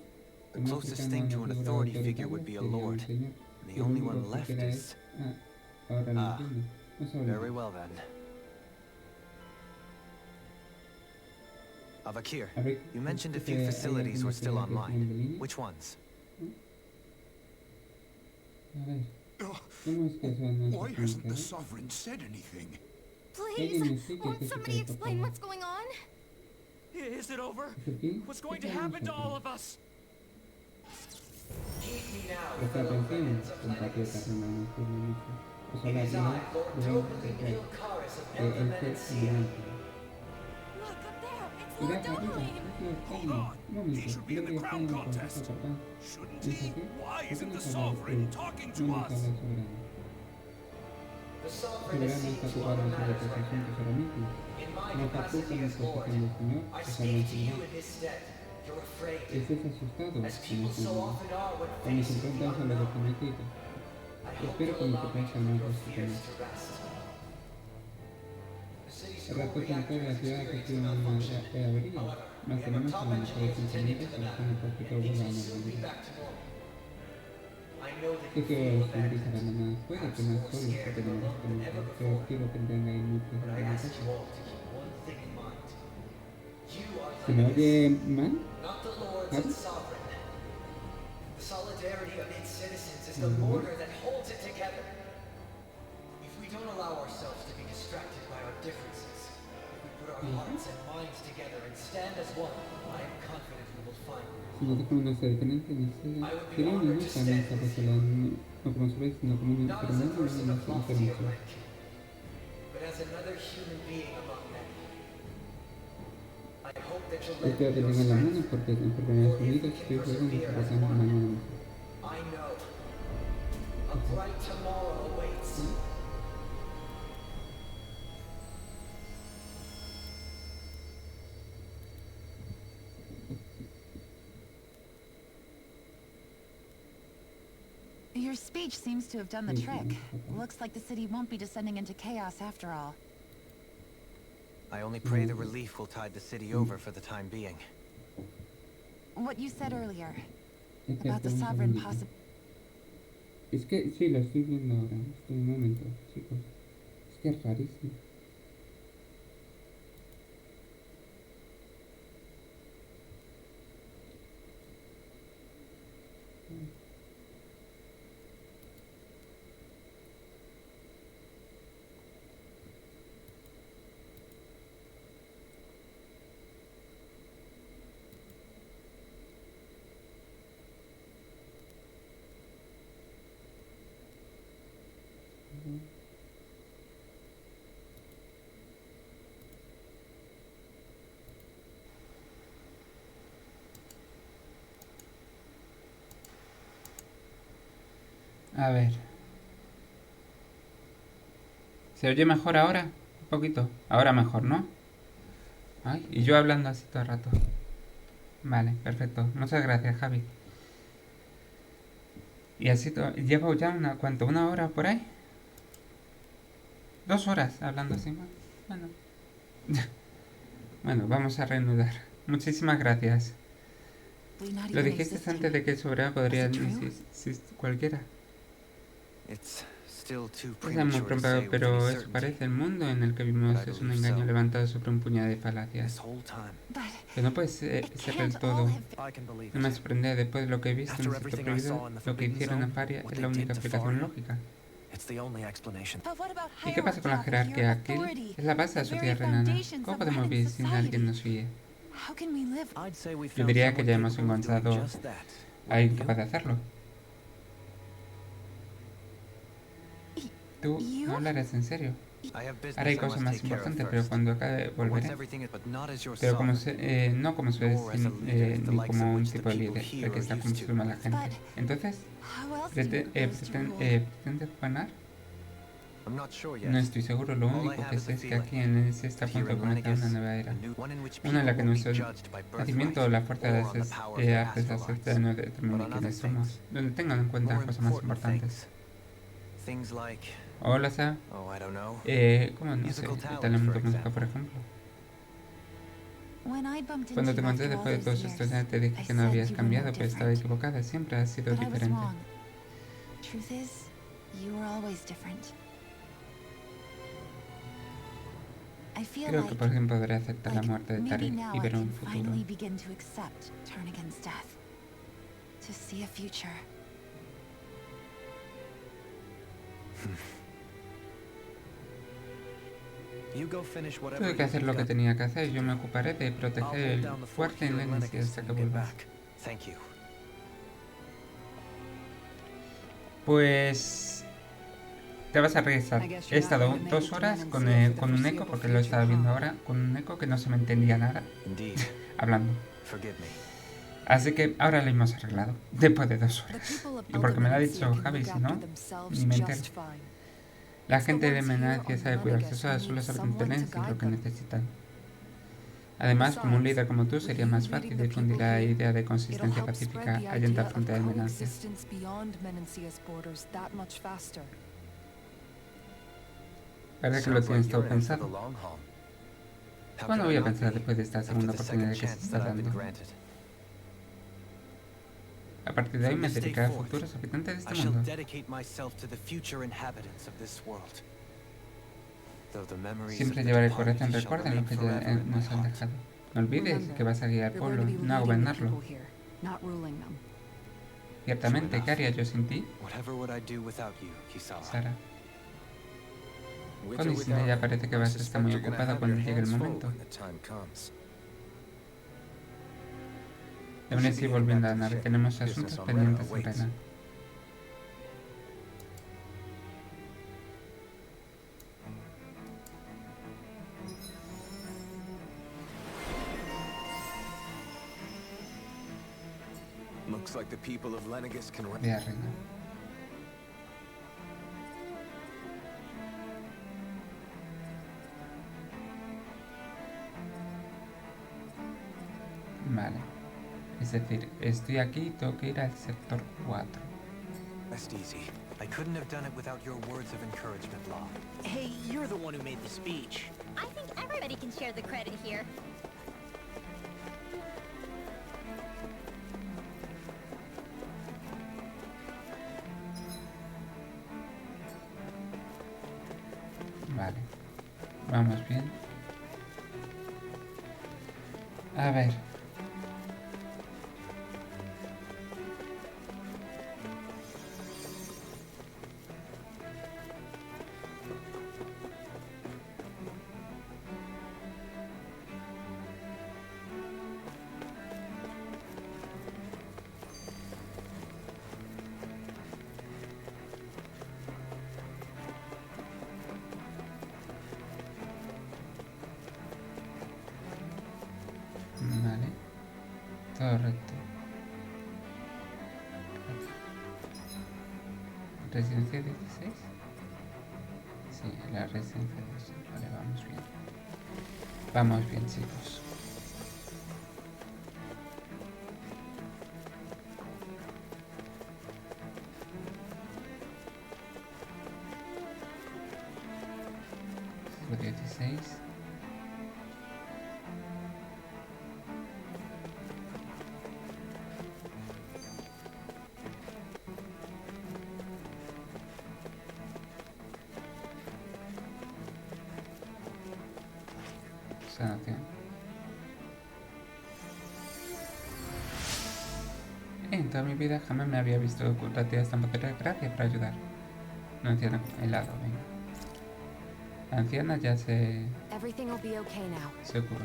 The El más closest cercano a thing una to an figura authority figure autoritaria would be a sería un lord. señor. And Y the el only único one que left queda is... es... ahora lo Ah, entiendo. No sabe very nada. well then. Avakir, A ver, you mentioned a ¿es few que hay facilities alguna were still ciudad que online. tiene línea? Which ones? A ver, ¿cómo es que son Why nuestros hasn't the comunicados? Sovereign said anything? Please, Alguien me explique won't qué es somebody esto, por explain favor. what's going on? Is it over? ¿Es aquí? What's going ¿Qué to happen to tenemos all aquí? of us? Presta atención, compatriotas romanos, hermanos. Os hablaré de el ser humano. Look up there, it's Mirad Lord arriba, Domeline. es Lord Hold Domeline. on. Un momento, He should be creo in que the está crown en el Consejo contest. Papal. Shouldn't ¿No es he? así? Why ¿Por qué isn't no the se habla Sovereign él? talking No to nos us? habla el soberano. El soberano está ocupado sobre tus asuntos ahora mismo. No faculta mi posición de Señor, que salva en su lugar. Estés asustado, como Señor, cuando se enfrentas a lo desconocido. Espero que me sepáis calmar vuestro temor. El rapto central de la ciudad ha sufrido una avería, mas tenemos a los mejores pensamientos trabajando para que todo vuelva a la normalidad. Sé que os sentís abandonados, puede que más solos que tenemos experiencia, pero os quiero que tengáis mucho en la casa. ¿Se me oye mal? ¿Javi? Solidarity of its citizens is the mortar that holds it together. If we don't allow ourselves to be distracted by our differences, if we put our hearts and minds together and stand as one, I am confident we will find Si no tengo nuestra diferencia, no sé. Sería una nota en esta persona, no como sabéis, no como un not pero as no a person una of lofty diferencia. rank, but as another human being among many. I hope that you'll Espero lend que me your tengan las strength. manos porque en enfermedades unidas estoy jugando y tratando mañana mejor. I know a bright tomorrow awaits. Your speech seems to have done the trick. Looks like the city won't be descending into chaos after all. I only pray the relief will tide the city over for the time being. What you said earlier Espera, about the un sovereign segundito. possibility. Es que sí, lo estoy viendo ahora. Espera un momento, chicos. Es que es rarísimo. A ver. ¿Se oye mejor ahora? Un poquito. Ahora mejor, ¿no? Ay, y yo hablando así todo el rato. Vale, perfecto. Muchas gracias, Javi. Y así llevo ya ¿cuánto? ¿Una hora por ahí? 2 horas hablando así. Bueno. Bueno, vamos a reanudar. Muchísimas gracias. Lo dijiste antes de que el soberano podría existir cualquiera. It's still too Es muy premature to pronto, say with pero any eso certainty. parece. El mundo en el que vivimos But I es un believe engaño so. levantado sobre un puñado de This falacias. whole time, Que no puede ser del todo. I can believe No me it. sorprende después de lo que he visto en After el sector everything I saw prohibido. in the Lo que Forbidden hicieron en Zone, Faria what es they la did única to explicación Faria, lógica. It's the only explanation. ¿Y qué pasa con la jerarquía aquí? Es la base de la sociedad renana. ¿Cómo podemos vivir sin alguien nos guíe? I'd say we Yo found diría que someone ya hemos capable of doing encontrado just that. a alguien capaz de hacerlo. ¿Tú no hablarás en serio? Ahora hay cosas más importantes, pero cuando acabe volveré. Pero como no como su ni como un tipo de líder, el que está conforme a la gente. Entonces, ¿pretende ganar? No estoy seguro, lo único que sé es que aquí en el se está a punto de comenzar una nueva era. Una en la que nuestro nacimiento o la fuerza de artes ancestral no determine quiénes somos, donde tengan en cuenta cosas más importantes. Hola, Sa. ¿Cómo no sé? El talento de música, por ejemplo. Cuando te conté después de todos estos años te dije que no habías cambiado, pero estaba equivocada. Siempre has sido diferente. Creo que por fin podré aceptar la muerte de Tarek y ver un futuro. Tuve que hacer lo que tenía que hacer. Yo me ocuparé de proteger el fuerte en Legacy hasta que vuelva. Pues te vas a regresar. He estado 2 horas con un eco, porque lo estaba viendo ahora, con un eco que no se me entendía nada hablando. Así que ahora lo hemos arreglado, después de 2 horas. Y porque me lo ha dicho Javi, si no, ni me entero. La gente de Menacia sabe cuidarse sola, solo saben tener lo que necesitan. Además, como un líder como tú, sería más fácil difundir la idea de consistencia pacífica allá en la frontera de Menancia. ¿Verdad que lo tienes todo pensado? ¿Cuándo voy a pensar después de esta segunda oportunidad que se está dando? A partir de hoy me dedicaré a futuros habitantes de este mundo. Siempre llevaré el corazón, recuerden lo que ya nos han dejado. No olvides que vas a guiar al pueblo, no a gobernarlo. Ciertamente, ¿qué haría yo sin ti? Sara. Con y sin ella parece que vas a estar muy ocupada cuando llegue el momento. Debemos ir volviendo a la nave, tenemos asuntos pendientes en Rena. Ve a Rena. Vale. Es decir, estoy aquí y tengo que ir al sector 4. I couldn't have done it without your words of encouragement, Law. Hey, you're the one who made the speech. I think everybody can share the credit here. Vale. Vamos bien. A ver. Vale. Todo recto. ¿Residencia 16? Sí, la residencia 16. Vale, vamos bien. Vamos bien, chicos. Siglo 16. Sanación. En toda mi vida jamás me había visto relativas tan poderosas. Gracias por ayudar. No entiendo helado, venga. La anciana ya se ocurre.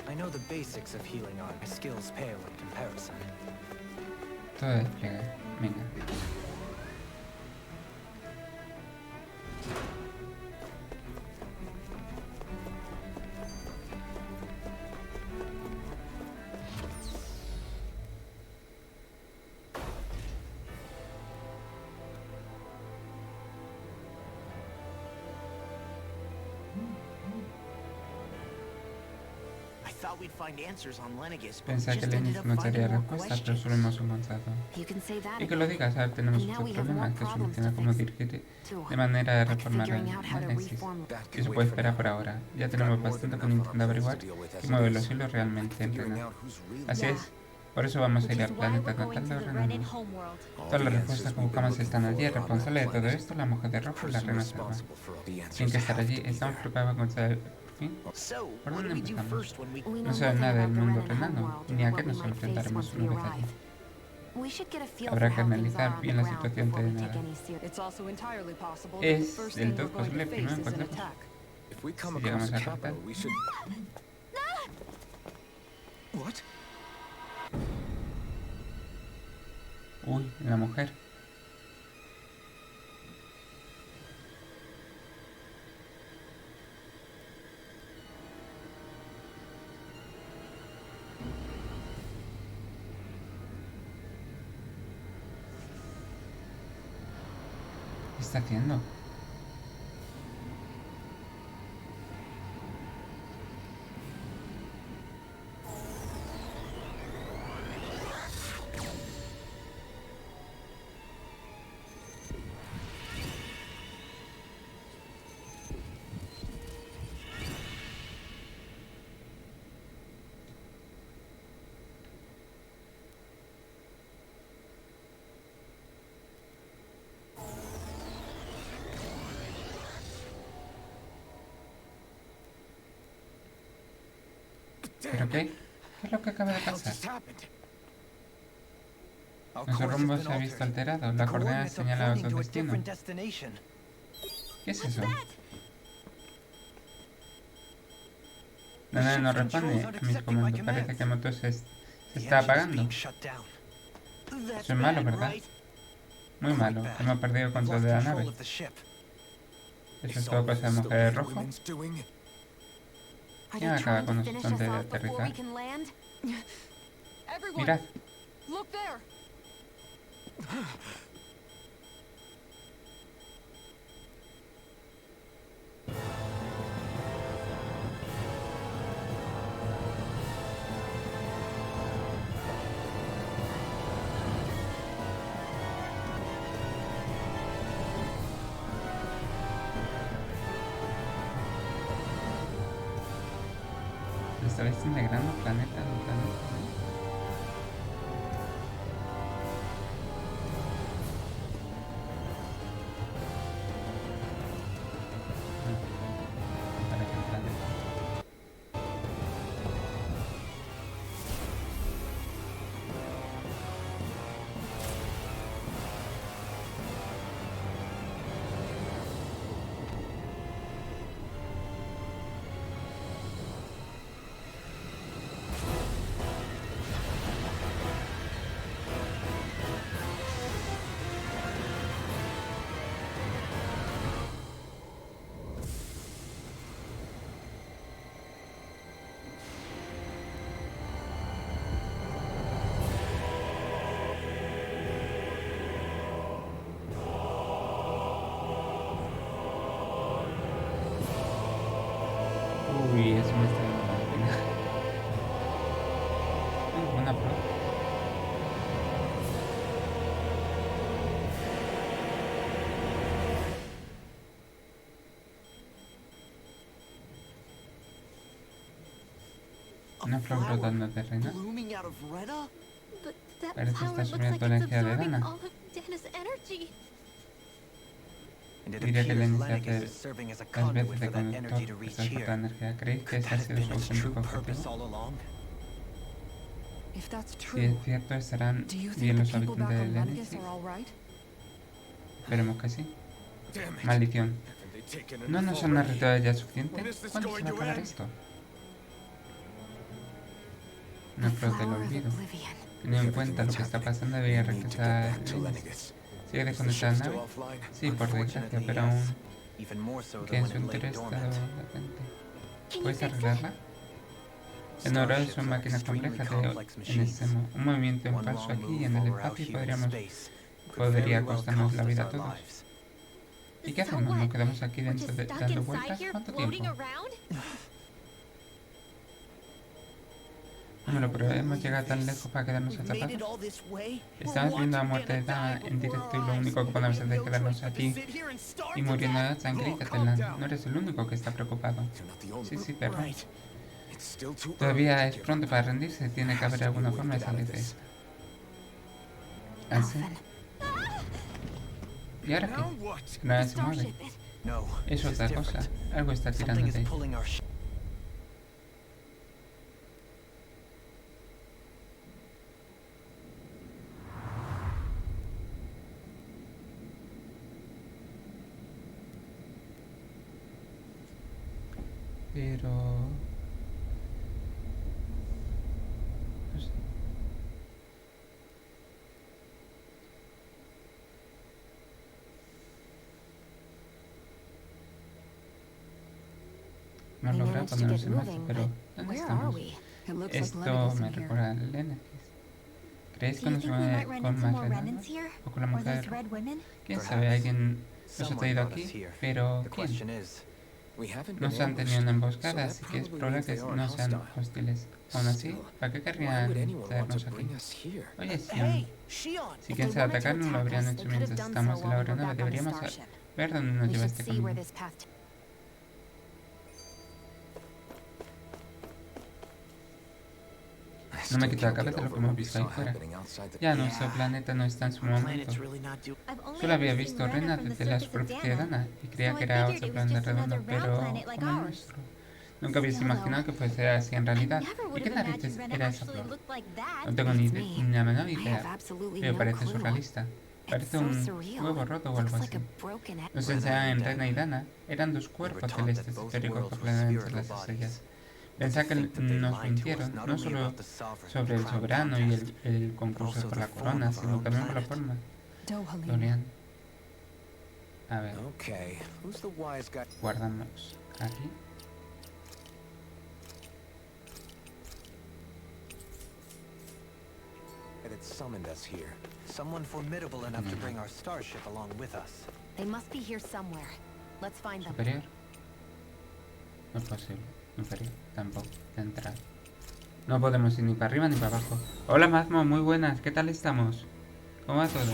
I know the basics of healing art. My skills pale in comparison. Todo despliega. Venga. Pensé que Lenny nos daría respuesta, pero solo hemos encontrado. Y que lo digas, ahora tenemos otro problema que solucionar cómo dirigir de manera de reformar el análisis. Y se puede esperar por ahora. Ya tenemos bastante con intentando averiguar qué mueve los hilos realmente en Rena. Así es. Por eso vamos a ir al planeta natal de Renan. Todas las respuestas que buscamos están allí. El responsable de todo esto, la mujer de rojo y la reina salva. Tienen que estar allí. Estamos preocupados por encontrar por fin. ¿Por dónde empezamos? No sabemos nada del mundo renano, ni a qué nos enfrentaremos una vez allí. Habrá que analizar bien la situación de nada. Es del todo posible primero encontrarnos. Si llegamos a la capital. Uy, la mujer. ¿Qué está haciendo? ¿Pero qué? ¿Qué es lo que acaba de pasar? Nuestro rumbo se ha visto alterado. La coordenada señala otro destino. ¿Qué es eso? La nave no responde a mis comandos. Parece que el motor se está apagando. Eso es malo, ¿verdad? Muy malo. Hemos perdido el control de la nave. ¿Eso es todo cosa de mujer de rojo? ¿Quién acaba con nosotros antes de aterrizar? Mirad. Esta vez integrando planeta a planeta. Uy, eso me está dando la pena. Buena pro. Una flor brotando de Rena. Parece que está subiendo la energía de Dana. Diría que Lenny se hace las veces de conductor de transportar energía. ¿Creéis que ese ha sido su auténtico objetivo? Si es cierto, ¿estarán bien los habitantes de Lenny? Sí. Esperemos que sí. Maldición. ¿No nos han arreglado ya suficiente? ¿Cuándo se va a acabar esto? Una flor del olvido. Teniendo en cuenta lo que está pasando, debería regresar a Lenny. ¿Sigue desconectada la nave? Sí, por desgracia, pero aún que en su interés está latente. ¿Puedes arreglarla? El neural son máquinas complejas en extremo. Un movimiento en falso aquí y en el espacio podría costarnos la vida a todos. ¿Y qué hacemos? ¿Nos quedamos aquí dentro dando vueltas? ¿Cuánto tiempo? Bueno, pero hemos llegado tan lejos para quedarnos atrapados. Estamos viendo la muerte de Dana en directo y lo único que podemos hacer es quedarnos aquí y muriendo de sangre. No eres el único que está preocupado. Sí, perdón. Todavía es pronto para rendirse. Tiene que haber alguna forma de salir de esta. ¿Así? ¿Y ahora qué? Nada se mueve. Es otra cosa. Algo está tirando de ella. Pero... no sé. No logra ponernos en marcha, pero ¿dónde estamos? Esto me recuerda a Lennox. ¿Creéis que nos va con más renados? ¿O con la mujer? ¿Quién sabe? Alguien nos ha traído aquí, pero ¿quién? Nos han tenido una emboscada, así que es probable que no sean hostiles. Aún así, ¿para qué querrían traernos aquí? Oye, si quieres atacarnos lo habrían hecho mientras estamos en la aeronave. Deberíamos ver dónde nos lleva este camino. No me quito la cabeza lo que hemos visto ahí fuera. Ya nuestro planeta no está en su momento. Solo había visto Rena desde la superficie de Dana y creía que era otro planeta redondo, pero como el nuestro. Nunca hubiese imaginado que fuese así en realidad. ¿Y qué narices era esa flor? No tengo ni la menor idea, pero parece surrealista. Parece un huevo roto o algo así. Nos enseñaban en Rena y Dana. Eran dos cuerpos celestes esféricos que planeaban entre las estrellas. Pensaba que nos mintieron, no solo sobre el soberano y el concurso por la corona, sino también por la forma. Dorian. A ver. Guardamos aquí. It summoned us here. Someone formidable enough to bring our starship along with us. They must be here somewhere. Let's find them. Superior. No es posible. Inferior. Tampoco. Central. No podemos ir ni para arriba ni para abajo. Hola Mazmo, muy buenas. ¿Qué tal estamos? ¿Cómo va todo?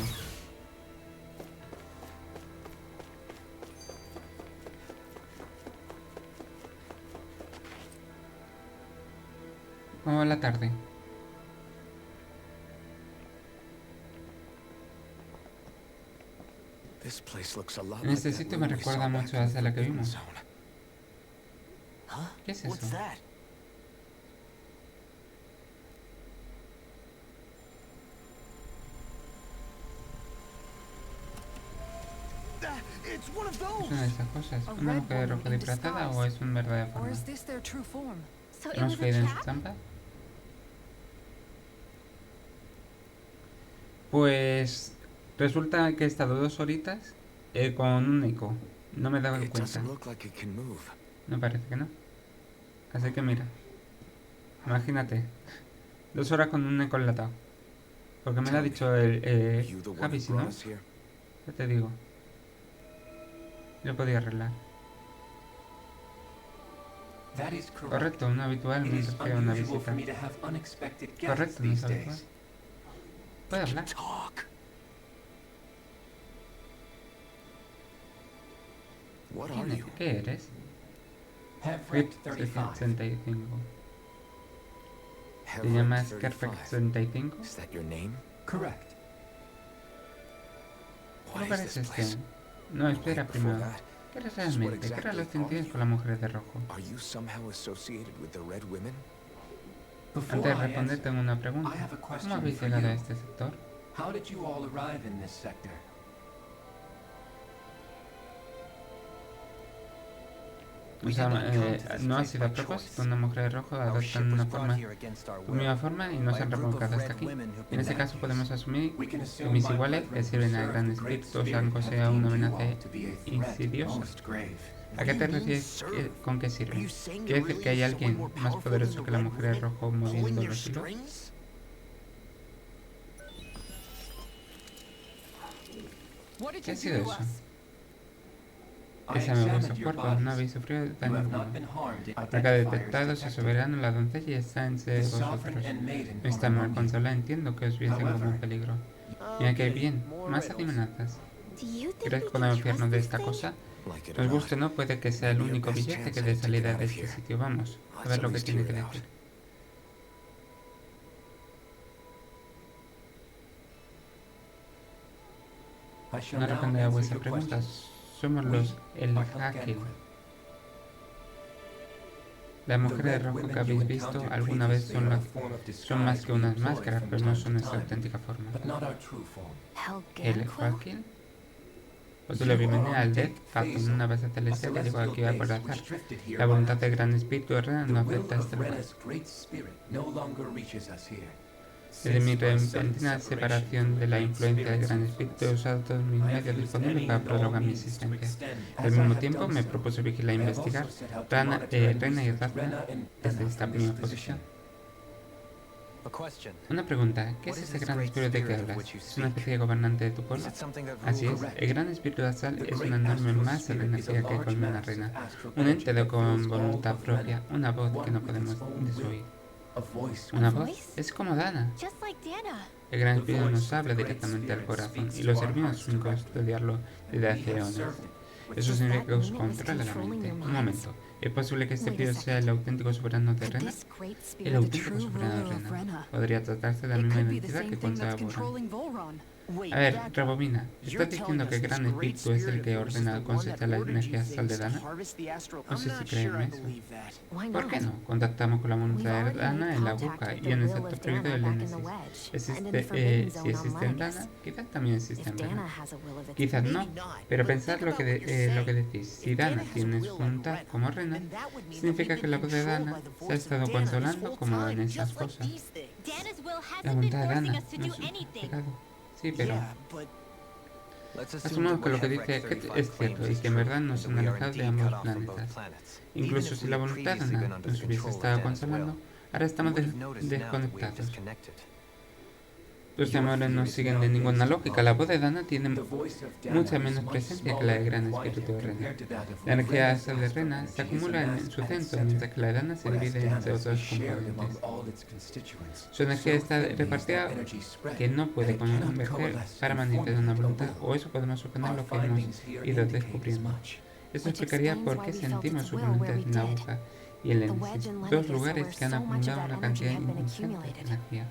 ¿Cómo va la tarde? En este sitio me recuerda mucho a la sala que vimos. ¿Qué es eso? ¿Es una de esas cosas? ¿Una mujer de ropa disfrazada o es un verdadero forma? ¿Hemos caído en su trampa? Pues resulta que he estado 2 horitas con un eco. No me daba cuenta. No parece que no. Así que mira. Imagínate. 2 horas con un eco enlatado. Porque me lo ha dicho el Javi, si no. Ya te digo. Lo podía arreglar. Correcto, un habitual me refiero a una visita. Correcto, no es habitual. Puede hablar. ¿Qué eres? Fit 65. ¿Te llamas Perfect 65? ¿Cómo parece este? No, espera primero. ¿Qué eres realmente? ¿Qué relación tienes con las mujeres de rojo? Antes de responder tengo una pregunta. ¿Cómo habéis llegado a este sector? O sea, no ha sido a propósito. Una mujer de rojo adoptan una forma, su misma forma y nos han remolcado hasta aquí. En este caso podemos asumir que mis iguales, que sirven al gran espíritu, han considerado una amenaza insidiosa. ¿A qué te refieres con qué sirve? ¿Quiere decir que hay alguien más poderoso que la mujer de rojo moviendo los hilos? ¿Qué ha sido eso? Esa me vuestro cuerpo, no habéis sufrido daño alguno. Porque ha detectado su soberano la doncella y está entre vosotros. No está mal consola, entiendo que os viesen como un peligro. Mira que bien, más adivinanzas. ¿Queréis conocernos de esta cosa? Nos guste o no, puede que sea el único billete que dé salida de este sitio. Vamos, a ver lo que tiene que decir. No responderé a vuestras preguntas. Somos el Hakel. Las mujeres de rojo que habéis visto alguna vez son más que unas máscaras, pero no son nuestra auténtica forma. ¿El Hakel? Os doy la bienvenida al Death Phantom, una base celestial que llegó aquí a por azar. La voluntad del gran espíritu real no afecta a este lugar. Desde mi repentina separación de la influencia del gran espíritu he usado todos mis medios disponibles para prolongar mi existencia. Al mismo tiempo me propuse vigilar e investigar Reina y Razna desde esta misma posición. Una pregunta, ¿qué es ese gran espíritu de que hablas? ¿Es una especie de gobernante de tu pueblo? Así es, el gran espíritu astral es una enorme masa de energía que colma una reina, un ente con voluntad propia, una voz que no podemos desoír. ¿Una voz? Es como Dana. El gran espíritu nos habla directamente al corazón y lo servimos sin custodiarlo desde hace eones. Eso significa que os controla la mente. Un momento. ¿Es posible que este espíritu sea el auténtico soberano de Rena? El auténtico soberano de Rena. Podría tratarse de la misma identidad que conserva Voron. A ver, rebobina. ¿Estás diciendo que el gran espíritu es el que ordena cosechar la energía astral de Dana? No sé si creen eso. ¿Por qué no? Contactamos con la voluntad de Dana en la boca y en el sector prohibido del Némesis. Si existe en Dana, quizás también existe en Rena. Quizás no, pero pensad lo que decís. Si Dana tiene su voluntad como Rena, significa que la voz de Dana se ha estado consolando como en esas cosas. La voluntad de Dana no es un pecado. Sí, pero asumamos que lo que dice es cierto y que en verdad nos han alejado de ambos planetas. Incluso si la voluntad de Dana nos hubiese estado consolando, ahora estamos desconectados. Tus temores no siguen de ninguna lógica. La voz de Dana tiene mucha menos presencia que la del gran espíritu de Rena. La energía astral de Rena se acumula en su centro, mientras que la de Dana se divide entre otros componentes. Su energía está repartida que no puede converger para manifestar una voluntad, o eso podemos suponer lo que hemos ido descubriendo. Esto explicaría por qué sentimos su voluntad en la boca y el Némesis, dos lugares que han acumulado una cantidad ingente de energía.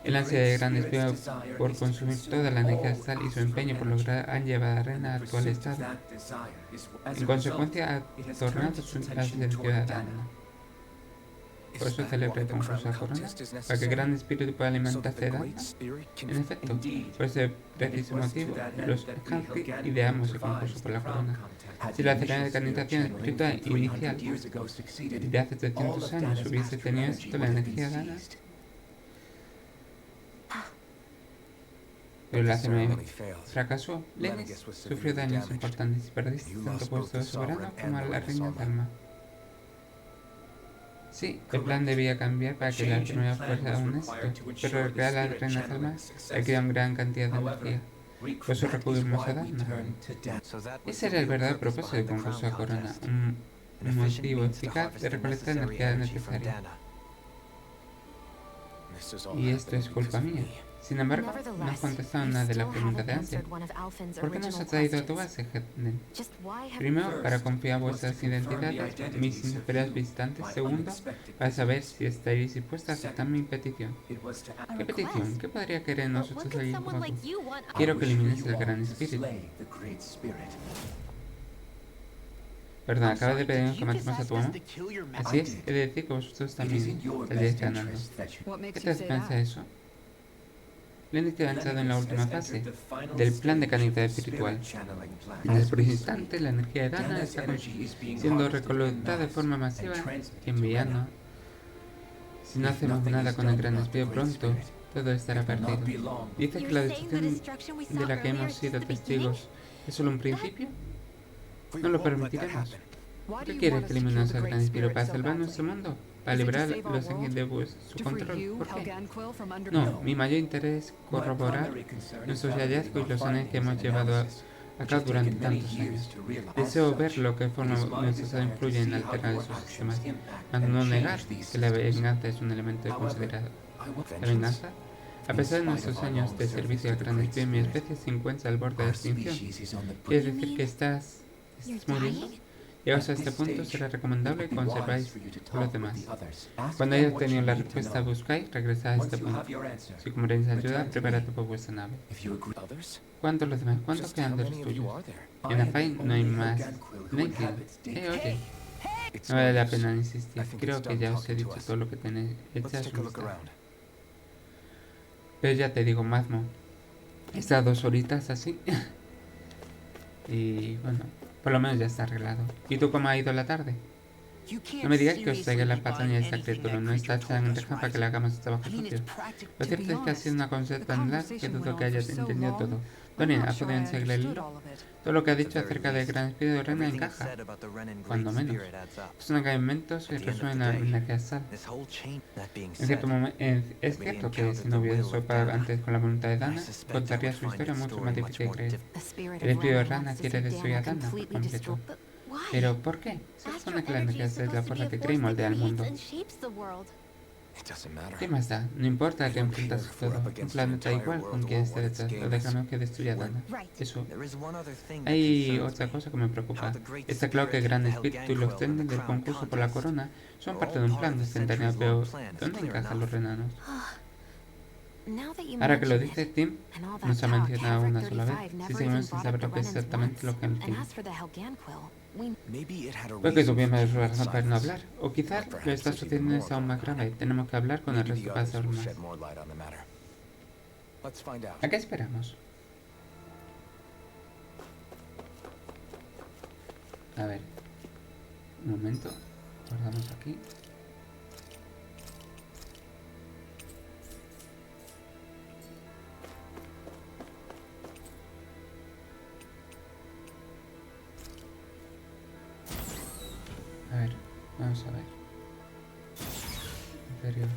El ansia del gran espíritu por consumir toda la energía astral y su empeño por lograr han llevado a Rena al actual estado. En consecuencia, ha tornado su atención ciudadana. Por eso celebra el concurso a Corona, para que el gran espíritu pueda alimentarse de Dana. En efecto, por ese preciso motivo, los Hansi ideamos el concurso por la corona. Si la ceremonia de canonización espiritual inicial de hace 300 años hubiese tenido éxito, la energía Dana. Pero la ceremonia fracasó. Lennox sufrió daños importantes y perdiste tanto puesto de soberano como a la reina Talma. Sí, el plan debía cambiar para que la ceremonia fuera un éxito, pero recrear a la reina Talma requería una gran cantidad de energía. Por eso recurrimos a Dana. Ese era el verdadero propósito del concurso a Corona, un motivo eficaz de recolectar energía necesaria. Y esto es culpa mía. Sin embargo, no has contestado nada de la pregunta de ansia. ¿Por qué nos ha traído a tu base, Hedden? Primero, para confiar vuestras identidades, mis inesperados visitantes. Segundo, para saber si estaréis dispuestos a aceptar mi petición. ¿Qué petición? ¿Qué podría querer nosotros alguien como tú? Quiero que elimines el gran espíritu. Perdón, acabas de pedirnos que matemos a tu amo. Así es, he de decir que vosotros también saldréis ganando. ¿Qué te piensa eso? Lennox ha entrado en la última fase del plan de canonización espiritual. En el preciso instante, la energía de Dana está siendo recolectada de forma masiva y enviando. Si no hacemos nada con el gran espíritu pronto, todo estará perdido. ¿Dices que la destrucción de la que hemos sido testigos es solo un principio? No lo permitiremos. ¿Por qué quieres que eliminemos al gran espíritu para salvar nuestro mundo? Para liberar los ángeles de su control. ¿Por qué? No, mi mayor interés es corroborar nuestros hallazgos y los ángeles que hemos llevado acá durante tantos años. Deseo ver lo que forma nuestro influye en alterar esos sistemas, mas no negar que la venganza es un elemento de considerado. La venganza, a pesar de nuestros años de servicio al gran espíritu, mi especie se encuentra al borde de extinción. ¿Quieres decir que estás muriendo? Llegados a este punto, será recomendable que conserváis a los demás. Cuando hayas tenido la respuesta buscáis, regresad a este punto. Si como queréis ayuda, prepárate por vuestra nave. ¿Cuántos los demás? ¿Cuántos quedan de los tuyos? En Afai no hay más. Naked. Oye. No vale la pena insistir. Creo que ya os he dicho todo lo que tenéis. Echad un vistazo. Pero ya te digo, Mazmo. Estas 2 horitas así. Y bueno, por lo menos ya está arreglado. ¿Y tú cómo ha ido la tarde? No me digas que os traiga la patraña de esta criatura. No está tan reja para que le hagamos este trabajo sucio. Lo cierto es que ha sido una conversación tan larga que dudo que haya entendido todo. Dorian, ¿ha podido seguirle el hilo? Todo lo que ha dicho acerca del gran espíritu de Rena encaja. Cuando menos. Es un acampamento y resuena en energía astral. En cierto momento, es cierto que si no hubiera sopado antes con la voluntad de Dana, contaría su historia mucho más difícil de creer. El espíritu de Rana quiere destruir a Dana por completo. ¿Pero por qué? Se supone que la energía es la fuerza que crea y moldea el mundo. ¿Qué más da? No importa que enfrentas todo. Un planeta igual con quien esté detrás. Lo déjame que destruya a Dana. Eso. Hay otra cosa que me preocupa. Está claro que el Gran Espíritu y los trenes del concurso por la corona son parte de un plan de centenario, pero ¿dónde encajan los renanos? Ahora que lo dice, Tim nos ha mencionado una sola vez. Si seguimos sin saber lo que es exactamente lo que entiende. Puede que tuviéramos razón para no hablar, o quizás lo que está sucediendo es aún más grave. Tenemos que hablar con el resto para saber más. ¿A qué esperamos? A ver, un momento, guardamos aquí. A ver, vamos a ver. Inferior.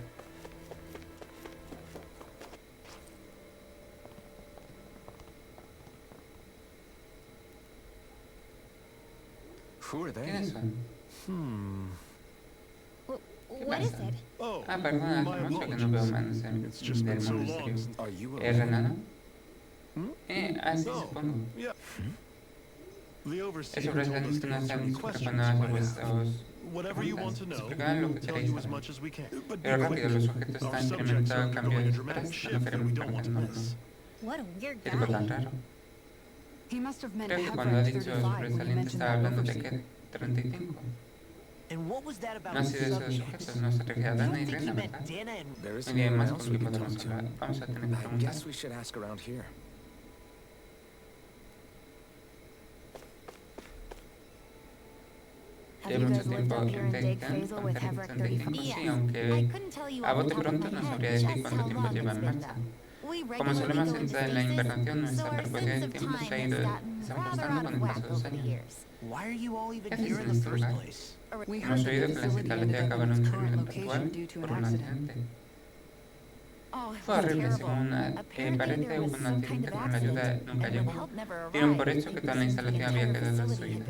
¿Quiénes son? ¿Qué pasa? Perdona, hace mucho que no veo manos del mundo exterior. ¿Es renano? Sí, supongo. Es sorprendente no estar ni siquiera cuando hace vuestros preguntas. Explicarán lo que queréis saber. Pero rápido, los objetos están incrementando el cambio de express. No queremos perdernos. ¿Qué digo tan raro? Creo que cuando ha dicho sobresaliente estaba hablando de qué, 35. No ha sido esos objetos, no se refiere a Dana y Rena, ¿verdad? No hay más con quien podemos hablar. Vamos a tener que preguntar. Llevo mucho tiempo en Taken, con 35, sí, aunque a bote pronto no sabría decir cuánto tiempo lleva en marcha. Como solemos entrar en la invernación, nuestra percepción del tiempo se ha ido desajustando con el paso de los años. ¿Qué hacéis en este lugar? Hemos oído que las instalaciones acabaron en el actual por un accidente. Fue horrible, según parece hubo un accidente con la ayuda nunca llegó. Dieron por hecho que toda la instalación había quedado destruida.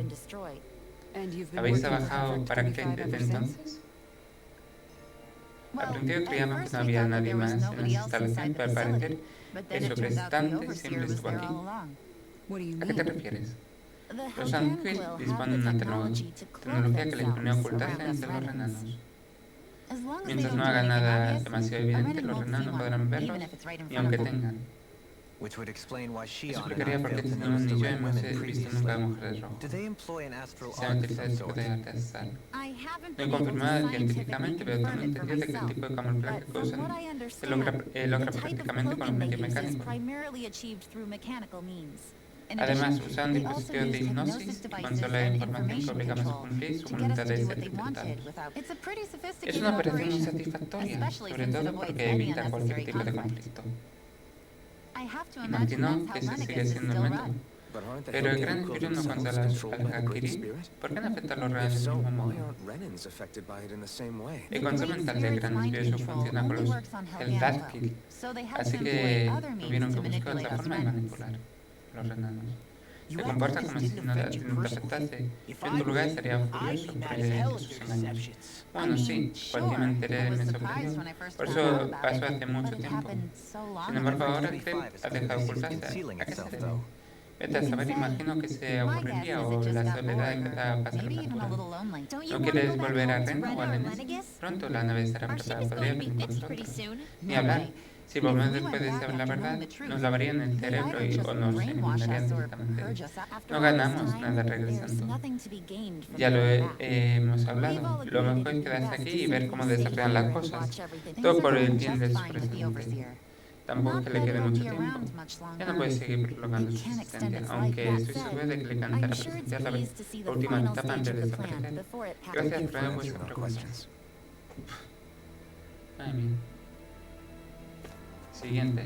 ¿Habéis trabajado para Crane desde entonces? Al principio creíamos que no había nadie más en las instalaciones, pero al parecer el sobreestante siempre estuvo aquí. ¿A qué te refieres? Los Anfield disponen de una tecnología que les permite ocultarse entre los renanos. Mientras no haga nada demasiado evidente, los renanos no podrán verlos ni aunque tengan. Eso explicaría por qué Tenemos ni yo hemos visto nunca a mujeres rojas. Se han utilizado este tipo de arte astral. No he confirmado científicamente, pero tengo entendido de que el tipo de camuflaje que usan logra prácticamente con los medios mecánicos. Además, usan dispositivos de hipnosis y controla la información que obligamos a cumplir su voluntad de ser interpretados. Es una operación muy satisfactoria, sobre todo porque evita cualquier tipo de conflicto. Imagino que ese sigue siendo el método. Pero el gran espíritu no controla al Hakiri. ¿Por qué no afecta a los reales del mismo modo? El control mental del gran espíritu funciona con los Eldazkil, así que tuvieron que buscar otra forma de manipular los renanos. Se comporta como si no te afectase. Yo en tu lugar estaría furioso por sus engaños. Bueno, sí, cuando me enteré me sorprendió. Por eso pasó hace mucho tiempo. Sin embargo, ahora Clem ha dejado de ocultarse. ¿A qué se debe? Vete a saber, imagino que se aburriría o la soledad quizá pasa factura. ¿No quieres volver a Reno o a Lenes? Pronto la nave estará preparada, podría venir con nosotros. Ni hablar. Si volvemos después de saber la verdad, nos lavarían el cerebro o nos eliminarían directamente. No ganamos nada regresando. Ya lo hemos hablado. Lo mejor es quedarse aquí y ver cómo desarrollan las cosas. Todo por el bien de su presidente. Tampoco que le quede mucho tiempo. Ya no puede seguir prolongando su existencia, aunque estoy seguro de que le encantará presenciar la última etapa antes de desaparecer. Gracias por vuestra preocupación. Ay, mía. Siguiente.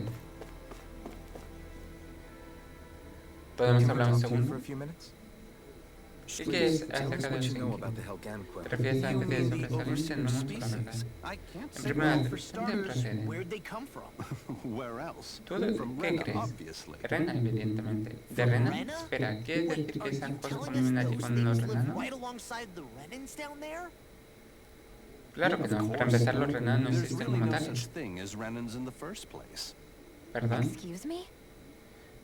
¿Podemos hablar un segundo? ¿Y qué es acerca del Sinking? ¿Te refieres a la especie de sobresaliente? No mucho, la verdad. En primer lugar, ¿dónde proceden? ¿Tú qué crees? De Rena, evidentemente. ¿De Rena? Espera, ¿quieres decir que esas cosas comen allí con los renanos? Claro que no. Para empezar, los renanos no existen como tales. ¿Perdón?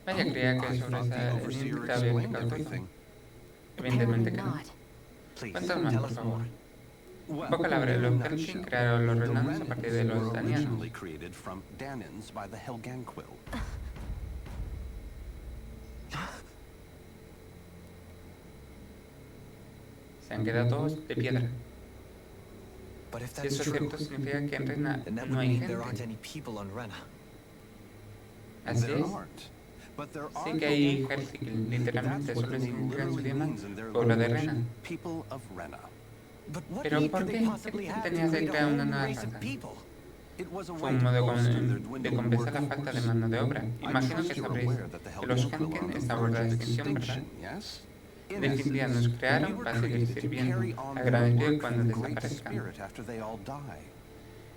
Vaya, creía que sobre esa te había explicado todo. Evidentemente que no. Cuéntame más, por favor. En pocas palabras, los Helkin crearon los renanos a partir de los danianos. Se han quedado todos de piedra. Si eso es cierto, significa que en Rena no hay gente. Así es. Sí que hay Helkin, literalmente, solo significa en su idioma pueblo de Rena. Pero ¿por qué? ¿Qué tenías de crear una nueva raza? Fue un modo de compensar la falta de mano de obra. Imagino que sabréis que los Helkin están por la extinción, ¿verdad? En definitiva, nos crearon para seguir sirviendo, agradecidos cuando desaparezcan.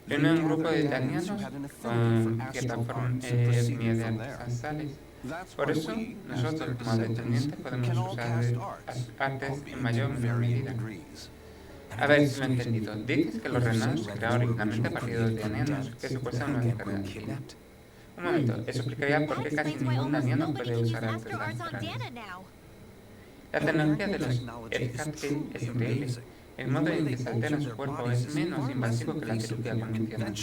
Yo no un grupo de italianos con cierta forma etnia de artesanos. Por eso, nosotros como descendientes podemos usar las artes en mayor o menor medida. A ver si lo he entendido. Dices que los renanos se crearon originalmente a partir de los danianos, que secuestran una mujer de un momento, eso explicaría por qué casi ningún daniano puede usar artes ancestrales. La tecnología de los Helkin es increíble. El modo en que se altera su cuerpo es menos invasivo que la cirugía convencional.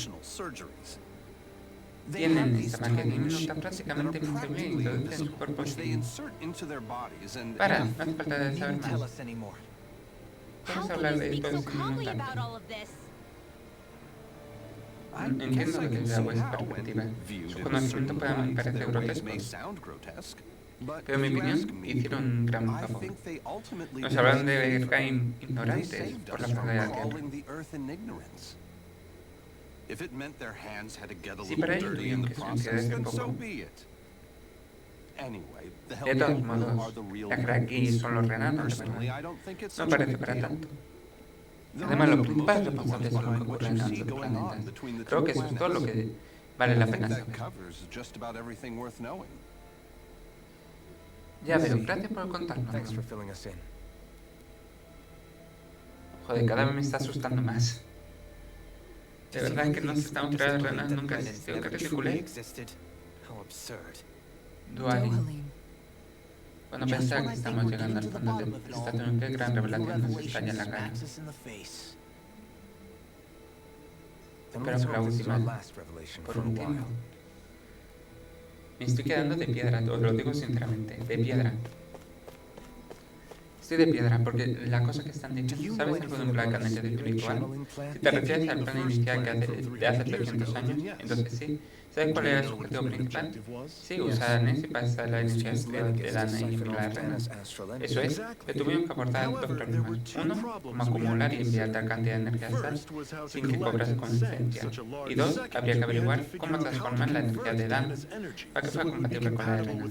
Tienen esta máquina diminuta prácticamente invisible e introducen en su cuerpo sin... Para, no hace falta de saber más. Vamos a hablar de esto sin instante. Entiendo desde vuestra perspectiva. Su conocimiento puede parecer grotesco. Pero en mi opinión, hicieron un gran favor. Nos hablan de guerra ignorantes por la faz de la tierra. Si para ello tuvieron que suicidarse un poco. De todos modos, la guerra aquí son los renanos, de verdad. No parece para tanto. Además, los principales responsables son los que ocurren en otros planetas. Creo que eso es todo lo que vale la pena saber. Ya veo, gracias por contarnos. Joder, cada vez me está asustando más. De verdad que no se están creando renas, nunca existió, qué ridículo. Dualin. Cuando pensaba que estamos llegando al fondo de esta qué gran revelación nos estalla en la cara. Pero fue la última, por un tiempo. Me estoy quedando de piedra, os lo digo sinceramente, de piedra. Estoy de piedra porque la cosa que están diciendo, ¿sabes algo de un plan canalla espiritual? Si te refieres al plan inicial de hace 300 años, entonces sí. ¿Sabes cuál era su objetivo principal? Sí, usar Nancy para hacer la energía de Dana y la reina. Eso es, que tuvieron que aportar dos problemas. Uno, cómo acumular y enviar tal cantidad de energía al Sol sin que cobrase conciencia. Y dos, habría que averiguar cómo transformar la energía de Dana para que fuera compatible con la de Reina.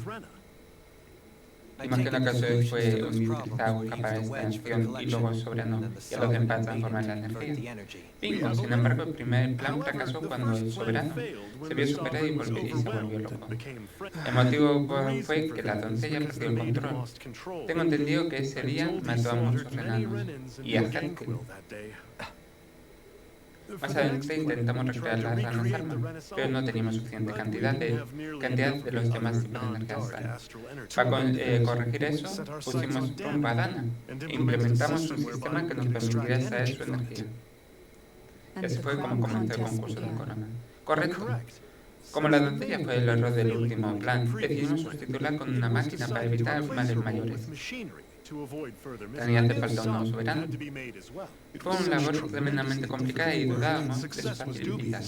Imagino que eso fue utilizar una capa de expansión y luego soberano y a los demás transformar la energía. Bingo, sin embargo, el primer plan fracasó cuando el soberano se vio superado y se volvió loco. El motivo fue que la doncella perdió el control. Tengo entendido que ese día mató a muchos renanos y a gente. Más adelante intentamos recrear las ranas arma, pero no teníamos suficiente cantidad de los demás tipos de energía astral. Para corregir eso, pusimos un badana e implementamos un sistema que nos permitiría extraer su energía. Y así fue como comenzó el concurso de corona. Correcto. Como la doncella fue el error del último plan, decidimos sustituirla con una máquina para evitar males mayores. Tenía hace falta un nuevo soberano. Fue una labor tremendamente complicada y dudábamos de su facilidad.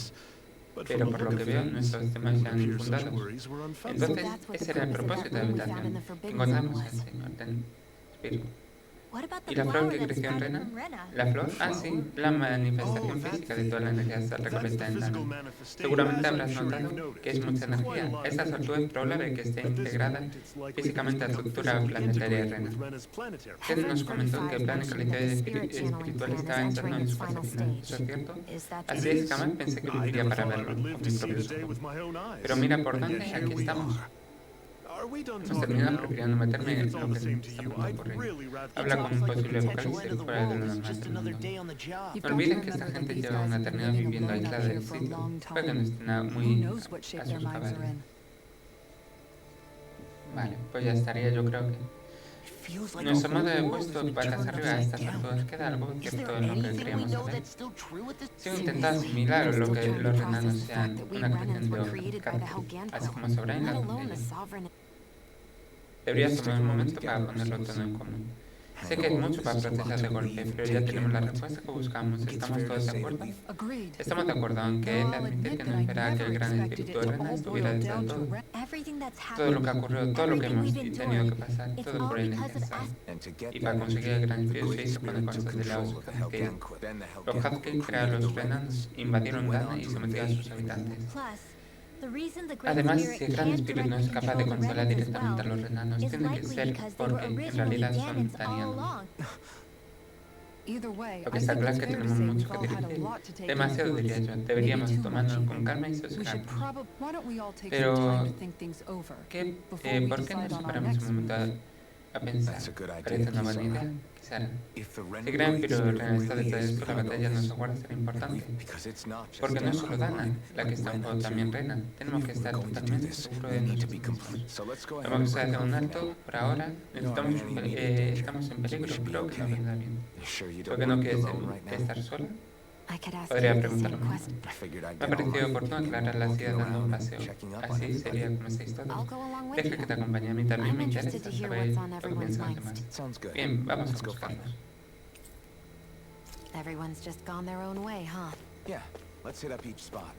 Pero por lo que veo, nuestros temas ya han infundados. Entonces, ese era el propósito de la habitación. Encontramos al señor Espíritu. ¿Y la flor que creció en Rena? ¿La flor? Ah, sí, la manifestación física de toda la energía astral recolectada en Dana. Seguramente habrás notado que es mucha energía. A estas alturas es probable que esté integrada físicamente a la estructura planetaria de Rena. Ken nos comentó que el plan de calidad espiritual estaba entrando en su fase final. ¿Eso es cierto? Así es, jamás pensé que viviría para verlo con mis propios ojos. Pero mira por dónde, aquí estamos. Hemos terminado prefiriendo meterme en lo que está a punto de ocurrir. Habla con un posible vocalista fuera de lo normal del mundo. No olviden que esta gente lleva una eternidad viviendo aislada del sitio. Puede que no estén muy a sus cabales. Vale, pues ya estaría, yo creo que... Nuestro modo de puesto patas arriba a estas alturas queda algo cierto en lo que queríamos saber. Sigo intentando asimilar lo que los renanos sean una creación de Orca, así como Sobrain la doncella. Deberías tomar un momento para ponerlo todo en común. Sé que es mucho para procesar de golpe, pero ya tenemos la respuesta que buscamos. ¿Estamos todos de acuerdo? Estamos de acuerdo, aunque he de admitir que no esperaba que el gran espíritu de Rena estuviera detrás de todo. Todo lo que ocurrió, todo lo que hemos tenido que pasar, todo por el necesario. Y para conseguir el gran espíritu se hizo con el consejo de los Husky. Los Husky crearon los renanos, invadieron Dana y sometieron a sus habitantes. Además, si el gran espíritu no es capaz de controlar directamente a los renanos, tiene que ser porque en realidad son tanianos. Lo que está claro es que tenemos mucho que dirigir. Demasiado, diría yo. Deberíamos tomarnos con calma y sosegarnos. Pero, ¿por qué no nos separamos un momento a pensar? Parece una buena idea. Quizá. Si Gran Imperio está detrás de esto, la batalla nos aguarda será importante. Porque no es solo Dana la que está en juego, también Rena. Tenemos que estar totalmente seguros de nuestra posición. Vamos a hacer un alto por ahora. Estamos en peligro, creo que lo vendrá bien. ¿Por qué no quieres estar sola? Podría preguntarlo más. Me ha parecido oportuno aclarar la ciudad dando un paseo. Así sería como esta historia. Deja que te acompañe a mí, también me interesa saber lo que piensan los demás. Bien, vamos a buscarnos. Everyone's just gone their own way, huh? Yeah, let's hit up each spot.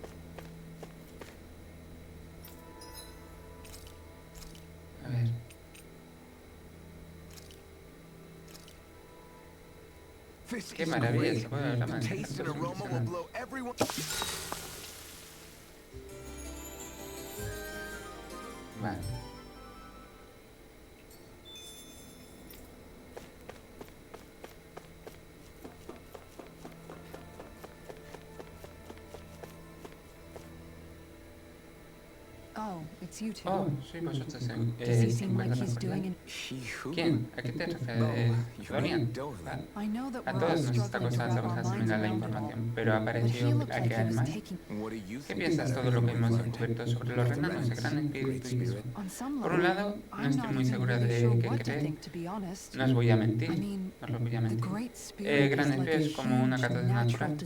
A ver. Qué maravilla, se puede ver la manera. Vale. Oh, soy vosotros ¿Quién? ¿A qué te refieres? Dorian. A todos nos está costando trabajar asimilar la información, pero ha parecido a que hay más. ¿Qué piensas todo lo que hemos descubierto sobre los renanos, el gran espíritu y eso? Por un lado, no estoy muy segura de qué creer. No os voy a mentir, no os lo voy a mentir. El gran espíritu es como una catástrofe natural,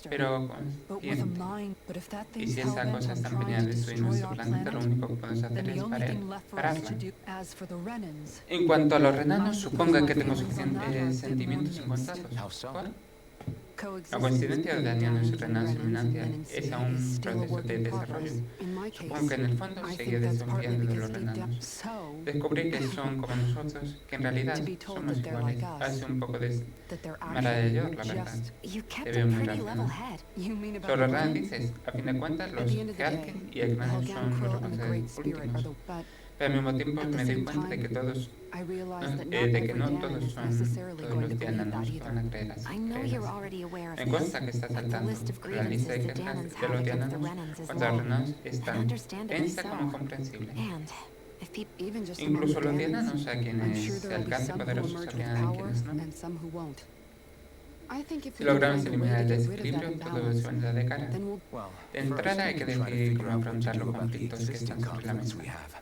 pero consciente. Y si esa cosa está empeñada en destruir nuestro planeta, lo único que podemos hacer es pararla. En cuanto a los renanos, suponga que tengo suficientes sentimientos encontrados. ¿Cuál? La coincidencia de danianos y renanos en Minancia es aún un proceso de desarrollo. Supongo que en el fondo seguía desconfiando de los renanos. Descubrí que son como nosotros, que en realidad somos iguales. Hace un poco de mala de York, la verdad. Te veo muy razonable. Sobre los renanos dices, a fin de cuentas, los Healkin y el clan son los responsables últimos. Pero al mismo tiempo me doy cuenta de que todos, de que no todos los diananos van a creer así. I know you're already aware of Me this, consta que estás al but the tanto, list of pero la lista grievances de the quejas Danans de have los against the diananos Renans is contra los long, renanos es and tan understandably densa como so. comprensible. And if people, Even just among Incluso the los Danans, diananos, a I'm quienes sure se there will be alcance some who poderosos, emerge with habría power quienes no. and some who won't. I think if Si we can logramos find a way eliminar to el get rid of that desequilibrio, todo imbalance, se vendrá de cara. then we'll... Well, De entrada hay que first, we try to decidir figure cómo out what to afrontar do los about the conflictos que existing están sobre la conflicts mesa. we have.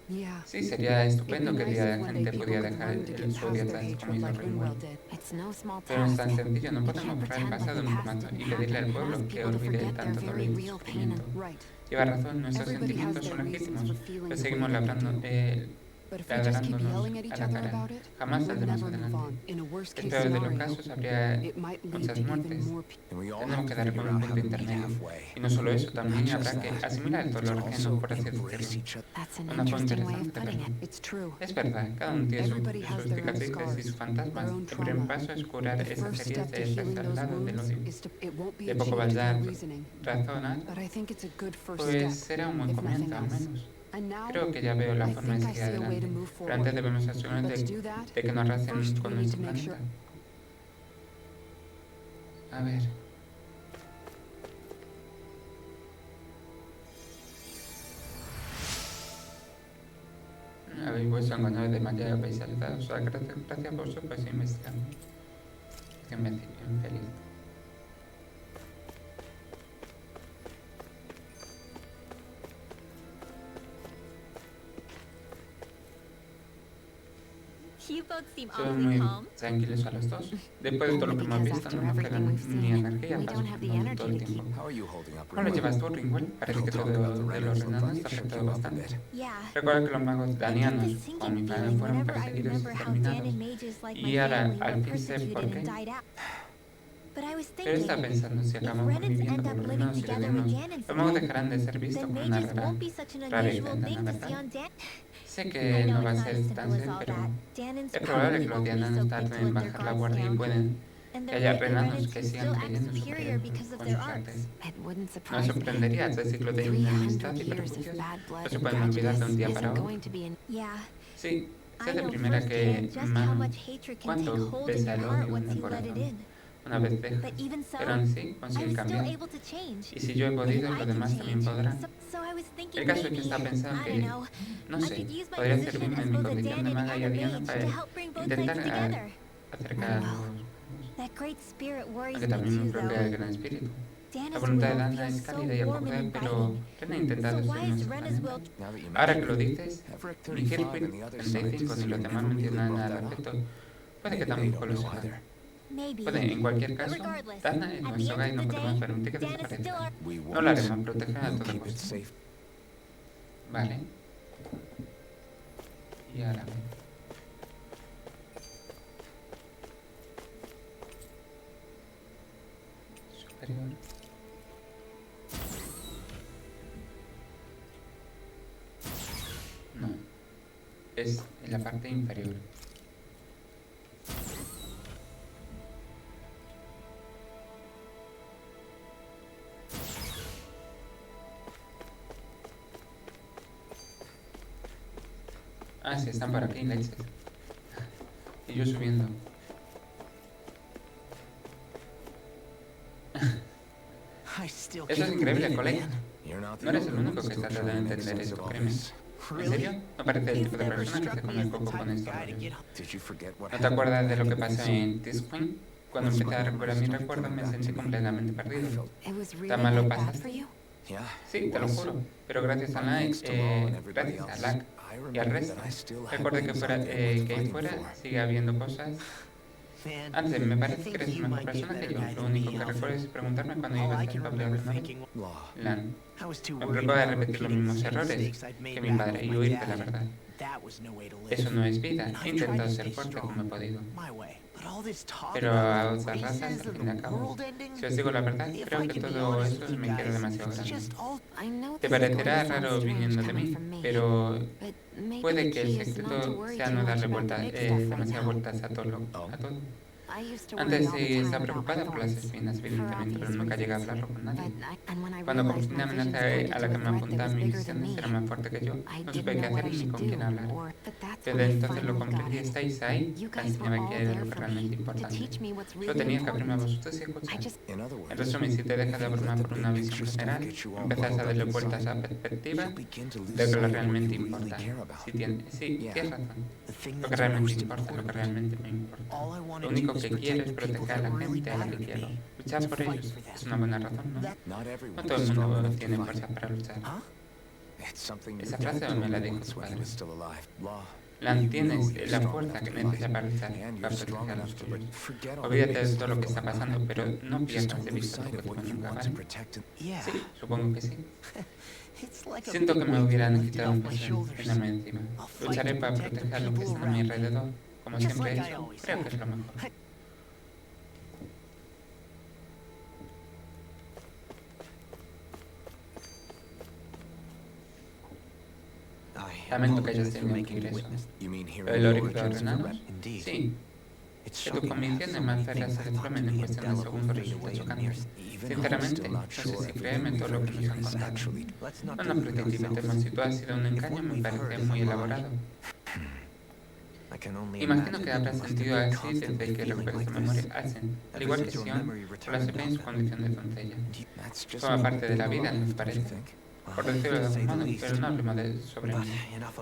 Yeah. Sí, sería It'd estupendo be que el nice día if la one day gente people pudiera could dejar learn to get su past odio their tal como hatred hizo like Ringwell. Ringwell did. it's no small Pero no es task. tan sencillo, no We podemos can't borrar el pretend like pasado the de un past plumazo didn't y pedirle al happen and pueblo ask que people to olvide forget their tanto dolor very y real pain sufrimiento. and... Right. Lleva razón, nuestros Everybody has sentimientos son their reasons legítimos, for feeling pero the way seguimos that they do. But if we just keep ladrándonos yelling at each a la other cara. about it, Jamás we'll saldremos never move adelante. on. In a worst El case peor de los scenario, casos habría it might lead muchas to muertes. even more people. And we all Tenemos have que to dar figure con un out how punto to meet intermedio. halfway. Y no solo eso, Not también just habrá que that, asimilar el but dolor to ajeno, also por así embrace decirlo. each other. That's an Una forma interesting way of interesante putting también. it. It's true. Es verdad, cada uno tiene Everybody has sus their own cicatrices y scars, sus fantasmas. their own El primer trauma. paso es curar The esas first heridas step to de healing those traslado del wounds odio. is to... It won't be De poco achieved valdrá through reasoning, razonar, but I think it's a good first pues step, será un buen if nothing comienzo al else. menos. And now, Creo que ya veo la I forma de think I seguir see a way to adelante, move pero antes forward. debemos asegurarnos But to do that, de que no arrasen first con we need nuestro to make sure... planeta. A ver. Habéis vuestro engañado de manera paisalizada. O sea, gracias por su pues investigando. Qué infeliz. You both seem Se ven awfully muy calm. tranquilos a los dos. Después de todo lo que hemos visto, no nos queda ni energía we para don't have the soportar energy todo el to tiempo. How are you holding up, ¿Cómo lo llevas tú, Ringwell? Parece que todo de los renanos te ha afectado bastante. Recuerda que los magos danianos, con mi padre, fueron perseguidos y exterminados. Y ahora, al fin sé por qué. Pero estaba pensando, si acabamos conviviendo con los renanos y los dianos, los magos dejarán de ser vistos como una rareza, ¿no, verdad? Sé que no va a ser tan serio, pero es probable que los diananos tarden en bajar la guardia y pueden que haya renanos que sigan creyendo con su suerte. No sorprendería el ciclo de enemistad y prejuicios. No se pueden olvidar de un día para otro. Sí, sé de primera que cuánto pesa el odio en el corazón. Una vez deja, pero aún así consiguen cambiar. Y si yo he podido, los demás también podrán. El caso es que está pensando que, no sé, podría servirme en mi condición de maga y adiana para intentar acercarnos. Aunque también me preocupa el gran espíritu. La voluntad de Dana es cálida y acogida, pero ¿quién ha intentado destruirnos planeta? Ahora que lo dices, ni Kirkwood, 35 ni los demás mencionan al respecto, puede que tampoco lo sepan. Puede, en cualquier caso, Dana es nuestro hogar y no podemos permitir que desaparezca. No lo haremos, proteger a toda costa. Vale. Y ahora superior. No. Es en la parte inferior. Ah, sí, están por aquí, leches. Y yo subiendo. Eso es increíble, colega. No eres el único que está tratando de entender esto, créeme. ¿En serio? No parece el tipo de persona que se come el coco con esto. ¿No te acuerdas de lo que pasó en Tisquin? Cuando empecé a recuperar mis recuerdos me sentí completamente perdido. ¿Tan mal lo pasaste? Sí, te lo juro. Pero gracias a Lack y al resto. Recuerdo que ahí fuera sigue habiendo cosas. Antes, me parece que eres una mejor persona que yo. Lo único que recuerdo es preguntarme cuando iba a ser papel ordenado. Lan, me preocupa de repetir los mismos errores que mi padre y huir de la verdad. Eso no es vida. He intentado ser fuerte como he podido. Pero a otras razas, al fin y al cabo, si os digo la verdad, creo que todo eso me queda demasiado grande. Te parecerá raro viniendo de mí, pero puede que el secreto sea no darle demasiadas vueltas a todo. Antes sí estaba preocupada por las espinas, evidentemente, pero nunca llegué a hablarlo con nadie. Cuando comprendí la amenaza a la que me apuntaba mi misiones era más fuerte que yo, no supe qué hacer ni con quién hablar. Desde entonces lo comprendí, estáis ahí para enseñarme qué es lo que realmente importante. Solo tenía que abrirme a vosotros y escuchar. En resumen, si te dejas de abrumar por una visión general, empezás a darle vueltas a la perspectiva de lo que realmente importa. Sí, tienes razón. Lo que realmente importa, lo que realmente me importa. Lo único que quiero es proteger a la gente a la que quiero. Luchar por ellos es una buena razón, ¿no? No todo el mundo tiene fuerzas para luchar. Esa frase me la dijo tu padre. Lan tienes la fuerza que necesitas para luchar, para proteger a los tuyos. Olvídate de todo lo que está pasando, pero no pierdas de vista tu objetivo nunca, ¿vale? Sí, supongo que sí. Siento que me hubieran quitado un peso enorme encima. Lucharé para proteger a lo que está a mi alrededor. Como siempre he hecho, creo que es lo mejor. Lamento que hayas tenido que ir eso. ¿Lo del origen de los renanos? Sí. Que tu convicción de más férrea se desplome en cuestión de segundos resulta chocante. Sinceramente, no sé si créeme todo lo que nos han contado. No nos precipitemos, si todo ha sido un engaño me parece muy elaborado. Imagino que habrás sentido así desde que recuperas tu memoria. Hacen, al igual que Sion, por la en su condición de doncella. Forma parte de la vida, ¿no os parece? Por decirlo de algún modo, pero no hablemos sobre mí.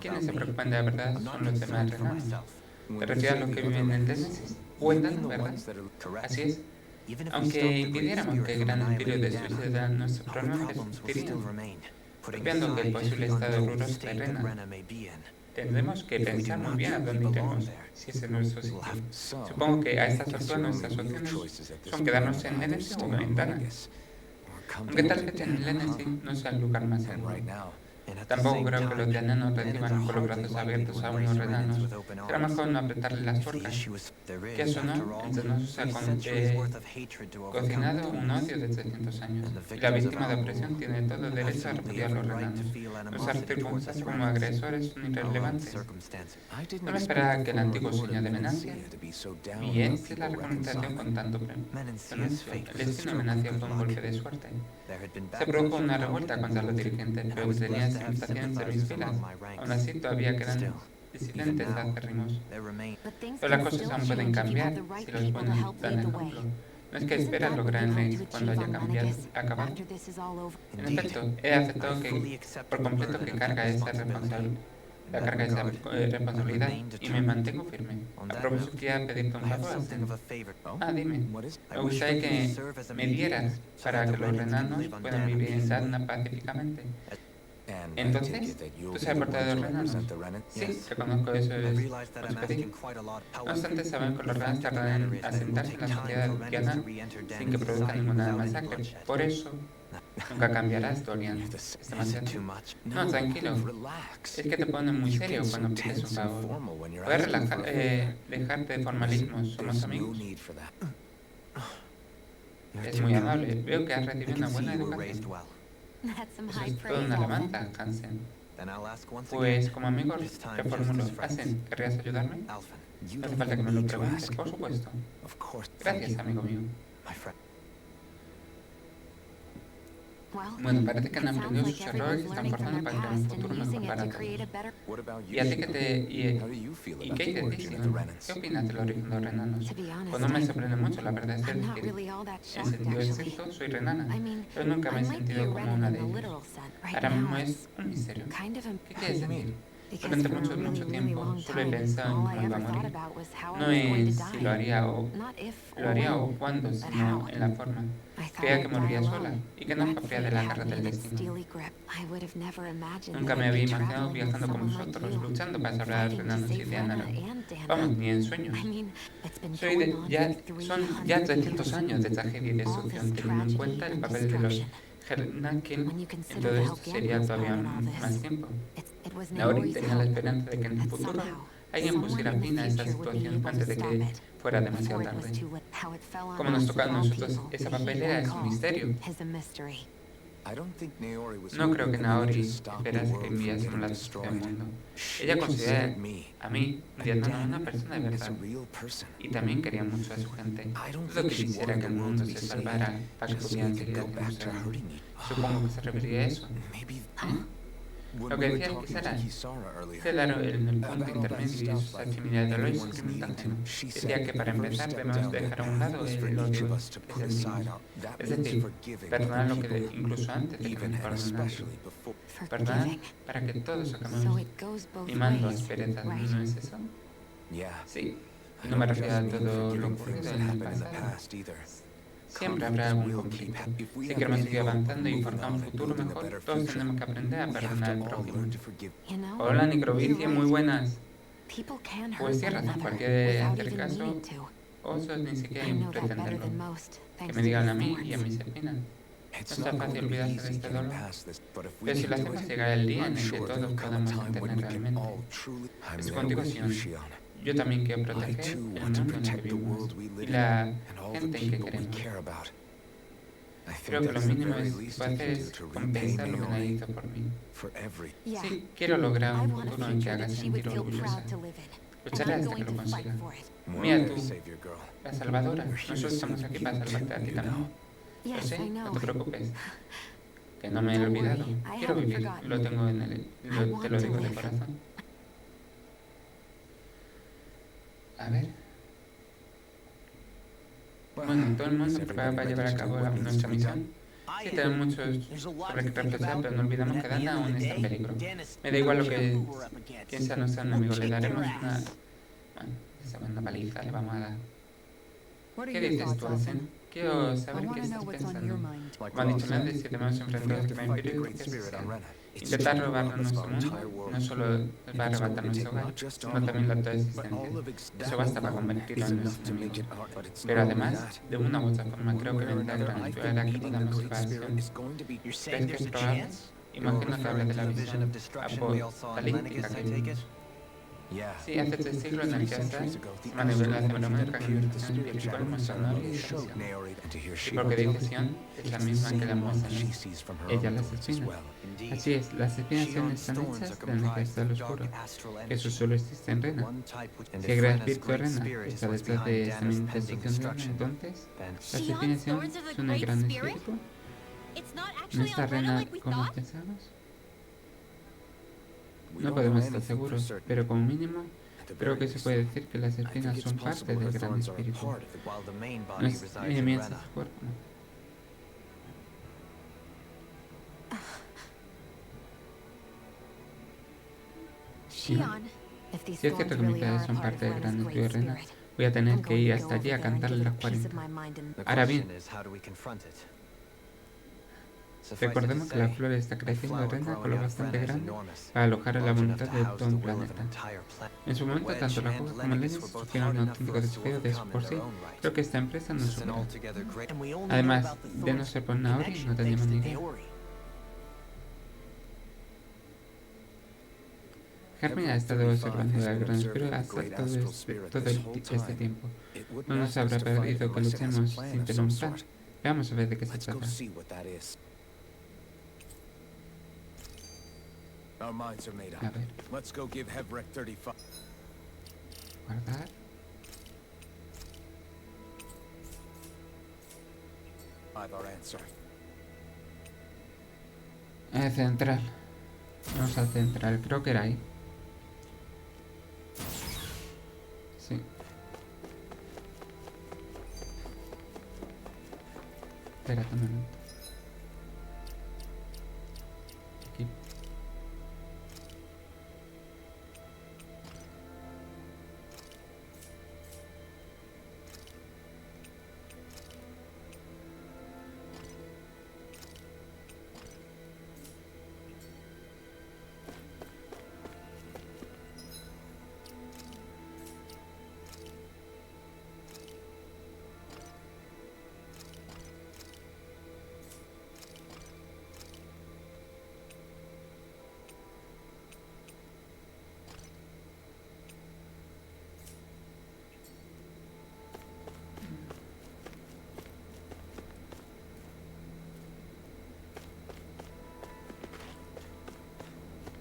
Quienes se preocupan de la verdad son los demás renanos. ¿Te refieres a los que viven en Tenesis? O en Dan, ¿verdad? Así es. Aunque impidiéramos que el gran imperio de suicidas nuestros problemas persistirían, viendo que el posible estado riguroso de Rena, tendremos que pensar muy bien a dónde iremos, si ese es nuestro sitio. Supongo que a estas alturas nuestras opciones son quedarnos en Nenesis o en Dana. Aunque tal vez en Nenesis no sea el lugar más seguro. Tampoco creo que los enanos reciban con los brazos abiertos a unos renanos. Será mejor no apretarle las tuercas. Que eso no, entre nosotros se ha cocinado un odio de 300 años. Y la víctima de opresión tiene todo derecho a repudiar a los renanos. Usar circunstancias como agresores son irrelevantes. No me esperaba que el antiguo sueño de Menancia. Mi ex es la recomendación con tanto pronuncio. El destino de Menancia fue un golpe de suerte. Se produjo una revuelta contra los dirigentes, pero tenían significaciones de mis filas. Aún así, todavía quedan disidentes acérrimos. Pero las cosas aún pueden cambiar si los buenos dan el ejemplo. No es que esperas lograr el éxito cuando haya acabado. En efecto, he aceptado por completo que la carga esa responsabilidad y me mantengo firme. A propósito, quería pedirte un favor. Dime. Me gustaría que me dieras para que los renanos puedan vivir en Sadna pacíficamente. Entonces, ¿tú sabes portar de los renanos? Sí, reconozco eso os pedí. No obstante, saben que los renanos tardan en asentarse en la sociedad diana sin que produzca ninguna masacre. Por eso, nunca cambiarás, Dorian. Es demasiado. No, tranquilo. Es que te pones muy serio cuando pides un favor. Puedes dejarte de formalismos. ¿Somos amigos? Es muy amable. Veo que has recibido una buena educación. Eso es toda una alabanza, Hansen. Pues, como amigo, reformulo. Hansen, ¿querrías ayudarme? No hace falta que me lo preguntes, por supuesto. Gracias, amigo mío. Bueno, parece que han aprendido sus errores y están forzando para crear un futuro mejor para todos. ¿Y a ti qué te... ¿Y qué decís? ¿Qué opinas del origen de los renanos? Pues no me sorprende mucho, la verdad es decir, en sentido estricto soy renana, pero nunca me he sentido como una de ellas. Ahora mismo es un misterio. ¿Qué quieres decir? Durante mucho tiempo solo he pensado en cómo iba a morir. No en si lo haría o cuándo, sino en la forma. Creía que moriría sola y que no escaparía de la garra del destino. Nunca me había imaginado viajando con vosotros, luchando para salvar a los renanos y Diana. Vamos, ni en sueños. Son ya 300 años de tragedia y destrucción, teniendo en cuenta el papel de los Hernakin. Entonces sería todavía más tiempo. Naori tenía la esperanza de que en el futuro alguien pusiera fin a esta situación antes de que fuera demasiado tarde. Como nos toca a nosotros, esa papelera es un misterio. No creo que Naori esperase que enviásemos la destrucción al mundo. Ella considera a mí odiándome a una persona de verdad. Y también quería mucho a su gente. Dudo que quisiera que el mundo se salvara para que pudieran seguir haciéndose daño. Supongo que se refería a eso. Lo que decía Kisara se daron en el punto intermedio y sus afinidades de dolor y sufrimiento ajeno. Decía que para empezar debemos dejar a un lado el odio que sentimos. Es decir, perdonar lo que incluso antes de que nos perdonásemos. Perdonar para que todos acabemos limando asperezas, ¿no es eso? Sí, y no me refiero a todo lo ocurrido en el pasado. Siempre habrá algún conflicto. Si queremos seguir avanzando y forjar un futuro mejor, todos tenemos que aprender a perdonar al prójimo. Hola, Necrovicie, muy buenas. Pues tienes razón, cualquier hacer caso, oso ni siquiera pretenderlo. Que me digan a mí y a mis espinas. No está fácil olvidarse de este dolor. Pero si lo hacemos llegará el día en el que todos podamos entender realmente. Estoy contigo, Sion. Yo también quiero proteger el mundo en el que vivimos y la gente en que queremos. Creo que lo mínimo que puedo hacer es compensar lo que nadie hizo por mí. Sí, quiero lograr un futuro en que haga sentir orgullosa. Lucharé hasta que lo consiga. Mira tú, la salvadora. Nosotros estamos aquí para salvarte a ti también. Lo sé, no te preocupes. Que no me he olvidado. Quiero vivir, lo tengo en te lo digo de corazón. A ver. Bueno, todo el mundo se prepara para llevar a cabo nuestra misión. Sí, tenemos muchos sobre qué reflexionar, pero no olvidamos que Dana aún está en peligro. Me da igual lo que quien sea nuestro enemigo, le daremos una... Bueno, segunda paliza le vamos a dar. ¿Qué dices tú, Asen? Quiero saber qué estás pensando. Como han dicho antes, si debemos enfrentar al gran imperio, ¿qué se sea? Intentar robarnos nuestro mundo no solo va a arrebatar nuestro hogar, sino también la toda existencia. Eso basta para convertirlo en nuestro enemigo. Pero además, de una u otra forma, creo que vendrá gran ayuda hará que podamos llevar acciones. ¿Crees que es probable? Imagino que habla de la visión apocalíptica que vivimos. Sí, hace 3 siglos en el que estás, maniobró la ceremonia congregación espiritual más honor y devoción. Y porque dice Sion, es la misma que la muestra en ella las espinas. Así es, las espinas están hechas del ejército del oscuro, que eso solo existe en Rena. Si el gran espíritu de Rena está detrás de esta manifestación de Rena, entonces, las espinas son el gran espíritu. ¿No está Rena como pensamos? No podemos estar seguros, pero como mínimo, creo que se puede decir que las espinas son parte del gran espíritu. No es inmenso su cuerpo. Sion, si es cierto que mis padres son parte del gran espíritu de Rena, voy a tener que ir hasta allí a cantarle las 40. Ahora bien, recordemos que la flor está creciendo de Rena con lo bastante grande para alojar a la voluntad de todo un planeta. En su momento, tanto la Juga como Lenny sufrieron un auténtico desafío de por sí. Creo que esta empresa nos supera. Además, de no ser por Naori, no teníamos ni idea. Carmen ha estado observando al gran espíritu hasta todo este tiempo. No nos habrá perdido que luchemos sin tener un plan. Veamos a ver de qué se trata. Our minds are made up. Let's go give Hevrek 35. Guardar. Our answer. Central. Vamos al central. Creo que era ahí. Sí. Espérate un momento. Aquí.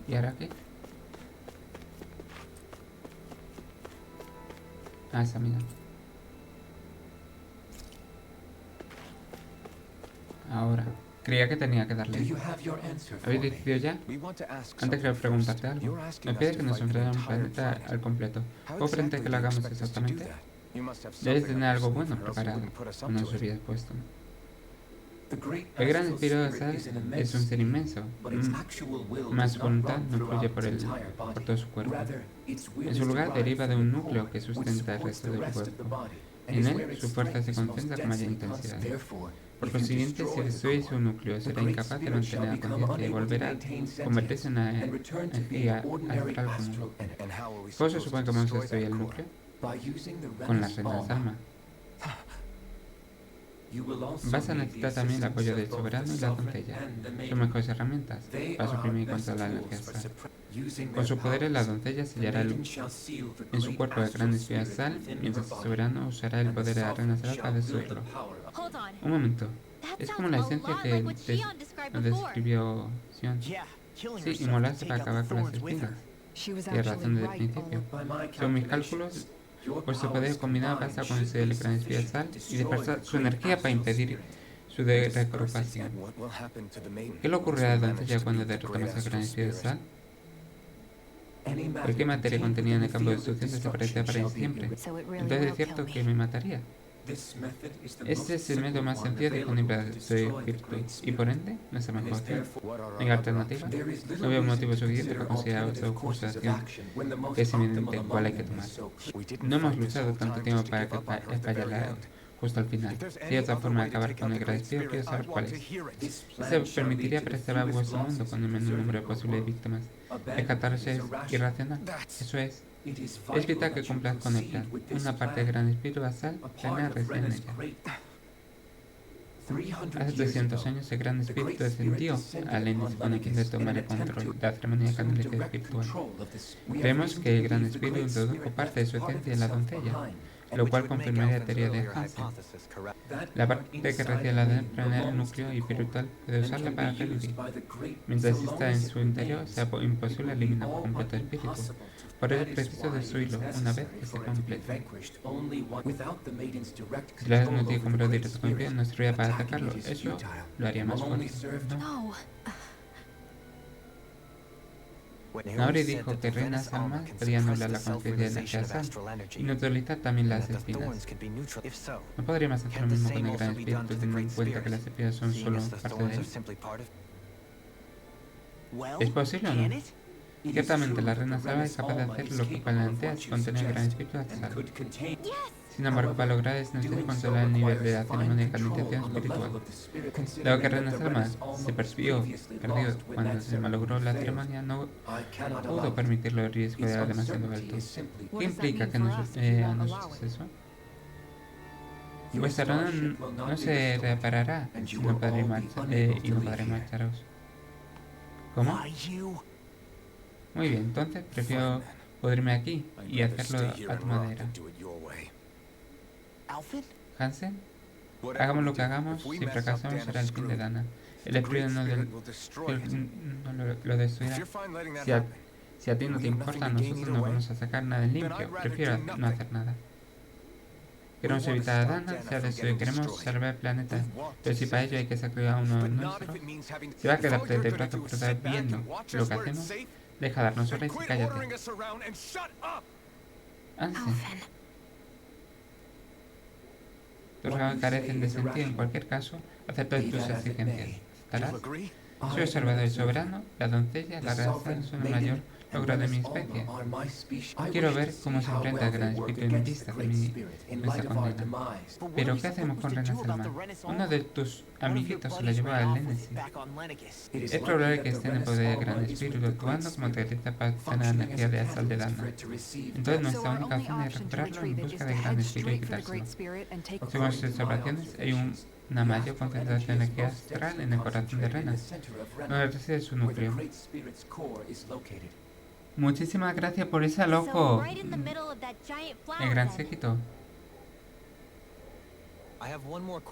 ¿Y ahora qué? Ah, esa mina. Ahora. Creía que tenía que darle. ¿Habéis decidido ya? Antes quería preguntarte algo. Me pide que nos enfrentemos a un planeta al completo. ¿Puedo pretender que lo hagamos exactamente? Debes tener algo bueno preparado. No os había puesto. El gran espíritu de Sal es un ser inmenso, más su voluntad no fluye por todo su cuerpo. En su lugar deriva de un núcleo que sustenta el resto del cuerpo. En él su fuerza se concentra con mayor intensidad. Por consiguiente, si destruye su núcleo, será incapaz de mantener la conciencia y volverá a convertirse en una energía astral común. ¿Cómo se supone que vamos a destruir el núcleo? Con las reinas alma. Vas a necesitar también el apoyo del soberano y la doncella, sus mejores herramientas, para suprimir y controlar la energía astral. Con sus poderes, la doncella sellará en su cuerpo el gran espíritu astral, mientras el soberano usará el poder de la reina astral para destruirlo. Un momento, es como la esencia que describió Sion. Sí, inmolarse para acabar con las espinas. Tiene razón desde el principio. Según mis cálculos, pues su poder combinado basta con el gran espíritu astral y dispersar su energía para impedir su reagrupación. ¿Qué le ocurrirá a la doncella cuando derrotamos al gran espíritu astral? Cualquier materia contenida en el campo de destrucción desaparecerá para siempre. Entonces es cierto que me mataría. Este es el método más sencillo disponible para destruir espíritus y por ende no es la mejor opción. ¿Hay alternativa? No veo motivo suficiente para considerar otro curso de acción que es evidente cuál hay que tomar. No hemos luchado tanto tiempo para que fallara justo al final. Si hay otra forma de acabar con el gran espíritu, quiero saber cuál es. ¿Se permitiría preservar vuestro mundo con el menor número de posibles víctimas? ¿El catarsis irracional? Eso es. Es vital que cumplas con el plan. Una parte del gran espíritu basal planea recién en ella. Hace 300 años el gran espíritu descendió al índice con el fin de tomar el control de la ceremonia canónica espiritual. Creemos que el gran espíritu introdujo parte de su esencia en la doncella, lo cual confirmaría la teoría de Hansen. La parte que recibe la planea el núcleo espiritual puede usarla para revivir. Mientras exista en su interior, será imposible eliminar por completo el espíritu. Por ello es preciso destruirlo una vez que se complete. Si la no tiene contacto directo con el pie, no serviría para atacarlo. Eso lo haría más fuerte. No. Naori dijo que reinas almas podían anular la conciencia de energía sal y neutralizar también las espinas. ¿No podríamos hacer lo mismo con el gran espíritu teniendo en cuenta que las espinas son solo parte de él? ¿Es posible o no? Ciertamente, la reina salva es capaz de hacer lo que plantea si contiene el gran espíritu astral. Sin embargo, para lograr es necesario controlar el nivel de la ceremonia de canalización espiritual. Dado que Reina Salma se perdió cuando se malogró la ceremonia, no pudo permitirlo el riesgo de era demasiado alto. ¿Qué implica que no eso? Vuestra reina no se reparará y no podré marcharos. ¿Cómo? Muy bien, entonces prefiero pudrirme aquí y hacerlo a tu manera. ¿Hansen? Hagamos lo que hagamos, si fracasamos será el fin de Dana. El espíritu no lo destruirá. Si a ti no te importa, nosotros no vamos a sacar nada en limpio. Prefiero no hacer nada. Queremos evitar a Dana, sea destruido. Queremos salvar el planeta. Pero si para ello hay que sacrificar a uno de nuestros, si va a quedar de brazos por estar viendo lo que hacemos, deja darnos horas y cállate. Hansen. Tus regalos carecen de sentido. En cualquier caso, acepto tus exigencias. ¿Aceptarás? Soy observador y soberano. La doncella, la raza, son el mayor logro de mi especie. Quiero ver cómo se enfrenta el gran espíritu en vista de nuestra condena. Pero, ¿qué hacemos con Reina Selma? Uno de tus amiguitos se la llevó a Lenesi. Es probable que esté en el poder del gran espíritu, actuando como terrorista para obtener la energía de Asal de Dana. Entonces, nuestra única opción es recuperarlo en busca del gran espíritu y quitárselo. Según sus observaciones, hay una mayor concentración de energía astral en el corazón de Rena, donde reside su núcleo. Muchísimas gracias por esa, loco. El gran séquito.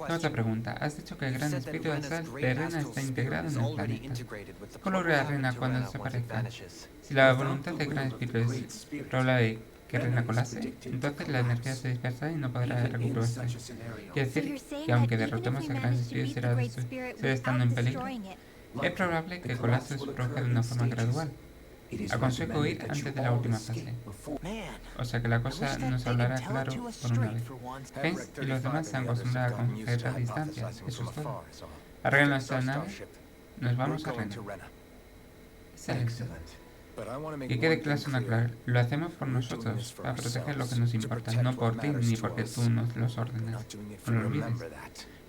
Otra pregunta. Has dicho que el gran espíritu de Rena está integrado en el planeta. ¿Qué ocurre a Rena cuando desaparezca? Si la voluntad del gran espíritu es probable que Rena colapse, entonces la energía se dispersa y no podrá recuperarse. Quiere decir que aunque derrotemos al gran espíritu será estando en peligro. Es probable que el colapso se produzca de una forma gradual. Aconsejo ir antes de la última fase. O sea que la cosa nos hablará claro por una vez. Haynes y los demás se han acostumbrado a coger a distancia. Eso es todo. Arregla nuestra nave. Nos vamos a Rena. Excelente. Que quede claro una clara. Lo hacemos por nosotros, para proteger lo que nos importa, no por ti ni porque tú nos los ordenas. No lo olvides.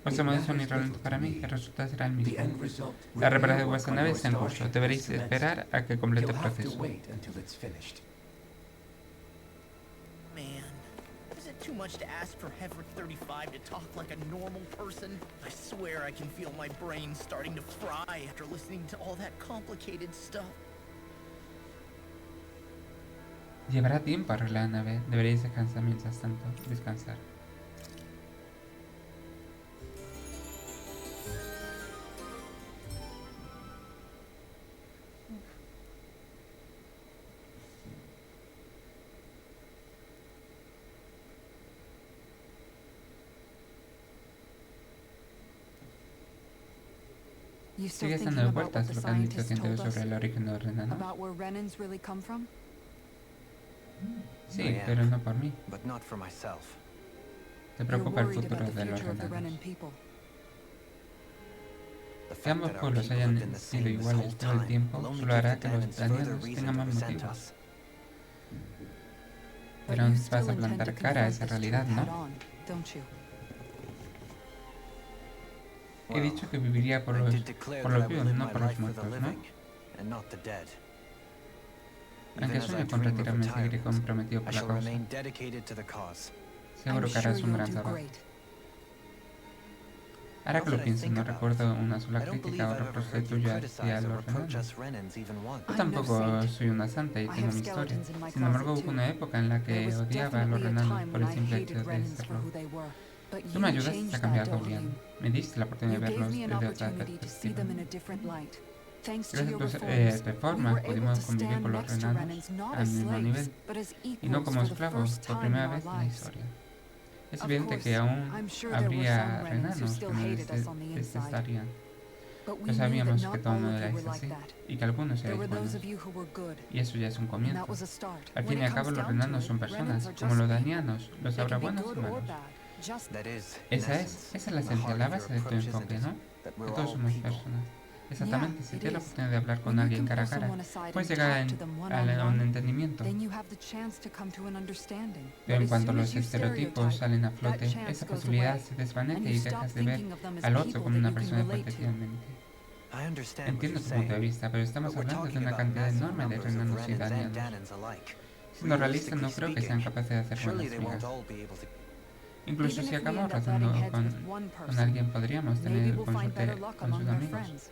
Vuestro modelo es irrelevante para mí, el resultado será el mismo. La reparación de vuestra nave está en curso. Deberéis esperar a que complete el proceso. Too much to ask for Hevrick 35 to talk like a normal person. I swear I can feel my brain starting to fry after listening to all that complicated stuff. Llevará tiempo arreglar la nave. Deberéis descansar mientras tanto. Descansar. ¿Sigues dando vueltas lo que han dicho científicos sobre el origen de Rena, no? Sí, pero no por mí. Te preocupa el futuro de los renanos. Que ambos pueblos hayan sido iguales todo el tiempo solo hará que los danianos tengan más motivos. Pero aún vas a plantar cara a esa realidad, ¿no? He dicho que viviría por los vivos, no por los muertos, ¿no? Aunque sueño con retirarme, seguiré comprometido por la causa. Seguro que harás un gran trabajo. Ahora que lo pienso, no recuerdo una sola crítica o reproche tuya hacia los renanos. Yo tampoco soy una santa y tengo mi historia. Sin embargo, hubo una época en la que odiaba a los renanos por el simple hecho de serlo. Tú me ayudaste a cambiar algo bien. Me diste la oportunidad de verlos desde otra perspectiva. Gracias a tus reformas pudimos convivir con los renanos al mismo nivel y no como esclavos por primera vez en la historia. Es evidente que aún habría renanos que me detestarían. Pero sabíamos que todo no era así y que algunos eran buenos. Y eso ya es un comienzo. Al fin y al cabo, los renanos son personas, como los danianos. Los habrá buenos y malos. Esa es la esencia, la base de tu enfoque, ¿no? Que todos somos personas. Exactamente, si tienes la oportunidad de hablar con alguien cara a cara, puedes llegar a un entendimiento. Pero en cuanto los estereotipos salen a flote, esa posibilidad se desvanece y dejas de ver al otro como una persona hipotéticamente. Entiendo tu punto de vista, pero estamos hablando de una cantidad enorme de renanos y danianos. Siendo realistas, no creo que sean capaces de hacer buenas migas. Incluso si acabamos razonando con alguien, podríamos tener consulta con sus amigos.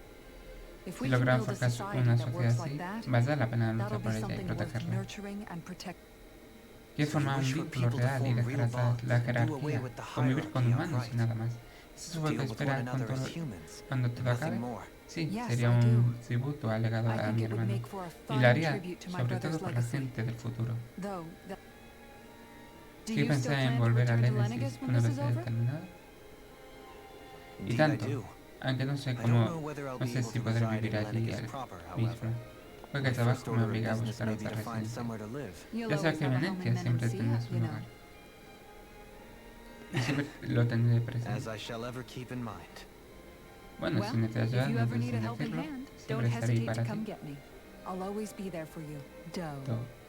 Si logramos forjar una sociedad así, valdrá la pena luchar por ella y protegerla. Quiero formar un vínculo real y dejar atrás la jerarquía, convivir con humanos y nada más. ¿Eso fue lo que espera cuando todo acabe? Sí, sería un tributo al legado a mi hermano. Y lo haría sobre todo por la gente del futuro. ¿Sí pensé en volver al Némesis una vez haya terminado? Y tanto, aunque no sé cómo, no sé si podré vivir allí mismo. Porque el trabajo me obliga a buscar otra residencia. Ya sabes que en Venecia siempre tendrás un hogar. Y siempre lo tendré presente. Bueno, si necesitas ayuda, no dudes en decirlo. Siempre estaré ahí para ti. Todo.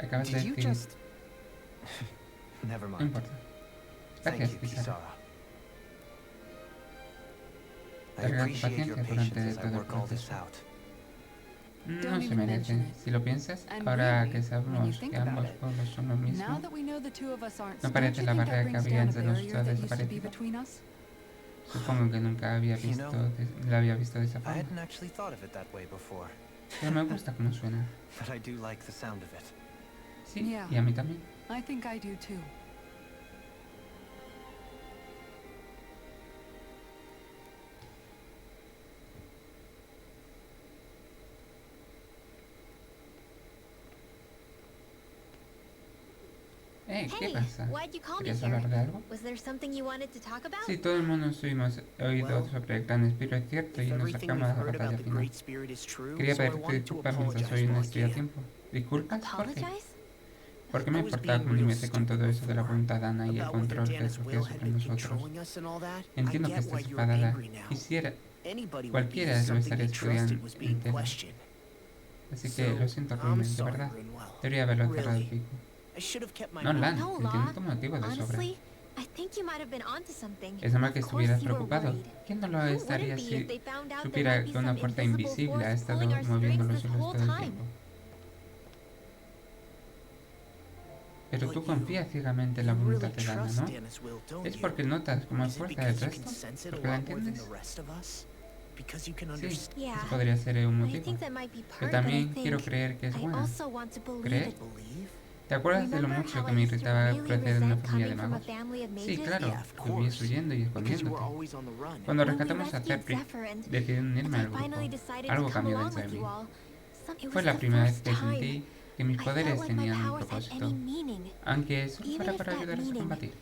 Acabas de decir... No importa. Gracias, Pizarra. Carga tu paciencia durante todo el proceso. No se merece. Si lo piensas, ahora que sabemos que ambos pueblos son lo mismo, ¿no parece la barrera que había entre nosotros desaparecida? Supongo que nunca la había visto de esa forma. Pero me gusta cómo suena. Sí, y a mí también. ¿Qué pasa? why'd you call me ¿Querías here? hablar de algo? Was there something you wanted to talk about? Sí, todo el mundo hemos oído sobre el gran espíritu, es cierto, y nos acercamos a la batalla final. Quería pedirte disculpas mientras hoy no estoy a tiempo. ¿Disculpas? ¿Por qué? ¿Por qué me importaba como un límite con todo eso de la voluntad dana y el control que ejercía sobre nosotros? Entiendo que estés enfadada. Quisiera... Cualquiera lo estaría estudiando entero. Así que lo siento ruinmente, ¿verdad? Debería haberlo enterrado el pico. No, Lan, entiendo tu motivo de sobra. Es normal que estuvieras preocupado. ¿Quién no lo estaría si supiera que una fuerza invisible ha estado moviendo los hilos todo el tiempo? Pero tú confías ciegamente en la voluntad de Dana, ¿no? ¿Es porque notas como fuerza del resto? ¿Porque la entiendes? Sí, ese podría ser un motivo. Pero también quiero creer que es buena. ¿Creer? ¿Te acuerdas de lo mucho que me irritaba crecer en una familia de magos? Sí, claro, que vivías huyendo y escondiéndote. Cuando rescatamos a Zephyr, decidí unirme al grupo. Algo cambió dentro de mí. Fue la primera vez que sentí que mis poderes tenían un propósito, aunque solo fuera para ayudarles a combatir.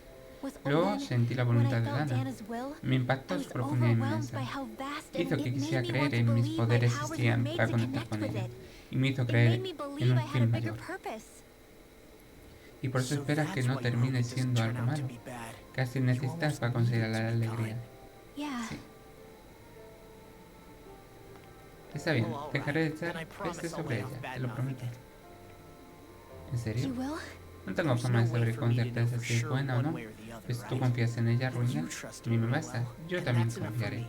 Luego sentí la voluntad de Dana. Me impactó su profundidad inmensa. Hizo que quisiera creer en mis poderes existían para conectar con ella. Y me hizo creer en un fin mayor. Y por eso esperas que no termine siendo algo malo. Casi necesitas para conseguir la alegría. Sí. Está bien, dejaré de echar peste sobre ella, te lo prometo. ¿En serio? No tengo forma de saber con certeza si es buena o no. Pues tú confías en ella, Ruina. A mí me basta. Yo también confiaré.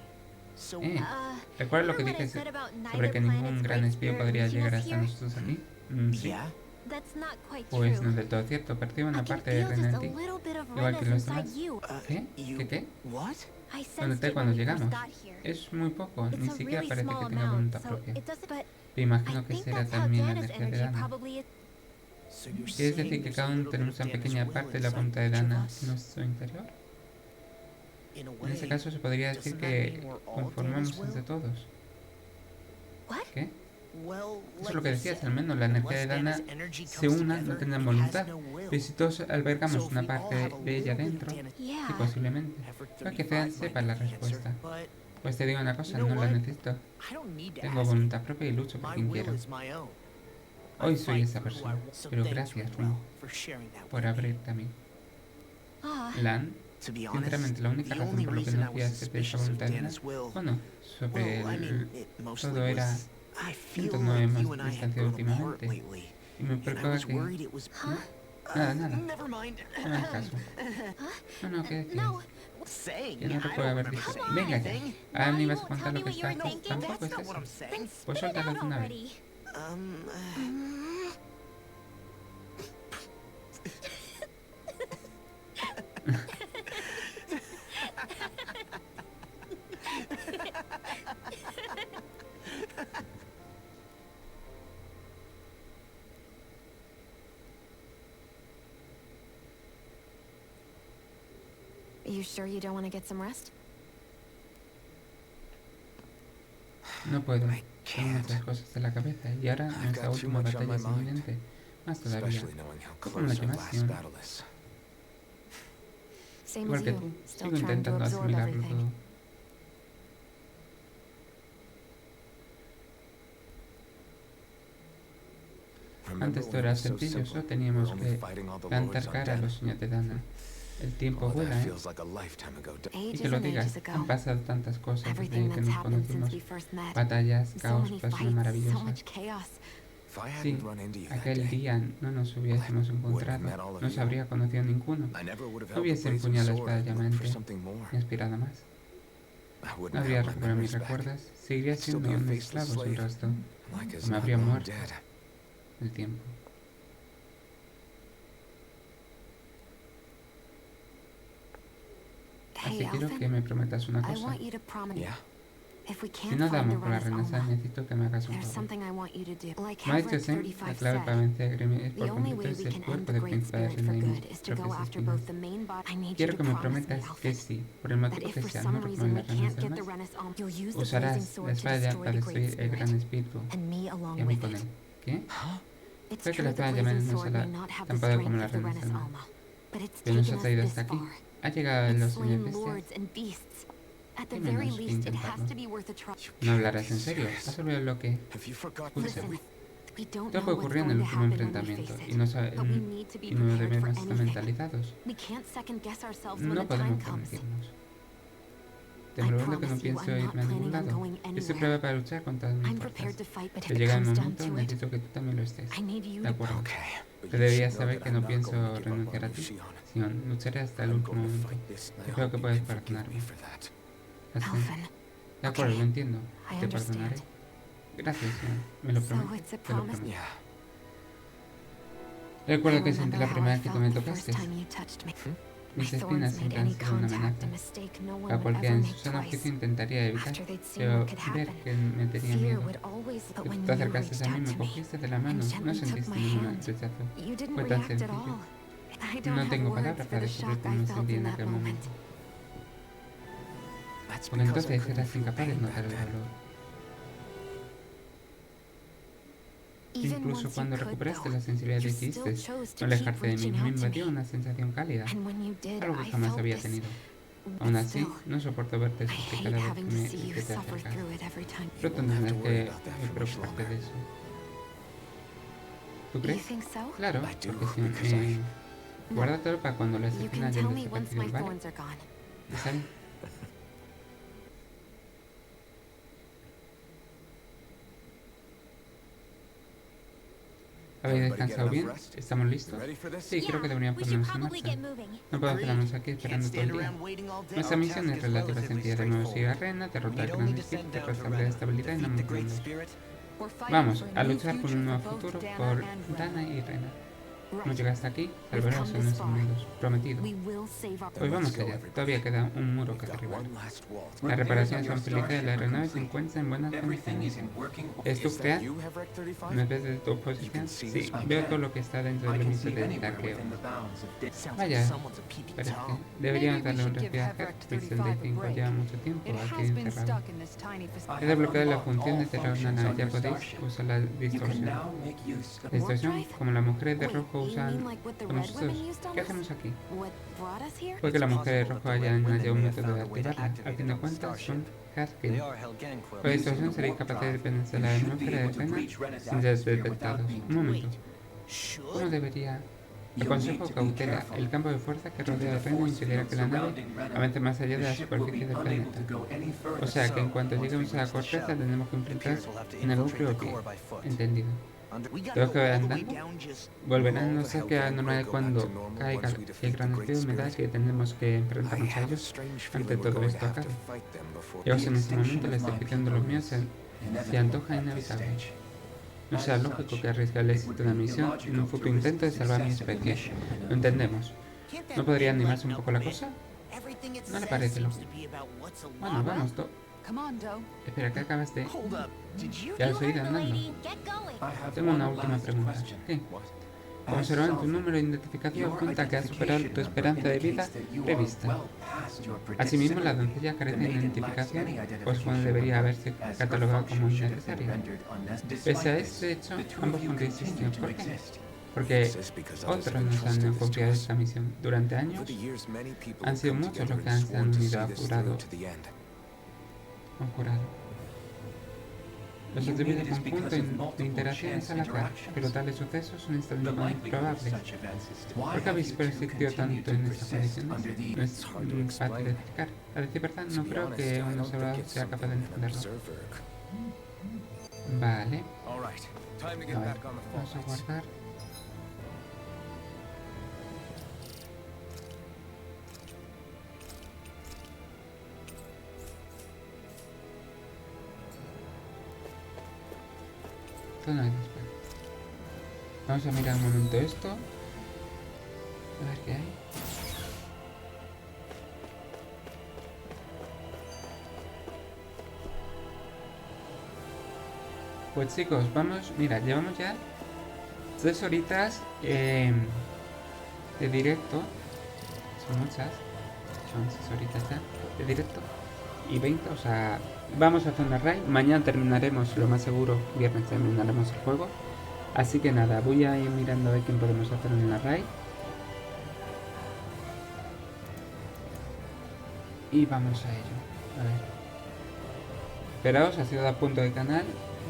¿Recuerdas lo que dije sobre que ningún gran espía podría llegar hasta nosotros aquí? Sí. Pues no es del todo cierto. Percibo una parte de Ren en ti, igual que los demás. ¿Qué? ¿Qué? Lo noté cuando llegamos. Es muy poco, ni siquiera parece que tenga voluntad propia. Me imagino que será también la energía de Dana. ¿Quieres decir que cada uno tenemos una pequeña parte de la voluntad de Dana en nuestro interior? En ese caso se podría decir que conformamos entre todos. ¿Qué? Eso es lo que decías, al menos la energía de Dana se una, no tendrán voluntad. Pero si todos albergamos una parte de ella dentro, sí, posiblemente. Puede que Zean sepa la respuesta. Pues te digo una cosa, no la necesito. Tengo voluntad propia y lucho por quien quiero. Hoy soy esa persona, pero gracias, Rin, por abrirte a mí. Lan, sinceramente, la única razón por la que no fiaste de esa voluntad de Dana, bueno, sobre todo era... Siento no hemos distanciado últimamente. Y me preocupa que... Nada. No me hagas caso. No, ¿qué decías? Que no recuerdo haber dicho. Venga ya. Ahora ni vas a contar lo que está aquí. Tampoco es eso. Pues suéltalo de una vez. You sure you don't want to get some rest? No puedo. Tengo muchas cosas en la cabeza y ahora nuestra última batalla es inminente. Más todavía. ¿Cómo la llevación? Igual que tú, sigo intentando asimilarlo todo. Antes todo era sencillo, solo teníamos que plantar cara a los sueños de Dana. El tiempo vuela, ¿eh? Y que lo digas, han pasado tantas cosas desde que nos conocimos. Batallas, caos, personas maravillosas. Si aquel día no nos hubiésemos encontrado, no se habría conocido ninguno. No hubiese empuñado la espada llameante, ni aspirado más. No habría recuperado mis recuerdos, seguiría siendo un esclavo sin rostro. O me habría muerto el tiempo. Así quiero que me prometas una cosa. Si no damos por la renaissance, necesito que me hagas un favor. Me ha dicho Zen, la clave para vencer a Grimmy es por completarse el cuerpo de príncipe de Reina y quiero que me prometas que sí, por el motivo que sea, no porque me la renaissance. Usarás la espada para destruir el gran espíritu y a mí con él. ¿Qué? Puede que la espada de Llamas no sea tan poderosa como la reina Salma, pero nos ha traído hasta aquí. Ha llegado los señores bestias. Y menos que intentarlo. ¿No hablarás en serio? ¿Has olvidado lo que escuché? Todo puede ocurrir en el último enfrentamiento y no debemos estar mentalizados. No podemos permitirnos. Te prometo que no pienso irme a ningún lado. Estoy preparada para luchar con todas mis fuerzas. Pero llega el momento, necesito que tú también lo estés. De acuerdo. Pero deberías saber que no pienso renunciar a ti. Sion, lucharé hasta el último momento. Espero que puedas perdonarme. Así. De acuerdo, lo entiendo. Te perdonaré. Gracias, Sion. Me lo prometo. Te lo prometo. Recuerdo que sentí la primera vez que tú me tocaste. Mis espinas siempre han sido una amenaza. A cualquiera en su sano juicio intentaría evitar, pero ver que me tenía miedo. Que te acercaste a mí, me cogiste de la mano, no sentiste ningún rechazo. Fue tan sencillo. No tengo palabras para descubrir cómo me sentí en aquel momento. Porque entonces eras incapaz de notar el dolor. Incluso cuando recuperaste la sensibilidad decidiste no alejarte de mí, me invadió una sensación cálida, algo que jamás había tenido. Aún así, no soporto verte sufrir cada vez que te acercas. Pronto tendrás que preocuparte de eso. ¿Tú crees? Claro, porque si guárdatelo para cuando las espinas hayan desaparecido, ¿vale? ¿Está bien? ¿Habéis descansado bien? ¿Estamos listos? Sí, creo que deberíamos ponernos en marcha. No podemos quedarnos aquí esperando todo el día. Nuestra misión es relativa sencilla. Debemos ir a Rena, derrotar al gran espíritu, restablecer la estabilidad en ambos mundos. Vamos, a luchar por un nuevo futuro por Dana y Rena. Hemos llegado hasta aquí, salvaremos a nuestros mundos. Prometido. Hoy vamos allá. Todavía queda un muro que derribar. Las reparaciones son felices y la aeronave se encuentra en buenas condiciones. ¿Es tu crear? ¿Me ves desde tu posición? Sí, veo todo lo que está dentro del límite del taqueo. Vaya, parece que deberíamos darle un respiro a Head. 65 lleva mucho tiempo aquí encerrado. He desbloqueado la función de cerrar una nave. Ya podéis usar la distorsión. La distorsión, como las mujeres de rojo usan con nosotros. ¿Qué hacemos aquí? Puede que las mujeres de rojo hayan hallado un método de activarla. Al fin de cuentas, son Haskell. Con la distorsión seréis capaces de penetrar la atmósfera de Rena sin ser detectados. Un momento. ¿Cómo debería? Aconsejo cautela. El campo de fuerza que rodea a Rena impedirá que la nave avance más allá de la superficie del planeta. O sea que en cuanto lleguemos a la corteza tendremos que enfrentar en el núcleo que... Entendido. Tengo que ver andando. Volverán a ser que normal cuando caiga el granito de humedad que tendremos que enfrentarnos a ellos ante todo esto acabe. Llegados en ese momento la descripción de los míos se antoja inevitable. No será lógico que arriesgue el éxito de la misión en un futuro intento de salvar a mi especie. Lo entendemos. ¿No podría animarse un poco la cosa? ¿No le parece lógico? Bueno, vamos, Espera, ¿qué acabas de...? Ya has oído andando. Tengo una última pregunta. ¿Qué? Observar tu número de identificación cuenta que has superado tu esperanza de vida prevista. Asimismo, la doncella carece de identificación, pues cuando debería haberse catalogado como innecesaria. Pese a este hecho, ambos coinciden. ¿Por qué? Porque otros nos han confiado esta misión. Durante años, han sido muchos los que se han unido a jurado. Los atributos de conjunto de interacciones al azar, pero tales sucesos son extremadamente probables. ¿Por qué habéis persistido tanto en estas condiciones? No es fácil de explicar. A decir verdad, no creo que un observador sea capaz de entenderlo. Vale. A ver, vamos a guardar. No hay después. Vamos a mirar un momento esto. A ver qué hay. Pues chicos, vamos, mira, llevamos ya 3 horitas de directo. Son muchas. Son 6 horitas ya de directo. Y 20, o sea, vamos a hacer una raid. Mañana terminaremos, lo más seguro, viernes terminaremos el juego. Así que nada, voy a ir mirando a ver quién podemos hacer en la raid. Y vamos a ello. A ver. Esperaos, ha sido a punto de canal.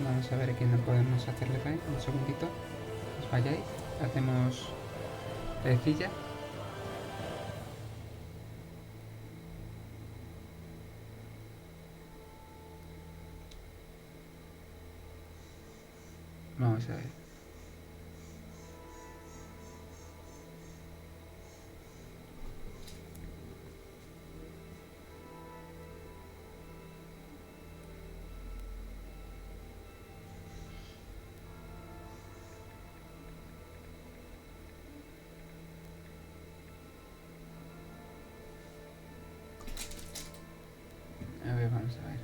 Vamos a ver a quién no podemos hacerle raid. Un segundito. Os vayáis. Hacemos recilla. Vamos a ver. A ver, vamos a ver.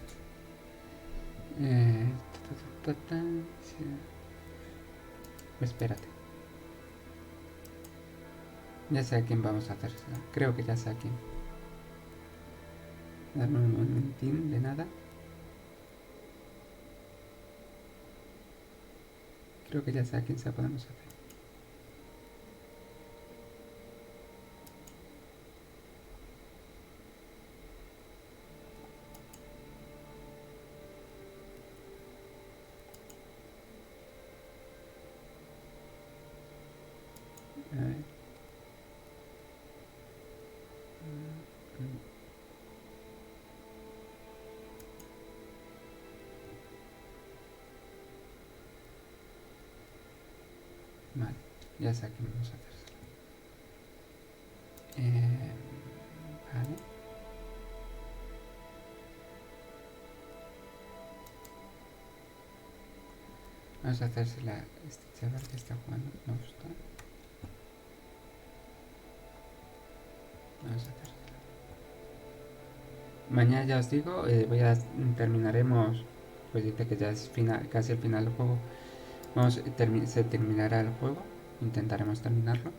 Sí. Espérate. Ya sé a quién vamos a hacer. Creo que ya sé a quién. Darme un momentín de nada. Creo que ya sé a quién se podemos hacer. A ver. Vale, ya sé a quién vamos a hacer. Vale. Vamos a hacérsela este chaval que está jugando. Me gusta. Vamos a hacer. Mañana ya os digo, terminaremos. Pues dice que ya es casi el final del juego. Se terminará el juego. Intentaremos terminarlo.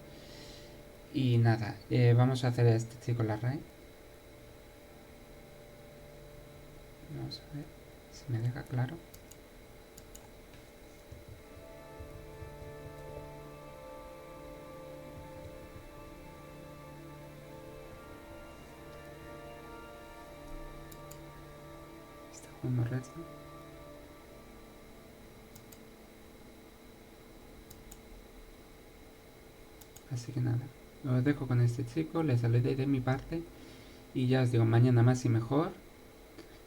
Y nada, vamos a hacer a este chico la raid. Vamos a ver si me deja claro. Está jugando Redstone. Así que nada, os dejo con este chico, les saludé de mi parte y ya os digo, mañana más y mejor.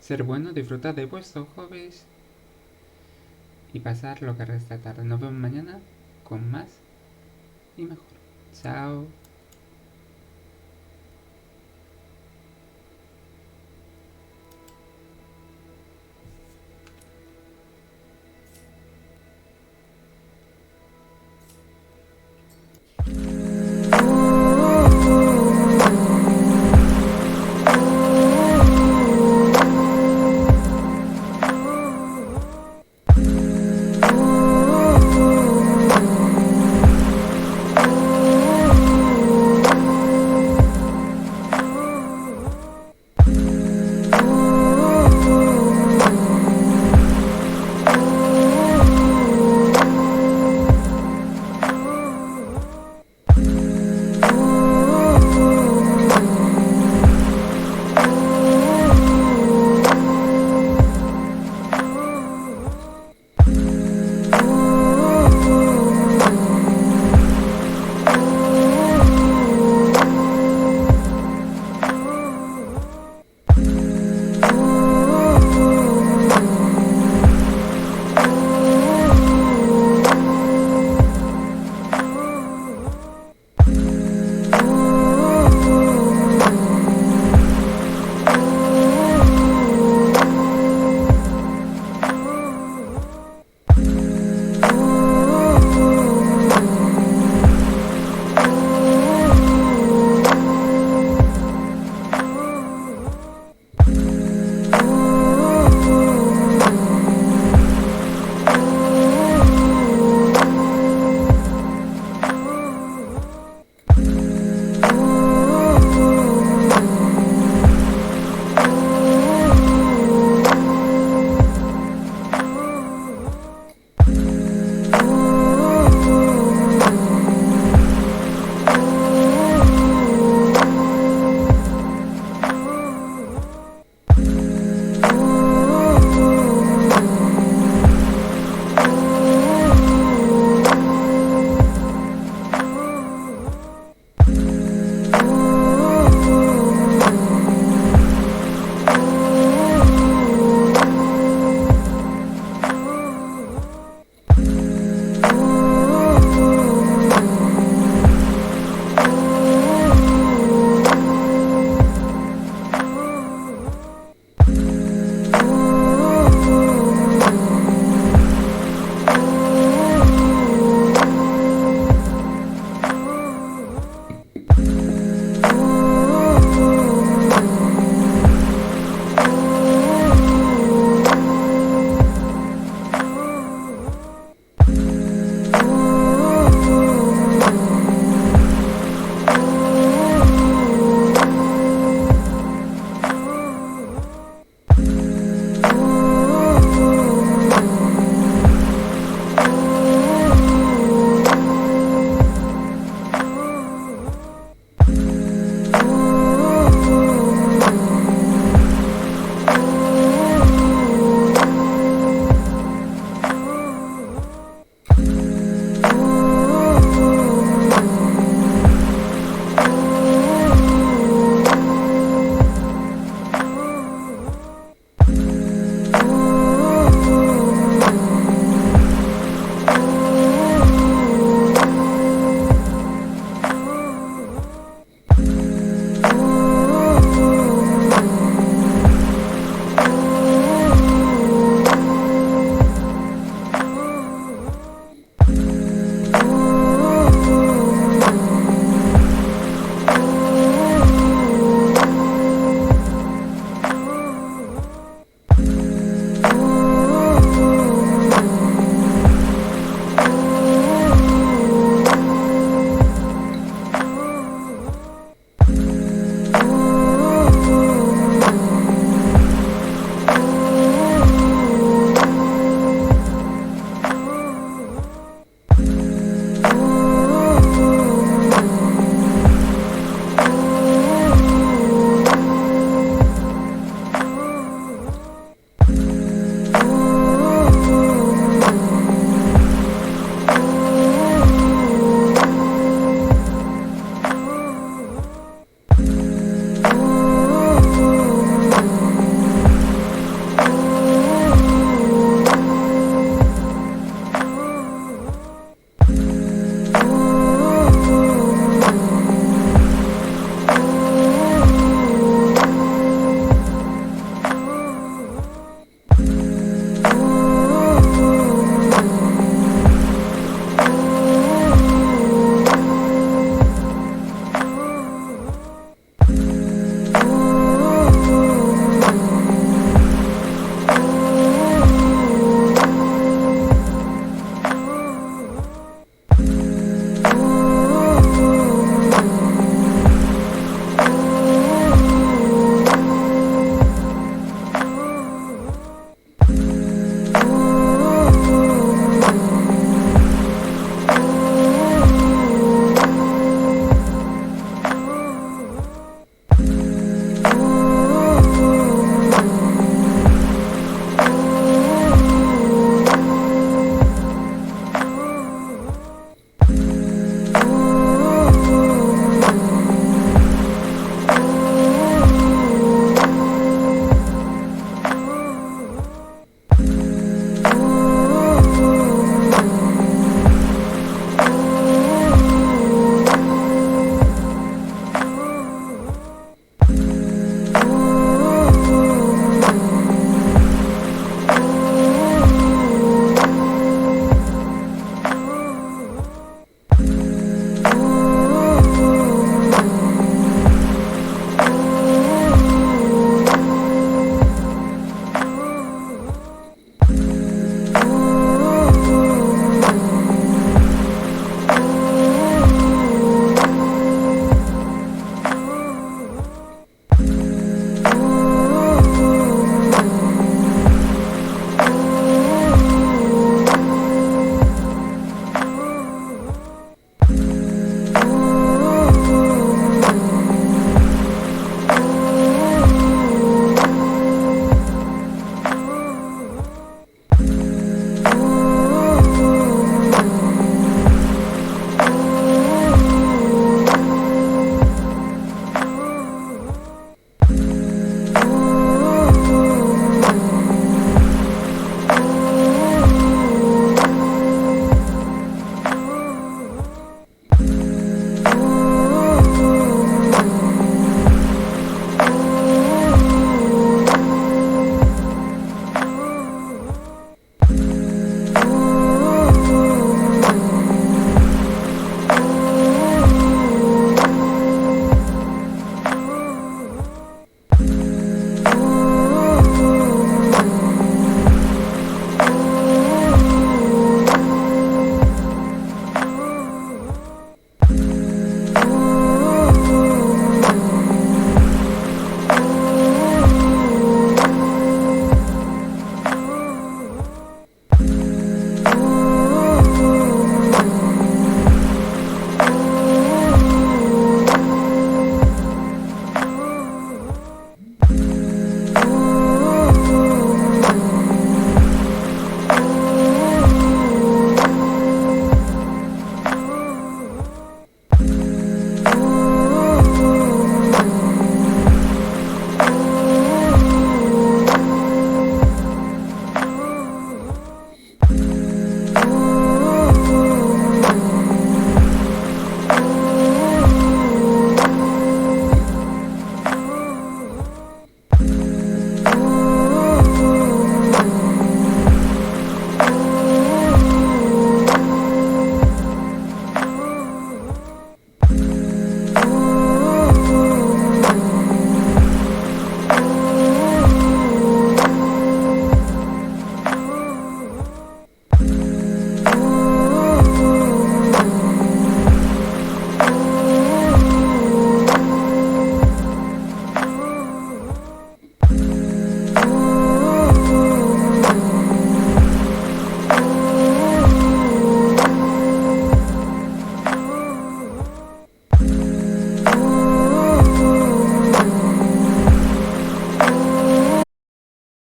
Ser bueno, disfrutad de vuestros hobbies y pasar lo que resta tarde. Nos vemos mañana con más y mejor. Chao.